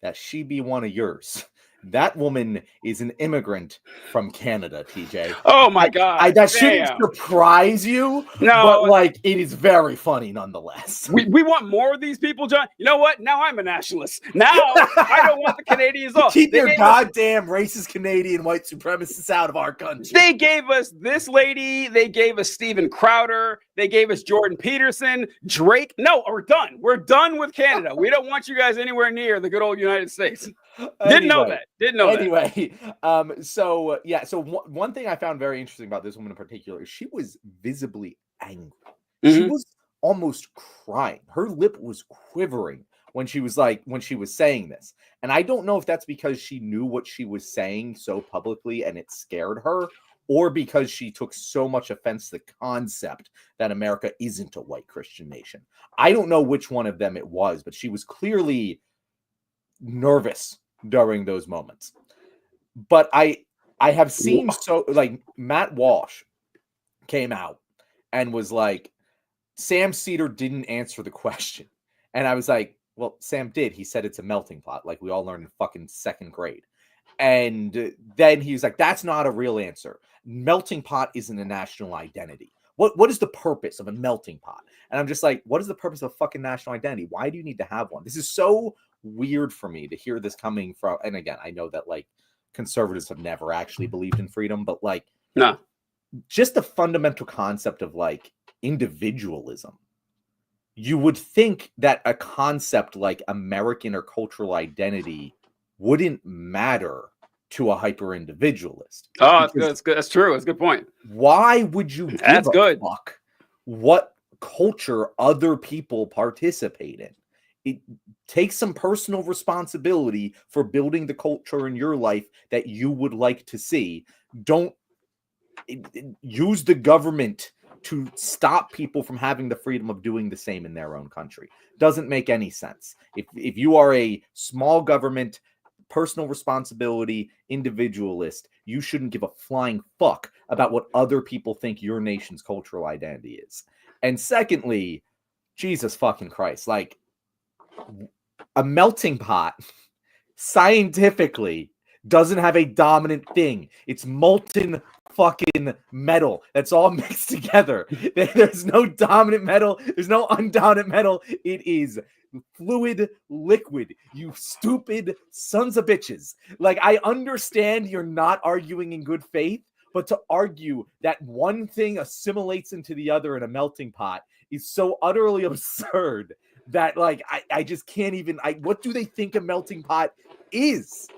that she be one of yours. That woman is an immigrant from Canada, TJ. Oh my God. That shouldn't surprise you, but like it is very funny nonetheless. We want more of these people, John. You know what? Now I'm a nationalist. Now I don't want the Canadians off. Keep your goddamn racist Canadian white supremacists out of our country. They gave us this lady. They gave us Steven Crowder. They gave us Jordan Peterson, Drake. No, we're done. We're done with Canada. We don't want you guys anywhere near the good old United States. Didn't know that. Anyway, so one thing I found very interesting about this woman in particular is she was visibly angry. She was almost crying. Her lip was quivering when she was saying this. And I don't know if that's because she knew what she was saying so publicly and it scared her, or because she took so much offense to the concept that America isn't a white Christian nation. I don't know which one of them it was, but she was clearly nervous during those moments. But I have seen Matt Walsh came out and was like, Sam Cedar didn't answer the question. And I was like, well, Sam did. He said it's a melting pot, like we all learned in fucking second grade. And then he was like, that's not a real answer. Melting pot isn't a national identity. What is the purpose of a melting pot? And I'm just like, what is the purpose of a fucking national identity? Why do you need to have one? This is so weird for me to hear this coming from. And again, I know that like conservatives have never actually believed in freedom, but like, just the fundamental concept of like individualism. You would think that a concept like American or cultural identity wouldn't matter to a hyper individualist. Oh, that's good. That's good. That's true. That's a good point. Why would you give That's good. fuck what culture other people participate in? It takes some personal responsibility for building the culture in your life that you would like to see. Don't use the government to stop people from having the freedom of doing the same in their own country. Doesn't make any sense. If you are a small government, personal responsibility, individualist, you shouldn't give a flying fuck about what other people think your nation's cultural identity is. And secondly, Jesus fucking Christ, like a melting pot scientifically doesn't have a dominant thing. It's molten fucking metal that's all mixed together. There's no dominant metal. There's no undominant metal. It is fluid liquid, you stupid sons of bitches. Like, I understand you're not arguing in good faith, but to argue that one thing assimilates into the other in a melting pot is so utterly absurd that, like, I just can't even. What do they think a melting pot is?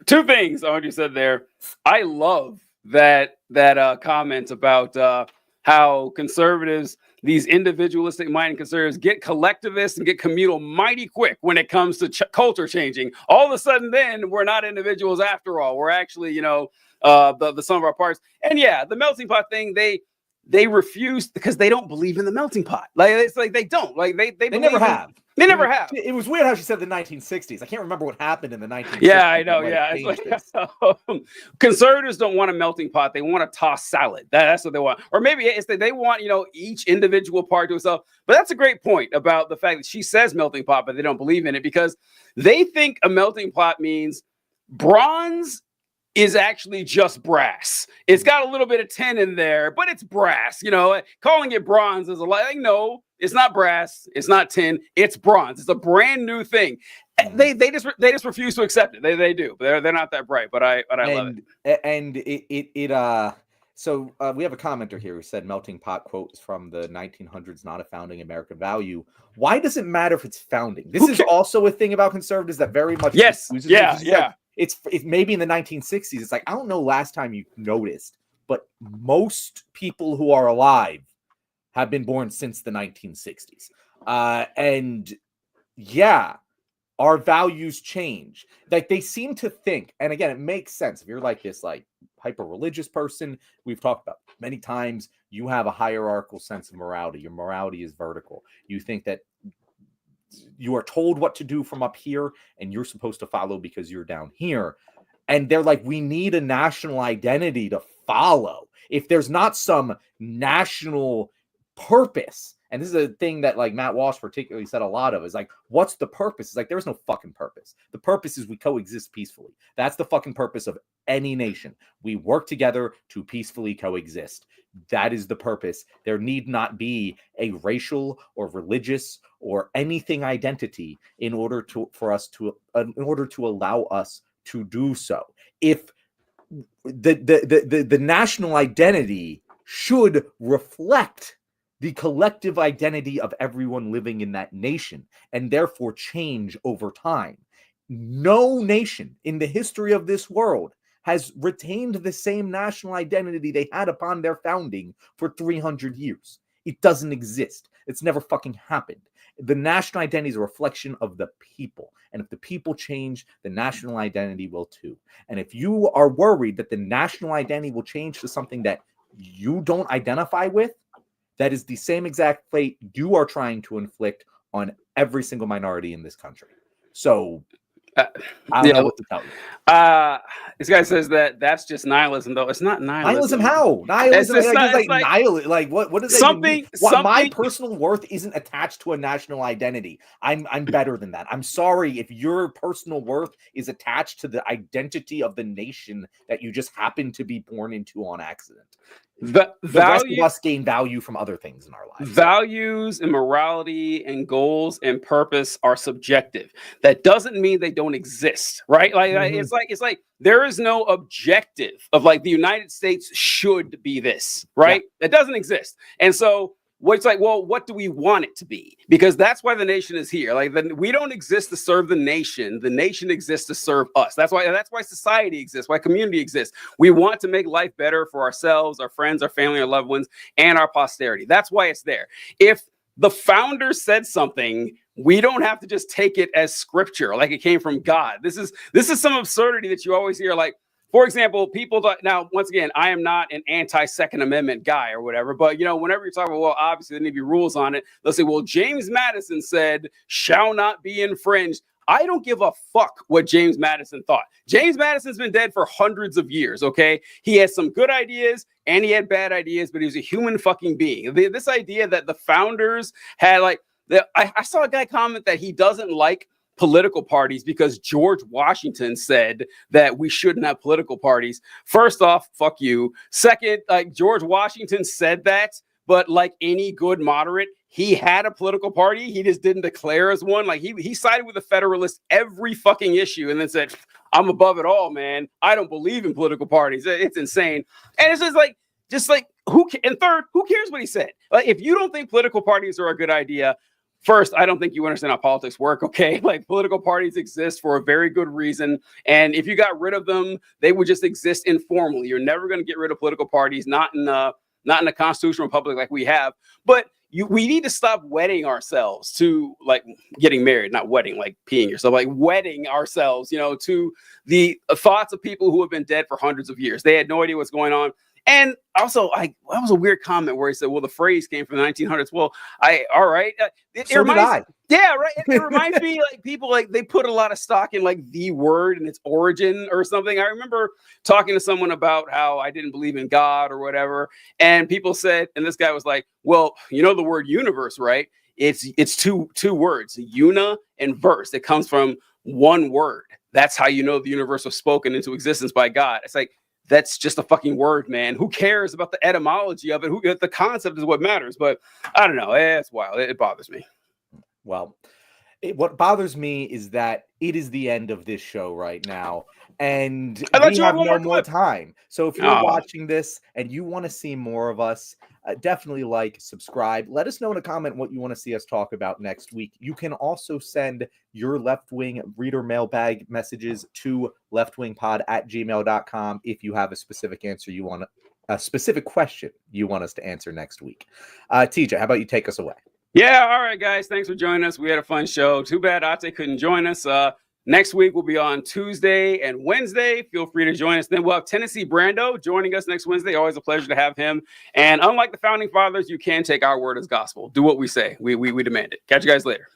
Two things on what you said there. I love that comment about how conservatives, these individualistic minded conservatives, get collectivist and get communal mighty quick when it comes to culture changing. All of a sudden, then we're not individuals after all. We're actually, the sum of our parts. And yeah, the melting pot thing, they refuse because they don't believe in the melting pot. Like, it's like they don't. Like they never have. They never have. It was weird how she said the 1960s. I can't remember what happened in the 1960s. Yeah, I know. Yeah, it's like, conservatives don't want a melting pot. They want a tossed salad. That's what they want. Or maybe it's that they want, each individual part to itself. But that's a great point about the fact that she says melting pot, but they don't believe in it because they think a melting pot means bronze is actually just brass. It's got a little bit of tin in there, but it's brass. Calling it bronze is like, no, it's not brass. It's not tin. It's bronze. It's a brand new thing. They just refuse to accept it. They do. They're not that bright, but I love it. And so we have a commenter here who said melting pot quotes from the 1900s, not a founding American value. Why does it matter if it's founding? This is also a thing about conservatives that very much yeah. It's maybe in the 1960s. It's like, I don't know last time you noticed, but most people who are alive have been born since the 1960s. And yeah, our values change. Like, they seem to think, and again, it makes sense. If you're like this, like, hyper-religious person, we've talked about many times, you have a hierarchical sense of morality. Your morality is vertical. You think that you are told what to do from up here, and you're supposed to follow because you're down here. And they're like, we need a national identity to follow. If there's not some national purpose, and this is a thing that, like, Matt Walsh particularly said a lot of, is like, what's the purpose? It's like, there's no fucking purpose. The purpose is we coexist peacefully. That's the fucking purpose of any nation. We work together to peacefully coexist. That is the purpose. There need not be a racial or religious or anything identity in order to allow us to do so. If the national identity should reflect the collective identity of everyone living in that nation, and therefore change over time. No nation in the history of this world has retained the same national identity they had upon their founding for 300 years. It doesn't exist. It's never fucking happened. The national identity is a reflection of the people. And if the people change, the national identity will too. And if you are worried that the national identity will change to something that you don't identify with, that is the same exact fate you are trying to inflict on every single minority in this country. So I don't know what to tell you. This guy says that's just nihilism, though. It's not nihilism. Nihilism how? Nihilism it's like nihilism. Like what does that mean? My personal worth isn't attached to a national identity. I'm better than that. I'm sorry if your personal worth is attached to the identity of the nation that you just happen to be born into on accident. The rest of us gain value from other things in our lives. Values and morality and goals and purpose are subjective. That doesn't mean they don't exist, right? Like it's like there is no objective of like the United States should be this, right? Yeah. That doesn't exist. And so it's like, well, what do we want it to be? Because that's why the nation is here. Like, we don't exist to serve the nation. The nation exists to serve us. That's why society exists, why community exists. We want to make life better for ourselves, our friends, our family, our loved ones, and our posterity. That's why it's there. If the founders said something, we don't have to just take it as scripture, like it came from God. This is some absurdity that you always hear, like, for example, people now, once again, I am not an anti-Second Amendment guy or whatever, but, whenever you're talking about, well, obviously there need to be rules on it. They'll say, well, James Madison said, shall not be infringed. I don't give a fuck what James Madison thought. James Madison's been dead for hundreds of years, okay? He had some good ideas and he had bad ideas, but he was a human fucking being. This idea that the founders had, like, I saw a guy comment that he doesn't like political parties because George Washington said that we shouldn't have political parties. First off, fuck you. Second, like George Washington said that, but like any good moderate, he had a political party. He just didn't declare as one. Like he sided with the Federalists every fucking issue and then said, I'm above it all, man. I don't believe in political parties. It's insane. And it's just like and third, who cares what he said? Like, if you don't think political parties are a good idea, first, I don't think you understand how politics work, okay? Like, political parties exist for a very good reason. And if you got rid of them, they would just exist informally. You're never going to get rid of political parties, not in a constitutional republic like we have. But we need to stop wedding ourselves to like getting married, not wedding, like peeing yourself, like wedding ourselves, to the thoughts of people who have been dead for hundreds of years. They had no idea what's going on. And also, that was a weird comment where he said, well, the phrase came from the 1900s. Well, all right. So did I. Yeah, right. It reminds me, like, people, like, they put a lot of stock in, like, the word and its origin or something. I remember talking to someone about how I didn't believe in God or whatever. And people said, and this guy was like, well, the word universe, right? It's two words, una and verse. It comes from one word. That's how you know the universe was spoken into existence by God. It's like, that's just a fucking word, man. Who cares about the etymology of it? The concept is what matters. But I don't know. It's wild. It bothers me. Well, what bothers me is that it is the end of this show right now, and we have no more time. So if you're watching this and you want to see more of us, definitely subscribe. Let us know in a comment what you want to see us talk about next week. You can also send your left-wing reader mailbag messages to leftwingpod@gmail.com if you have a specific question you want us to answer next week. TJ, how about you take us away? Yeah, all right, guys. Thanks for joining us. We had a fun show. Too bad Ate couldn't join us. Next week will be on Tuesday and Wednesday. Feel free to join us. Then we'll have Tennessee Brando joining us next Wednesday. Always a pleasure to have him. And unlike the Founding Fathers, you can take our word as gospel. Do what we say. We demand it. Catch you guys later.